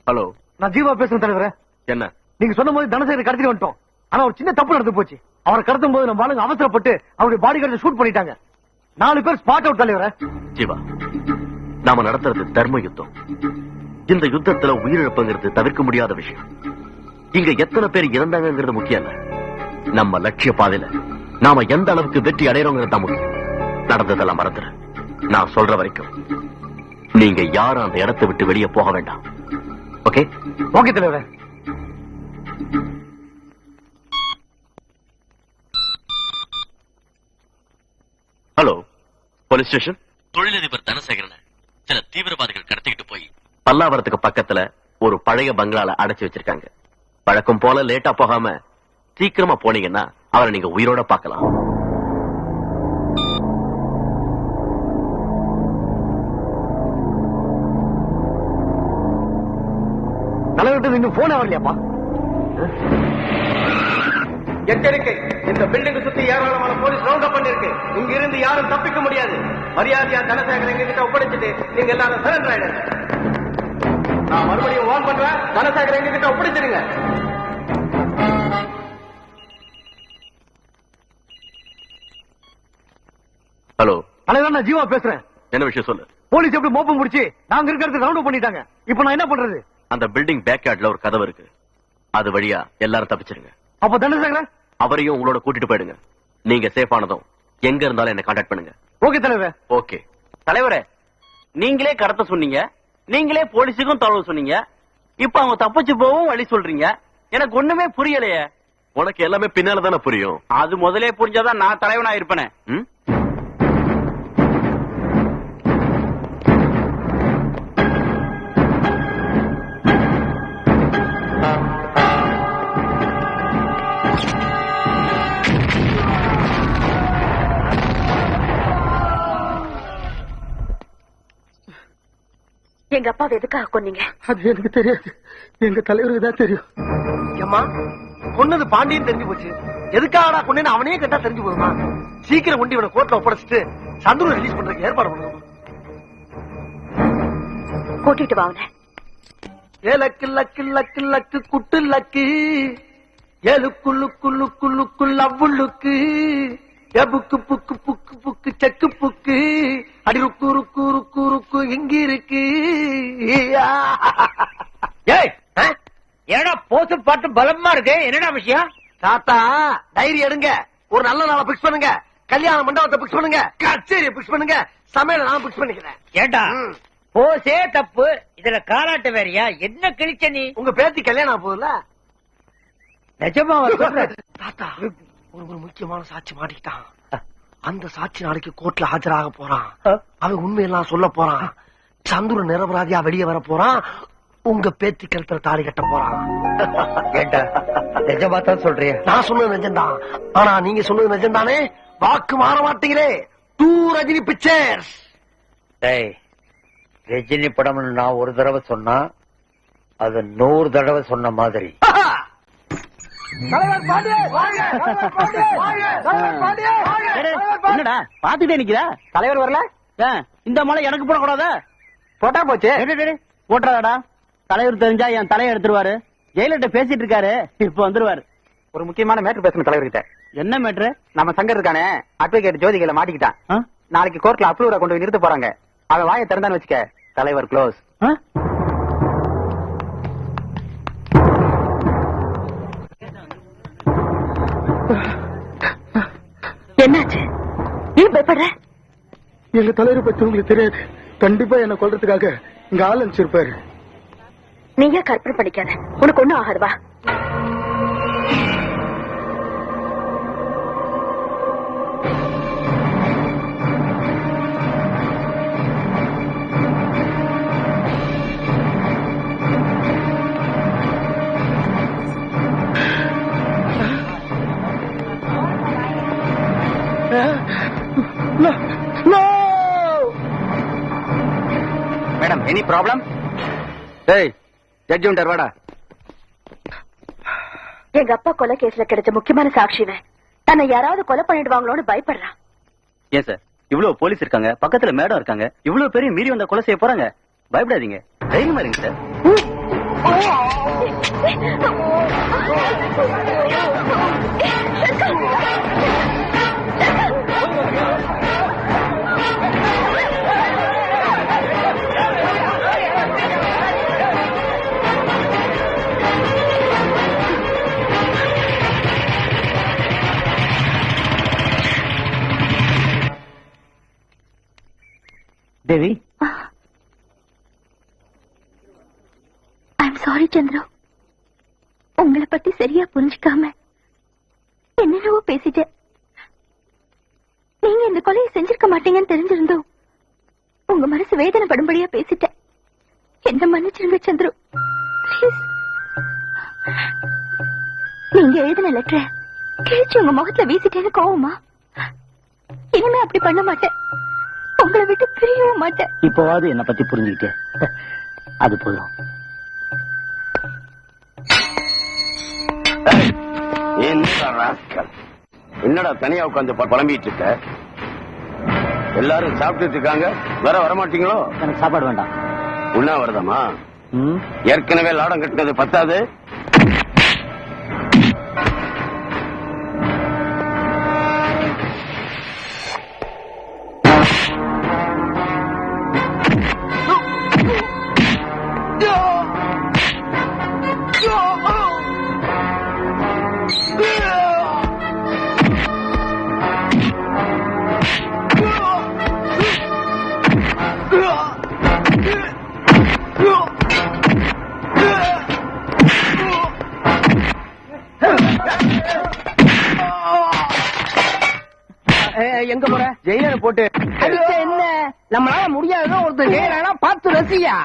ஹலோ, நான் ஜீவா பேசுறேன் தலைவரே. என்ன? நீங்க சொன்ன போது தனசேகர் கடத்திட்டு வந்துட்டோம். ஆனா ஒரு சின்ன தப்பு நடந்து போச்சு. அவரை கடத்தும் போது நம்ம ஆளுங்க அவசரப்பட்டு அவருடைய பாடி கார்டு ஷூட் பண்ணிட்டாங்க. 4 பேர் ஸ்பாட் அவுட் தலைவரே. ஜீவா, நாம நடத்துறது தர்ம யுத்தம். இந்த யுத்தத்துல உயிரிழப்புங்கிறது தவிர்க்க முடியாத விஷயம். இங்க எத்தனை பேர் இறந்தாங்கிறது முக்கியம் இல்ல. நம்ம லட்சிய பாதையில நாம எந்த அளவுக்கு வெற்றி அடைறோங்கிறது தான் முக்கியம். நடந்ததெல்லாம் மறந்துரு. நான் சொல்ற வரைக்கும் நீங்க யாரும் அந்த இடத்தை விட்டு வெளியே போக வேண்டாம். ஓகே? ஓகே தலைவரே. Hello, police station. தொழிலதிபர் தனசேகரனை சில தீவிரவாதிகள் கடத்திக்கிட்டு போய் பல்லாவரத்துக்கு பக்கத்துல ஒரு பழைய பங்களால அடைச்சு வச்சிருக்காங்க. வழக்கம் போல லேட்டா போகாம சீக்கிரமா போனீங்கன்னா அவரை நீங்க உயிரோட பார்க்கலாம். தலைவர்கிட்ட இன்னும் போன் வரலையாப்பா? எச்சரிக்கை, இந்த பில்டிங் சுத்தி ஏராளமான போலீஸ் ரவுண்ட் அப் பண்ணிருக்கு. இங்க இருந்து யாரும் தப்பிக்க முடியாது. மரியாதையா தனசேகரன் எங்க கிட்ட ஒப்படைச்சிட்டு நீங்க எல்லாரும் சரண்டர் ஆயிடுங்க. நான் மறுபடியும் வார்ன் பண்றேன். தனசேகரன் எங்க கிட்ட ஒப்படைச்சிருங்க. ஹலோ தலைவர், நான் ஜீவா பேசுறேன். என்ன விஷயம் சொல்லு. போலீஸ் எப்படி மோப்பம் முடிச்சு நாங்க இருக்கிறது ரவுண்ட் அப் பண்ணிட்டாங்க. இப்ப நான் என்ன பண்றது? அந்த பில்டிங் பேக் யார்ட்ல ஒரு கதவு இருக்கு. அது வழியா எல்லாரும் தப்பிச்சிருங்க. அப்ப தனசேகரன் அவரையும் உங்களோட கூட்டிட்டு போயிடுங்க. நீங்க சேஃப் ஆனதும் எங்க இருந்தாலும் என்ன கான்டாக்ட் பண்ணுங்க. ஓகே தலைவர். ஓகே. தலைவரே, நீங்களே கடத்த சொன்னீங்க, நீங்களே போலீஸுக்கும் தகவல் சொன்னீங்க. இப்ப அவங்க தப்பிச்சு போவும் வழி சொல்றீங்க. எனக்கு ஒண்ணுமே புரியலையே. உனக்கு எல்லாமே பின்னால தானே புரியும். அது முதலே புரிஞ்சாதான் நான் தலைவனா இருப்பேனே. எங்க அப்பாவை எதுக்காக கொன்னீங்க? அது எனக்கு தெரியாது, எங்க தலைவருக்கு தான் தெரியும். ஏம்மா, கொன்னது பாண்டியன் தெரிஞ்சு போச்சு, எதுக்காகடா கொன்னேன்னு அவனே கேட்டா தெரிஞ்சு போதுமா? சீக்கிரம் கொண்டு இவனை கோர்ட்ல ஒப்படைச்சிட்டு சந்துரு ரிலீஸ் பண்றதுக்கு ஏற்பாடு பண்ணணும். கூட்டிட்டு வா அவனை. ஏலக்கு luck luck luck good luck, ஏழு குள்ளு குள்ளு குள்ளு குள்ள அவ்வுள்ளுக்கு, எபுக்கு புக்கு புக்கு புக்கு செக்கு புக்கு, அடி ருக்கு ருக்கு ருக்கு ருக்கு எங்க இருக்கு? ஏடா போத்து பாட்டு பலமா இருக்கு, என்னடா விஷயம்? தாத்தா டைரி எடுங்க, ஒரு நல்ல நாளை பிக்ஸ் பண்ணுங்க, கல்யாண மண்டபத்தை பிக்ஸ் பண்ணுங்க, கச்சேரியை பிக்ஸ் பண்ணுங்க, சமையல நான் பிக்ஸ் பண்ணிக்கிறேன். ஏண்டா போசே தப்பு, இதுல காலாட்டு வேறியா? என்ன கிழிச்ச நீ? உங்க பேத்தி கல்யாணம் போகுதுல? நிஜமா தாத்தா ஒரு முக்கியமான சாட்சி மாட்டிக்கிட்டான். அந்த சாட்சி நாளைக்கு கோர்ட்ல ஆஜராக போறான். அவன் உண்மையெல்லாம் சொல்ல போறான். சந்துரு நிரபராதியா வெளியே வர போறான். உங்க பேத்தி கழுத்துல தாலி கட்ட போறான். நிஜமா தான் சொல்றியா? நான் சொன்னது நிஜம்தான், ஆனா நீங்க சொன்னது நிஜம்தானே? வாக்கு மாற மாட்டீங்களே. 2 ரஜினி பிக்சர்ஸ். ரஜினி படம் நான் ஒரு தடவை சொன்னா அது 100 தடவை சொன்ன மாதிரி. என்னடா பாத்துட்டே நிக்கிற? தலைவர் வரல? இந்த மலை எனக்கு போடக்கூடாதா? போட்டா போச்சு. போட்டாடா, தலைவர் தெரிஞ்சா என் தலையை எடுத்துருவாரு. ஜெயிலர்கிட்ட பேசிட்டு இருக்காரு, இப்ப வந்துருவாரு. ஒரு முக்கியமான மேட்டர் பேசணும் தலைவர்கிட்ட. என்ன மேட்ரு? நம்ம சங்கர் இருக்கானே, அட்வொகேட் ஜோதிகளை மாட்டிக்கிட்டான். நாளைக்கு கோர்ட்ல அப்ரூவரா கொண்டு போய் நிறுத்த போறாங்க. அவன் வாயை திறந்தான்னு வச்சுக்க, தலைவர் க்ளோஸ். என்னாச்சு? நீ பயப்படுற? எங்க தலைவரை பத்தி உங்களுக்கு தெரியாது. கண்டிப்பா என்ன கொல்றதுக்காக இங்க ஆள் அனுப்பிச்சிருப்பாரு. நீங்க கற்பனை பண்ணிக்காத, உனக்கு ஒண்ணும் ஆகாது. வா. Madam, any problem? ஜட்ஜ் உண்டர் வாடா. எங்க அப்பா கொலை கேஸ்ல கிடைச்ச முக்கியமான சாட்சின தன்னை யாராவது கொலை பண்ணிடுவாங்களோன்னு பயப்படுறான். ஏன் சார், இவ்வளவு போலீஸ் இருக்காங்க, பக்கத்துல மேடம் இருக்காங்க, இவ்வளவு பெரிய மீறி வந்த கொலை செய்ய போறாங்க. பயப்படாதீங்க, தைரியமா இருங்க sir. Devi, I'm sorry Chandru. உங்களை பத்தி சரியா புரிஞ்சுக்காம என்னென்னவோ பேசிட்டேன். நீங்க இந்த கொலையை செஞ்சிருக்க மாட்டீங்கன்னு தெரிஞ்சிருந்தோம் உங்க மனசு வேதனைப்படும்படியா பேசிட்டேன். என்ன மன்னிச்சிருங்க சந்திரு, ப்ளீஸ். நீங்க எழுதின லெட்டரை கிழிச்சு உங்க முகத்துல வீசிட்டேன்னு கோவமா? இனிமே அப்படி பண்ண மாட்டேன். உங்களை விட்டு பிரியவும் மாட்டேன். இப்பவாது என்ன பத்தி புரிஞ்சுக்கிட்டே, அது போதும். என்னடா தனியா உட்காந்து புலம்பிட்டு இருக்க? எல்லாரும் சாப்பிட்டு இருக்காங்க, வர வரமாட்டீங்களோ? எனக்கு சாப்பாடு வேண்டாம். உண்ணாவிரதமா? ஏற்கனவே லாடம் கட்டினது பத்தாது. எங்க போற? ஜெயிலரை போட்டு அடிச்ச என்ன? நம்மளால முடியாத ஒருத்தர் ஜெயிலா பார்த்து ரசியா.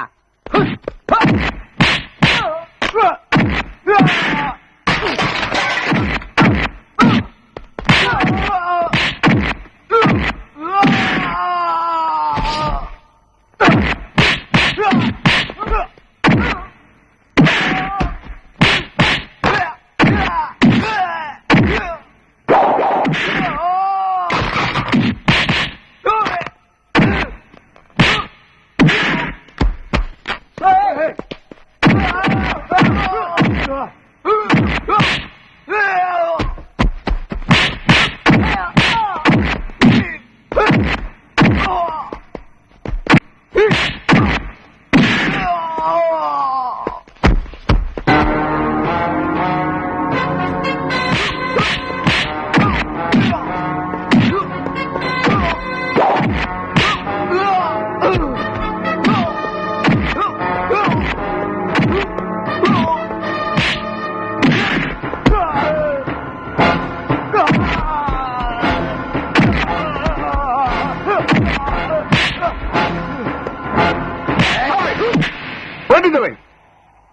கேட்டுட்டவை,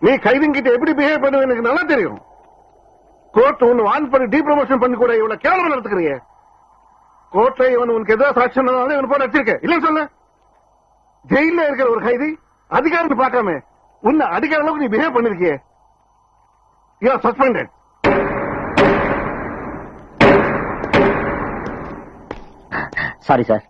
நீ கைதிங்கிட்ட எப்படி பிஹேவ் பண்ணுவ எனக்கு நல்லா தெரியும். கோர்ட் உன்னை வான் பண்ணி டீப்ரமோஷன் பண்ணி கூட இவ்வளவு கேவலமா நடத்துக்கிறீங்க. கோர்ட்ல இவன் உனக்கு எதாவது சாட்சி சொன்னதால இவன் போட்டு வச்சிருக்க இல்லன்னு சொல்ல. ஜெயில இருக்கிற ஒரு கைதி அதிகாரத்தை பார்க்காம உன்னை அடிக்கிற அளவுக்கு நீ பிஹேவ் பண்ணிருக்கிய. You are suspended. Sorry sir.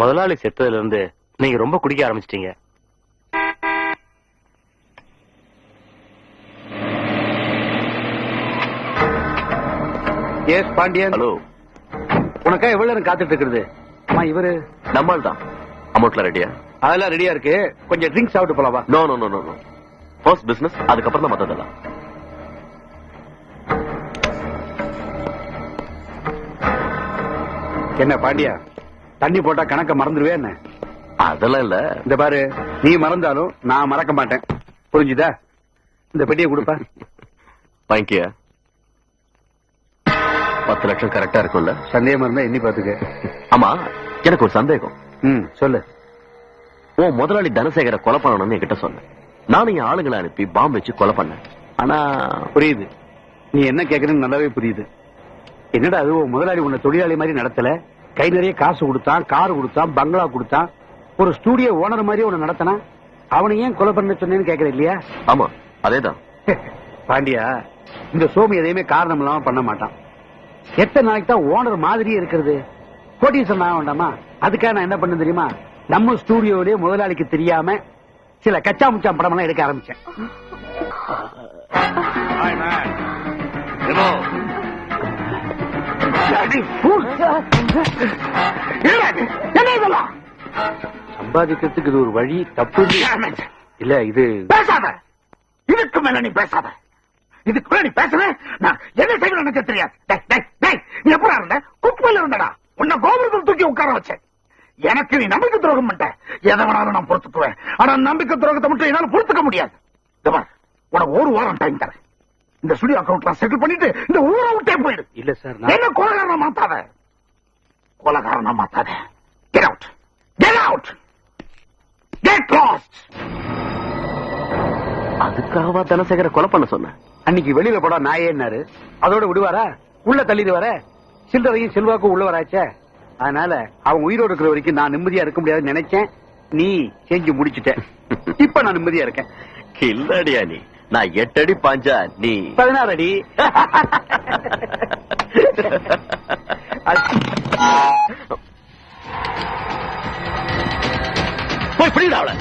முதலாளி செத்ததுல இருந்து நீங்க ரொம்ப குடிக்க ஆரம்பிச்சிட்டீங்க. எஸ் பாண்டியன். ஹலோ, உனக்கா எவ்வளவு நேரம் காத்துட்டு இருக்கிறது? அம்மா இவரு நம்மால் தான். அமௌண்ட்ல ரெடியா? அதெல்லாம் ரெடியா இருக்கு. கொஞ்சம் ட்ரிங்க்ஸ் சாப்பிட்டு போலாவா? No no no no no. First business, அதுக்கப்புறம் தான் மத்ததெல்லாம். என்ன பாண்டியா, தண்ணி போட்டா கணக்க மறந்துடுவே என்ன? அதெல்லாம் இல்ல. இந்த பாரு, நீ மறந்தாலும் நான் மறக்க மாட்டேன். புரிஞ்சுதா? இந்த பெட்டியை கொடுப்பா. வாங்கிக்கியா? 10 லட்சம் கரெக்டா இருக்கும்ல? சந்தேகமா இருந்தா எண்ணி பாத்துக்க. ஆமா, எனக்கு ஒரு சந்தேகம். சொல்லு. ஓ முதலாளி தனசேகர கொலை பண்ணணும்னு என்கிட்ட சொன்னேன். நானும் என் ஆளுங்களை அனுப்பி பாம்பு வச்சு கொலை பண்ணேன். ஆனா புரியுது, நீ என்ன கேக்குறன்னு நல்லாவே புரியுது. என்னடா அது, முதலாளி உன்னை தொழிலாளி மாதிரி நடத்தல? கை நிறைய காசு கொடுத்தான், கார் கொடுத்தான், பங்களா கொடுத்தான், ஒரு ஸ்டூடியோ ஓனர் மாதிரி உன்னை நடத்தினா. அவனை ஏன் கொலை பண்ண சொன்னேன்னு கேக்குற இல்லையா? ஆமா, அதேதான். பாண்டியா, இந்த சோமி எதையுமே காரணம் இல்லாம பண்ண மாட்டான். எத்தனை நாளைக்கு தான் ஓனர் மாதிரியே இருக்கிறது? கோட்டீஸ்வரன் ஆக வேண்டாமா? அதுக்காக நான் என்ன பண்ண தெரியுமா? நம்ம ஸ்டூடியோலயே முதலாளிக்கு தெரியாம சில கச்சா முச்சா படம் எல்லாம் எடுக்க ஆரம்பிச்சேன். சம்பாதிக்கிறதுக்கு இது ஒரு வழி. தப்பு இல்ல. இது பேசாத, இதுக்கு மேல நீ பேசாத. இதுக்குள்ள நீ பேசுற, நான் என்ன செய்வேன் எனக்கு தெரியாது. நீ எப்படா இருந்த? குப்பையில இருந்தடா. உன்னை கோபுரத்தில் தூக்கி உட்கார வச்சேன். எனக்கு நீ நம்பிக்கை துரோகம் பண்ணிட்ட. எதை வேணாலும் நான் பொறுத்துக்குவேன். ஆனா நம்பிக்கை துரோகத்தை மட்டும் என்னால பொறுத்துக்க முடியாது. உனக்கு ஒரு வாரம் டைம் தரேன். இந்த ஸ்டுடியோ அக்கௌண்ட்லாம் செட்டில் பண்ணிட்டு இந்த ஊரை விட்டே போயிடு. இல்ல சார், என்ன கொலைகாரனா மாத்தாத. கொலைகாரனா மாத்தாத. Get out, get out, get lost. அதுக்காகவா தனசேகர கொலை பண்ண சொன்ன? அன்னைக்கு வெளியில போடா நாயேன்னாரு. அதோட விடுவாரா? உள்ள தள்ளிடு வர. சில்லறையும் செல்வாக்கும் உள்ள வராச்சே. அதனால அவன் உயிரோடு இருக்கிற வரைக்கும் நான் நிம்மதியா இருக்க முடியாதுன்னு நினைச்சேன். நீ செஞ்சு முடிச்சுட்ட. இப்ப நான் நிம்மதியா இருக்கேன். இல்லடியா நீ, நான் 8 அடி பாஞ்சா நீ 16 அடி. போய் பிடிடா அவளை.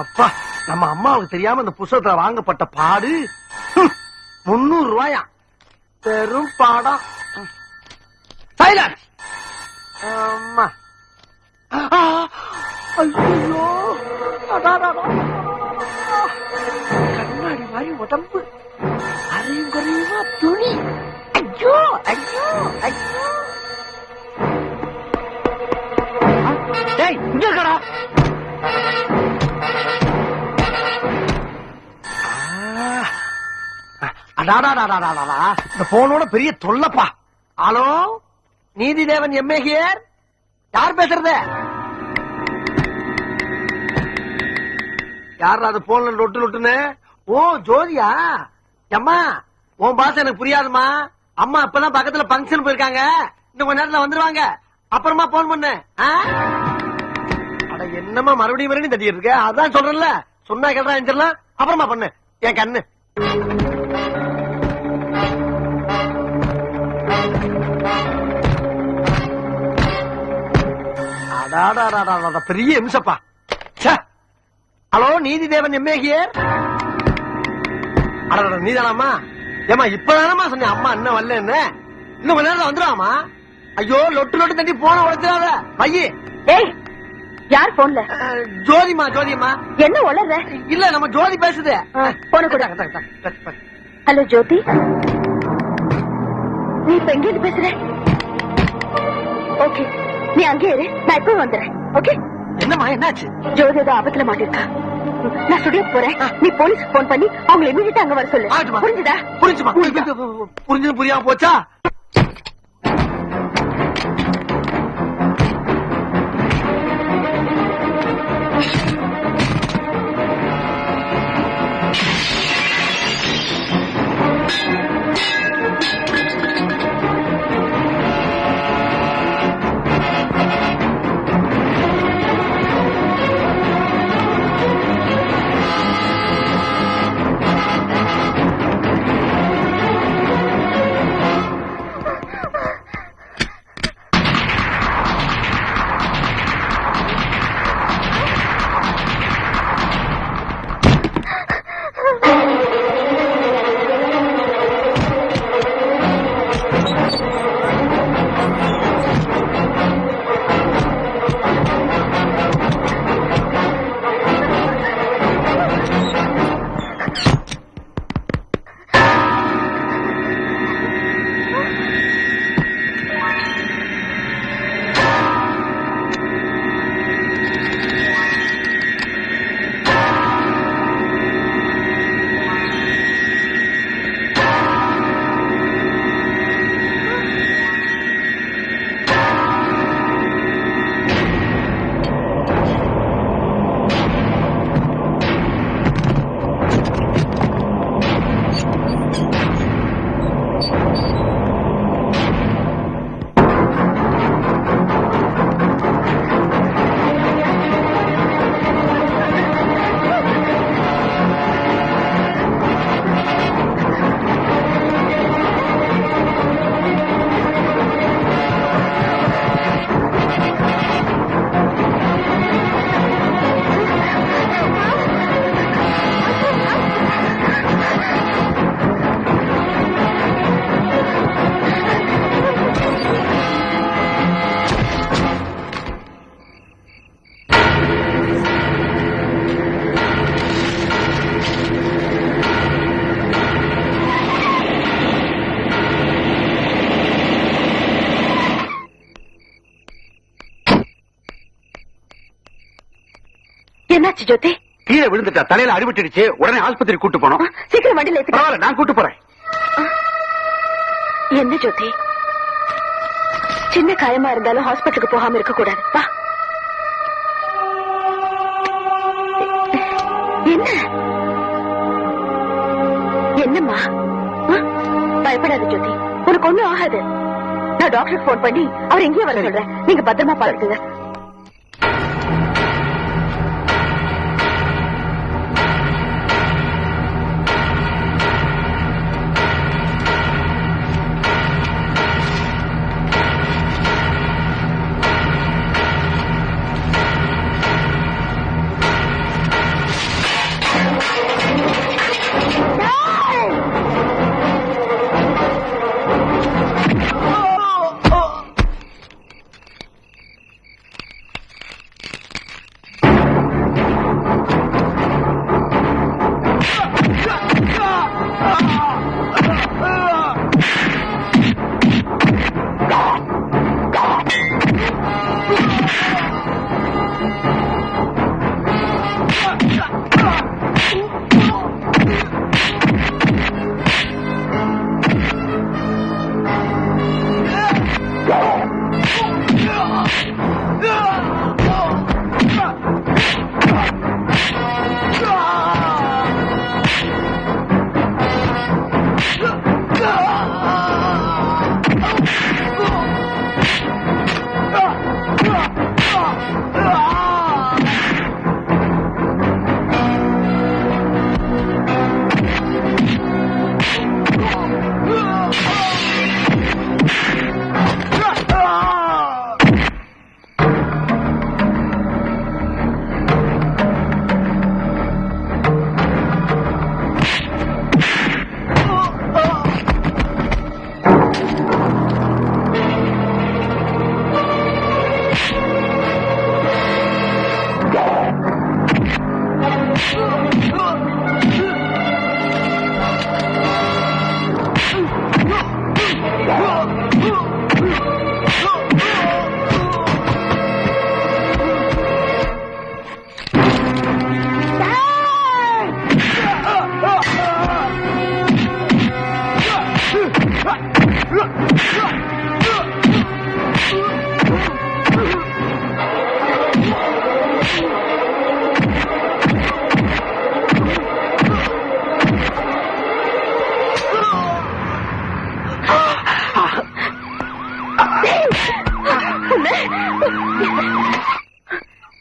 அப்பா, நம்ம அம்மாவுக்கு தெரியாம இந்த புத்தகத்துல வாங்கப்பட்ட பாடு 300 ரூபாயா? பெரும் பாடம். சைலன்ஸ். அம்மா, ஐயோ, கண்ணாடி மாதிரி உடம்பு, அரையும் குறையுமா துணி. ஐயோ ஐயோ ஐயோ. டேய், இங்க இருக்கடா. இந்த போனோட பெரிய தொல்லப்பா. Hello, Neethidevan MA here. யார் பேசுறது? யார் அது போன்ல லொட்டு லொட்டுன்னு? ஓ, ஜோதியா? அம்மா, உன் பாச எனக்கு புரியாதுமா. அம்மா இப்பதான் பக்கத்துல பங்கன் போயிருக்காங்க. இன்னும் கொஞ்ச நேரத்துல வந்துருவாங்க. அப்புறமா போன் பண்ணு. அட என்னமா மறுபடியும் தட்டிட்டு இருக்க? அதான் சொல்றேன்ல, சொன்னா கேட்டா எஞ்சிடலாம். அப்புறமா பண்ணு. என் கண்ணு. பெரிய இம்சப்பா. ஹலோ நீதி தேவன் எம்ஏகியர். நீதானாமா? ஏமா இப்பதானமா சொன்னேன் அம்மா இன்னும் வரல, என்ன இன்னும் கொஞ்ச நேரம் வந்துடாமா? ஐயோ லொட்டு லொட்டு தண்ணி போன உழைச்சாத பையே. ஏய் யார் போன்ல? ஜோதிமா. ஜோதிமா என்ன உளற? இல்ல நம்ம ஜோதி பேசுது. போன கூட. ஹலோ ஜோதி, நீ இப்ப எங்க இருந்து பேசுற? ஓகே நீ அங்கே இரு, நான் இப்ப வந்துடுறேன். ஓகே என்னம்மா என்னாச்சு? ஜோதி ஏதோ ஆபத்துல மாட்டிருக்கா. நான் ஸ்டுடியோ போறேன், நீ போலீஸ்க்கு போன் பண்ணி அவங்களை இமீடியட்டா அங்க வர சொல்லு. புரிஞ்சுதா? புரிஞ்சுமா? புரிஞ்சது புரியாம போச்சா? என்னாச்சு ஜோதி? கீழே விழுந்துட்டா, தலையில அடிபட்டுடுச்சு. உடனே ஆஸ்பத்திரி கூட்டு போனோம். சீக்கிரம் வண்டியில ஏத்துக்க. பரவாயில்ல, நான் கூட்டு போறேன். என்ன ஜோதி, சின்ன காயமா இருந்தாலும் ஹாஸ்பிட்டலுக்கு போகாம இருக்க கூடாது. வா. என்ன என்னம்மா? பயப்படாத ஜோதி, உனக்கு ஒண்ணும் ஆகாது. நான் டாக்டருக்கு போன் பண்ணி அவர் எங்கேயும் வர சொல்றேன். நீங்க பத்திரமா பாத்துக்குங்க.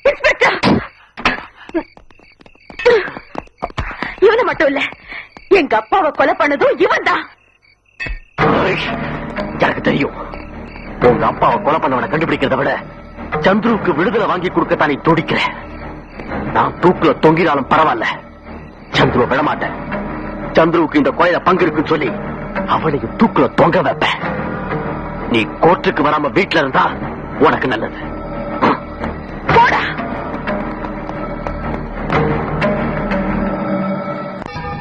இன்ஸ்பெக்டர், இவனை மட்டும் இல்ல, எங்க அப்பாவை கொலை பண்ணதும் இவன் தான். எனக்கு தெரியும், உங்க அப்பாவை கொலை பண்ணவனை கண்டுபிடிக்கிறத விட சந்துருவுக்கு விடுதலை வாங்கி கொடுக்கத்தான் நீ துடிக்கிற. நான் தூக்குல தொங்கினாலும் பரவாயில்ல, சந்துருவை விடமாட்டேன். சந்துருவுக்கு இந்த கொலையில பங்கு இருக்குன்னு சொல்லி அவனையும் தூக்குல தொங்க வைப்பேன். நீ கோர்ட்டுக்கு வராம வீட்டுல இருந்தா உனக்கு நல்லது. போடா.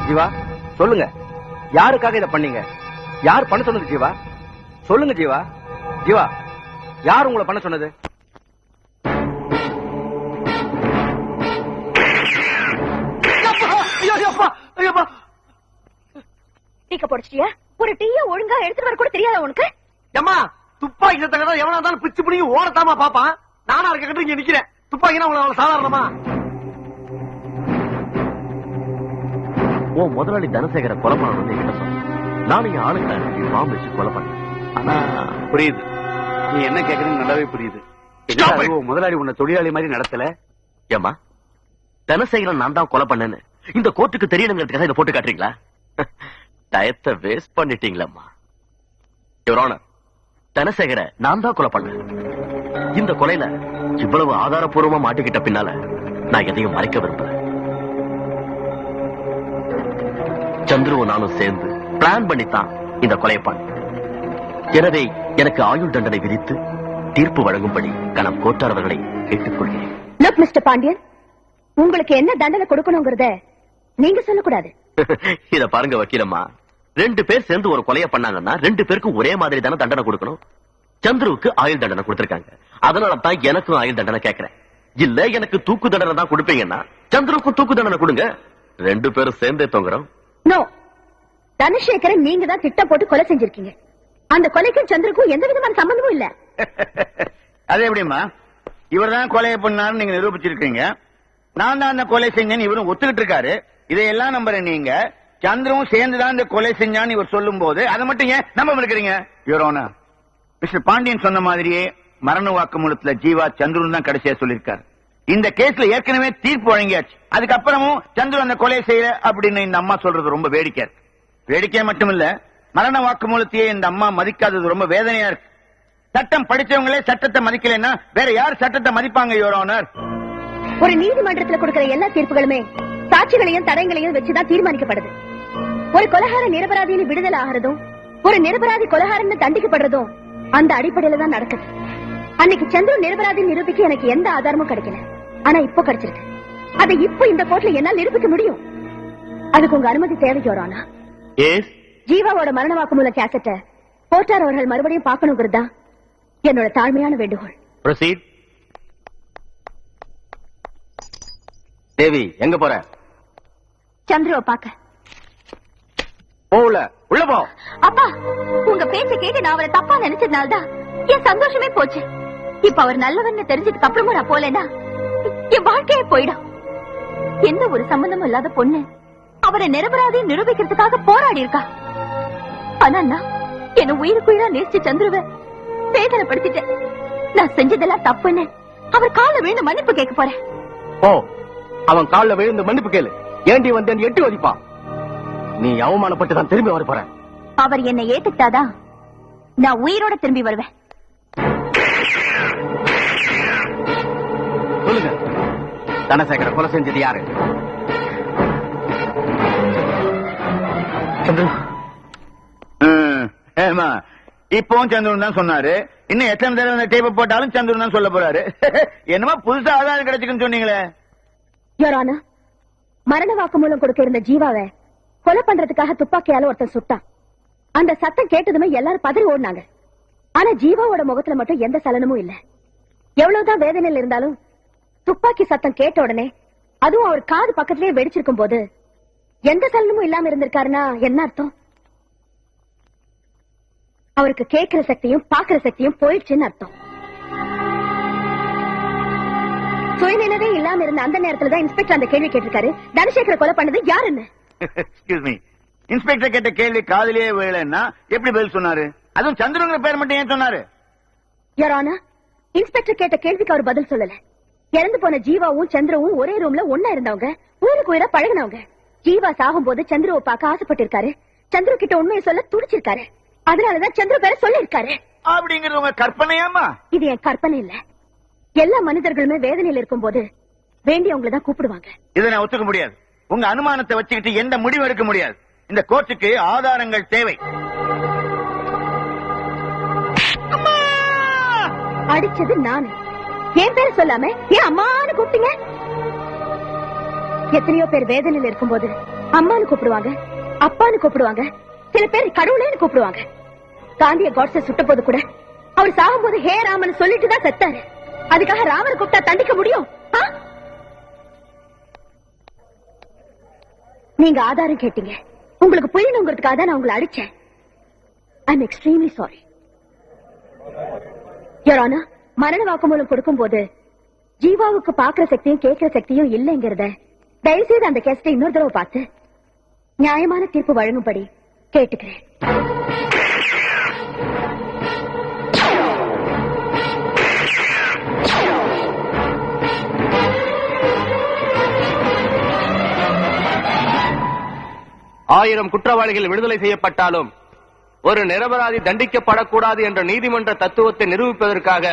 ஜீவா சொல்லுங்க, யாருக்காக இதை பண்ணீங்க? யார் பண்ண சொன்னது ஜீவா? சொல்லுங்க ஜீவா. ஜீவா, யார் உங்களை பண்ண சொன்னது? டீக்க போடுச்சிட்டியா? ஒரு டீய ஒழுங்கா எடுத்துட்டு வர கூட தெரியாத உனக்கு? ஏம்மா, துப்பாக்கி சத்தம் எவனா இருந்தாலும் பிச்சு பிடிங்கி ஓடத்தாமா பாப்பான். நானா இருக்க இங்க நிக்கிறேன். துப்பாக்கினா உங்களுக்கு சாதாரணமா? உன் முதலாளி தனசேகர கொலை பண்ணணும்னு என்கிட்ட சொன்ன. நானும் என் ஆளுங்களை அனுப்பி பாம்பு வச்சு கொலை பண்ணேன். ஆனா புரியுது, நீ என்ன கேக்குறீங்க நல்லாவே புரியுது. முதலாளி உன்னை தொழிலாளி மாதிரி நடத்தல. ஏமா, தனசேகரன் நான் தான் கொலை பண்ணேன்னு இந்த கோர்ட்டுக்கு தெரியணுங்கிறதுக்காக இதை போட்டு காட்டுறீங்களா? டயத்தை வேஸ்ட் பண்ணிட்டீங்களம்மா. யுவர் ஆனர், தனசேகர நான் தான் கொலை பண்ணேன். இந்த கொலையில இவ்வளவு ஆதாரப்பூர்வமா மாட்டிக்கிட்ட பின்னால நான் எதையும் மறைக்க விரும்பல. சந்துருவும் நானும் சேர்ந்து பிளான் பண்ணித்தான் இந்த கொலையை பண்ண. எனவே எனக்கு ஆயுள் தண்டனை விதித்து தீர்ப்பு வழங்கும்படி கணம் கோட்டார் அவர்களை கேட்டுக்கொள்கிறேன். லுக் மிஸ்டர் பாண்டியன், உங்களுக்கு என்ன தண்டனை கொடுக்கணுங்கிறத நீங்க சொல்லக்கூடாது. இத பாருங்க வக்கீலம்மா, 2 பேர் சேர்ந்து ஒரு கொலையை பண்ணாங்கன்னா 2 பேருக்கும் ஒரே மாதிரி தானே தண்டனை கொடுக்கணும். சந்துருவுக்கு ஆயுள் தண்டனை கொடுத்திருக்காங்க, அதனால தான் எனக்கும் ஆயுள் தண்டனை கேட்கிறேன். இல்ல எனக்கு தூக்கு தண்டனை தான் கொடுப்பீங்கன்னா சந்துருவுக்கும் தூக்கு தண்டனை கொடுங்க. 2 பேரும் சேர்ந்தே தொங்குறோம். நோ, தனசேகரன் நீங்க தான் திட்டம் போட்டு கொலை செஞ்சிருக்கீங்க. அந்த கொலைக்கும் சந்திரக்கும் எந்த விதமான சம்பந்தமும் இல்ல. அது எப்படிமா? இவர் தான் கொலையை பண்ணாருன்னு நீங்க நிரூபிச்சிருக்கீங்க. நான் தான் அந்த கொலை செஞ்சேன்னு இவரும் ஒத்துக்கிட்டு இருக்காரு. இதையெல்லாம் நம்புறேன். நீங்க சந்திரவும் சேர்ந்துதான் இந்த கொலை செஞ்சான்னு இவர் சொல்லும் போது அதை மட்டும் ஏன் நம்ப இருக்கிறீங்க? யுவர் ஆனர், மிஸ்டர் பாண்டியன் சொன்ன மாதிரியே மரண வாக்குமூலத்துல ஜீவா சந்துரு தான் கடைசியா சொல்லியிருக்காரு. இந்த கேஸ்ல ஏற்கனவே தீர்ப்பு வழங்கியாச்சு. அதுக்கப்புறமும் சந்துரு அந்த கொலை செய்யல அப்படின்னு இந்த அம்மா சொல்றது ரொம்ப வேடிக்கை இருக்கு. வேடிக்கை மட்டும் இல்ல, மரண வாக்குமூலத்தையே இந்த அம்மா மதிக்காதது ரொம்ப வேதனையா இருக்கு. சட்டம் படிச்சவங்களே சட்டத்தை மதிக்கலைன்னா வேற யார் சட்டத்தை மதிப்பாங்க? யுவர் ஆனர், ஒரு நீதிமன்றத்துல கொடுக்கிற எல்லா தீர்ப்புகளுமே சாட்சிகளையும் தடயங்களையும் வச்சுதான் தீர்மானிக்கப்படுது. ஒரு கொலைகார நிரபராதியில விடுதலை ஆகிறதும் ஒரு நிரபராதி கொலைகாரன்னு தண்டிக்கப்படுறதும் அந்த அடிப்படையில தான் நடக்குது. அன்னைக்கு சந்திரன் நிரபராதி நிரூபிக்க எனக்கு எந்த ஆதாரமும் கிடைக்கல. ஆனா இப்போ கிடைச்சிருக்கு. அதை இப்போ இந்த கோர்ட்ல என்னால் நிரூபிக்க முடியும். அதுக்கு உங்க அனுமதி தேவை யுவர் ஆனர். ஜீவாவோட மரண வாக்குமூல கேசட்ட கோர்ட்டார் அவர்கள் மறுபடியும் பார்க்கணுங்கிறது தான் என்னோட தாழ்மையான வேண்டுகோள். ப்ரொசீட். தேவி, எங்க போற? சந்திரவை பார்க்க. போல உள்ள போ. அப்பா, உங்க பேச்ச கேட்டு நான் அவரை தப்பா நினைச்சதுனால்தான் என் சந்தோஷமே போச்சு. இப்ப அவர் நல்லவன்னு தெரிஞ்சதுக்கு அப்புறமும் நான் போலேன்னா என் வாழ்க்கையே போயிடும். எந்த ஒரு சம்பந்தமும் இல்லாத பொண்ணு அவரை நிரபராதி நிரூபிக்கிறதுக்காக போராடி இருக்கா. ஆனா நான் என்ன உயிருக்குள்ளா நேசிச்ச சந்துருவை வேதனைப்படுத்திட்டேன். நான் செஞ்சதெல்லாம் தப்புன்னு அவர் கால விழுந்து மன்னிப்பு கேட்க போறேன். ஓ, அவன் கால்ல விழுந்து மன்னிப்பு கேளு. ஏண்டி வந்தேன்னு எட்டி வதிப்பான். நீ அவமானப்பட்டு தான் திரும்பி வர போற. அவர் என்னை ஏத்துக்கிட்டாதான் நான் உயிரோட திரும்பி வருவேன். சொல்லுங்க, தனசேகர கொலை செஞ்சது யாரு? ஏமா, இப்பவும் சந்திரன் தான் சொன்னாரு. இன்னும் எத்தனை தடவை இந்த டேப்பை போட்டாலும் சந்திரன் தான் சொல்ல போறாரு. என்னமா புதுசா ஆதாரம் கிடைச்சுக்குன்னு சொன்னீங்களே? யுவர் ஆனர், மரண வாக்குமூலம் கொடுக்க இருந்த ஜீவாவை கொலை பண்றதுக்காக துப்பாக்கியால ஒருத்தன் சுட்டான். அந்த சத்தம் கேட்டதுமே எல்லாரும் பதறி ஓடினாங்க. ஆனா ஜீவாவோட முகத்துல மட்டும் எந்த சலனமும் இல்ல. எவ்வளவுதான் வேதனையில இருந்தாலும் துப்பாக்கி சத்தம் கேட்ட உடனே, அதுவும் அவர் காது பக்கத்திலேயே வெடிச்சிருக்கும் போது எந்த சலனமும் இல்லாம இருந்திருக்காருன்னா என்ன அர்த்தம்? அவருக்கு கேட்கிற சக்தியும் பாக்குற சக்தியும் போயிடுச்சுன்னு அர்த்தம். சுயநினைவே இல்லாம இருந்த அந்த நேரத்துல தான் இன்ஸ்பெக்டர் அந்த கேள்வி கேட்டிருக்காரு, தனசேகர கொலை பண்ணது யாருன்னு. எக்ஸ்கியூஸ் மீ, இன்ஸ்பெக்டர் கேட்ட கேள்வி காதலியே விழலைன்னா எப்படி பதில் சொன்னாரு? அதுவும் சந்திரங்கிற பேர் மட்டும் ஏன் சொன்னாரு? யுவர் ஆனர், இன்ஸ்பெக்டர் கேட்ட கேள்விக்கு அவர் பதில் சொல்லல. இறந்து போன ஜீவாவும் சந்திரவும் ஒரே ரூம்ல ஒன்னா இருந்தவங்க, ஊருக்கு உயிரா பழகினவங்க. ஜீவா சாகும் போது சந்திரவை பார்க்க ஆசைப்பட்டிருக்காரு. சந்திர கிட்ட உண்மையை சொல்ல துடிச்சிருக்காரு. அதனாலதான் சந்திர பேரை சொல்லிருக்காரு. அப்படிங்கிறது உங்க கற்பனையாமா? இது என் கற்பனை இல்ல. எல்லா மனிதர்களுமே வேதனையில இருக்கும் போது வேண்டியவங்களை தான் கூப்பிடுவாங்க. இதை நான் ஒத்துக்க முடியாது. உங்க அனுமானத்தை வச்சுக்கிட்டு எந்த முடிவு எடுக்க முடியாது. இந்த கோர்ட்டுக்கு ஆதாரங்கள் தேவை. அடிச்சது நானு. என் பேர் சொல்லாம ஏன் அம்மான்னு கூப்பிட்டீங்க? எத்தனையோ பேர் வேதனையில இருக்கும் போது அம்மான்னு கூப்பிடுவாங்க, அப்பான்னு கூப்பிடுவாங்க, சில பேர் கடவுளேன்னு கூப்பிடுவாங்க. காந்திய காட்ஸை சுட்ட போது கூட அவர் சாகும் போது ஹே ராமன் சொல்லிட்டு தான் செத்தாரு. அதுக்காக ராமன் கூப்பிட்டா தண்டிக்க முடியும்? நீங்க ஆதாரம் கேட்டீங்க. உங்களுக்கு புரியணுங்கிறதுக்காக தான் நான் உங்களை அடிச்சேன். I am extremely sorry. Your honour, மரண வாக்குமூலம் கொடுக்கும் போது ஜீவாவுக்கு பாக்குற சக்தியும் கேட்கிற சக்தியும் இல்லைங்கிறத தயவுசெய்து அந்த கேஸ்டை இன்னொரு தடவை பார்த்து நியாயமான தீர்ப்பு வழங்கும்படி கேட்டுக்கிறேன். ஆயிரம் குற்றவாளிகள் விடுதலை செய்யப்பட்டாலும் ஒரு நிரபராதி தண்டிக்கப்படக்கூடாது என்ற நீதிமன்ற தத்துவத்தை நிரூபிப்பதற்காக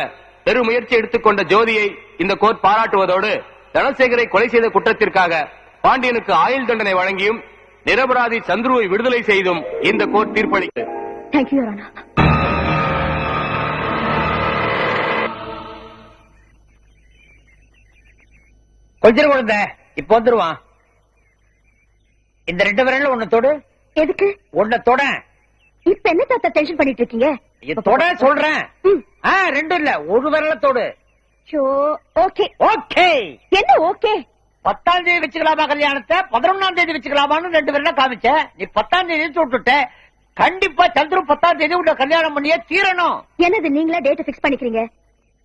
பெரும் முயற்சி எடுத்துக்கொண்ட ஜோதியை இந்த கோர்ட் பாராட்டுவதோடு தனசேகரை கொலை செய்த குற்றத்திற்காக பாண்டியனுக்கு ஆயுள் தண்டனை வழங்கியும் நிரபராதி சந்துருவை விடுதலை செய்தும் இந்த கோர்ட் தீர்ப்பளித்தது. Thank you, Your Honor. கொஞ்சம் குழந்த இப்ப வந்துருவான். இந்த 2 விரல்ல ஒண்ணு தொடு. எதுக்கு? ஒண்ணு தொட. இப்ப என்ன தாத்தா டென்ஷன் பண்ணிட்டு இருக்கீங்க? தொட சொல்றேன். 2 இல்ல, ஒரு விரல தொடு. Okay okay. என்ன ஓகே? 10ஆம் தேதி வச்சுக்கலாமா கல்யாணத்தை, 11ஆம் தேதி வச்சுக்கலாமான்னு 2 விரல காமிச்ச. நீ 10ஆம் தேதி விட்டுட்ட. கண்டிப்பா சந்திரு 10ஆம் தேதி உள்ள கல்யாணம் பண்ணியே தீரணும். என்னது நீங்களா டேட் பிக்ஸ் பண்ணிக்கிறீங்க?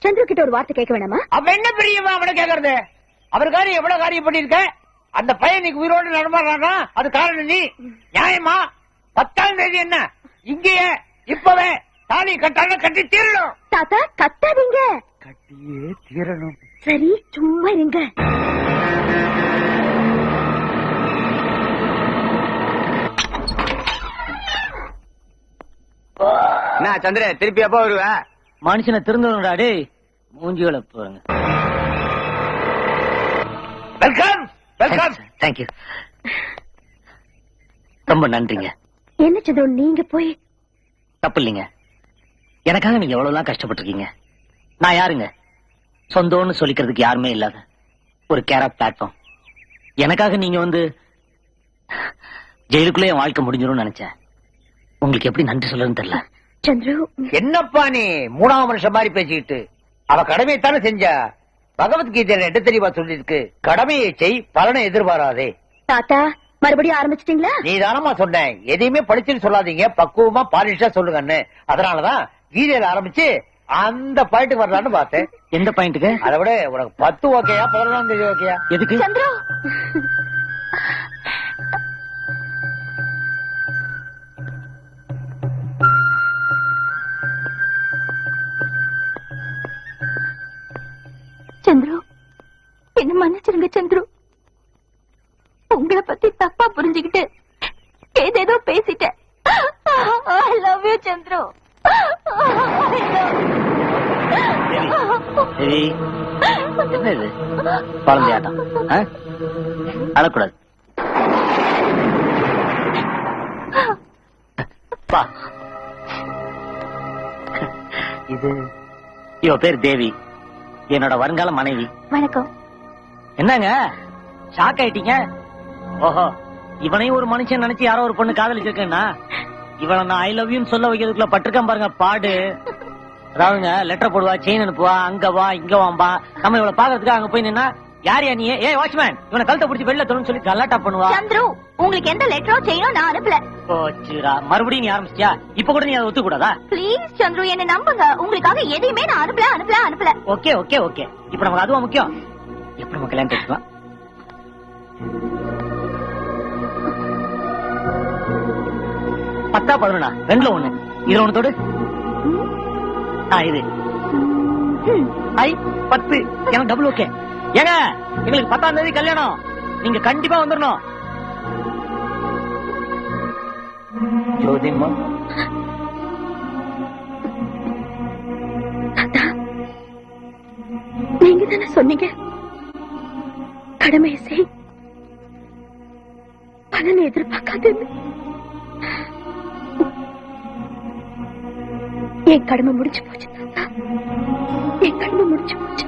சந்திரு கிட்ட ஒரு வார்த்தை கேட்க வேணாமா? அவன் என்ன பெரியவன் அவனை கேக்குறது? அவருக்காரி எவ்வளவு காரியம் பண்ணிருக்க. அந்த பையன் நீக்கு உயிரோடு நடமாடுறானா அது காரணம் நீ. நியாயமா? 10ஆம் தேதி என்ன இங்கேயே இப்பவே தாலி கட்டான கட்டி தீரணும். தாத்தா கத்தாதீங்க. கட்டியே தீரணும். சரி சும்மா இருங்க. நான் சந்திர திருப்பி எப்ப வருவேன்? மனுஷனை திருந்தா டே மூஞ்சிகளை போறங்க. Welcome welcome. தேங்க்யூ. ரொம்ப நன்றிங்க. என்ன சந்திர நீங்க போய்? தப்பு இல்லைங்க. எனக்காக நீங்க எவ்வளவுலாம் கஷ்டப்பட்டிருக்கீங்க. நான் யாருங்க? சொந்தம்னு சொல்லிக்கிறதுக்கு யாருமே இல்லாத ஒரு கேர் ஆஃப் பிளாட்ஃபார்ம். எனக்காக நீங்க வந்து ஜெயிலுக்குள்ளே என் வாழ்க்கை முடிஞ்சிடும் நினைச்சேன். உங்களுக்கு எப்படி நன்றி சொல்றதுன்னு தெரியல. சந்திரு என்னப்பா நீ 3ஆம் வருஷம் மாதிரி பேசிக்கிட்டு? அவ கடமையை தானே செஞ்சா. பகவத்கீதையில என்ன தெரியுமா சொல்லிருக்கு? கடமையை செய், பலனை எதிர்பாராதே. தாத்தா மறுபடியும் ஆரம்பிச்சிட்டீங்களா? நீ தானமா சொன்ன எதையுமே படிச்சுன்னு சொல்லாதீங்க, பக்குவமா பாலிஷா சொல்லுங்கன்னு. அதனாலதான் கீதையில ஆரம்பிச்சு அந்த பாயிண்ட்டுக்கு வரலான்னு பார்த்தேன். எந்த பாயிண்ட்டுக்கு? அதை விட உனக்கு 10 ஓகேயா 11ஆம் தேதி ஓகேயா? எதுக்கு? சந்திரு சந்திரு என்ன மன்னிச்சிருங்க சந்திரு. உங்களை பத்தி தப்பா புரிஞ்சுக்கிட்டு ஏதேதோ பேசிட்டேன். I love you Chandru. என்ன இது குழந்தையாட்டம்? அழக்கூடாது. இது இவ பேர் தேவி, என்னோட வருங்கால மனைவி. வணக்கம். என்னங்க ஷாக் ஆயிட்டீங்க? ஓஹோ, இவனையும் ஒரு மனுஷன் நினைச்சு யாரோ ஒரு பொண்ணு காதலிச்சிருக்கேன்னா இவனை நான் ஐ லவ் யூன்னு சொல்ல வைக்கிறதுக்குள்ள பட்டிருக்கேன் பாருங்க பாடு. அதாவதுங்க லெட்டர் போடுவா, செயின் அனுப்புவா, அங்க வா இங்க வாம்பா. நம்ம இவளை பாக்குறதுக்கு அங்க போய் நின்னா யார் யா நீ, ஏ வாட்ச்மேன் இவனை கழுத்தை பிடிச்சி வெளில தொழுன்னு சொல்லி கலாட்டா பண்ணுவா. சந்துரு உங்களுக்கு எந்த லெட்டரோ செய்யோ நான் அனுப்பல. போச்சுரா, மறுபடியும் நீ ஆரம்பிச்சியா? இப்ப கூட நீ அதை ஒத்துக்க கூடாதா? ப்ளீஸ் சந்துரு என்ன நம்புங்க. உங்களுக்காக எதையுமே நான் அனுப்பல. Okay okay okay. இப்ப நமக்கு அதுவா முக்கியம். எப்படி நம்ம கல்யாணம் பேசலாம்? பத்தா 11 2ல 1 இதுல 1 தொடு. இது ஐ 10 எனக்கு டபுள் ஓகே. ஏங்க எங்களுக்கு 10ஆம் தேதி கல்யாணம், நீங்க கண்டிப்பா வந்துடணும். ஜோதிமா நீங்க தானே சொன்னீங்க கடமையை செய், பலனை எதிர்பார்க்காது. என் கடமை முடிச்சு போச்சு தாத்தா, என் கடமை முடிச்சு போச்சு.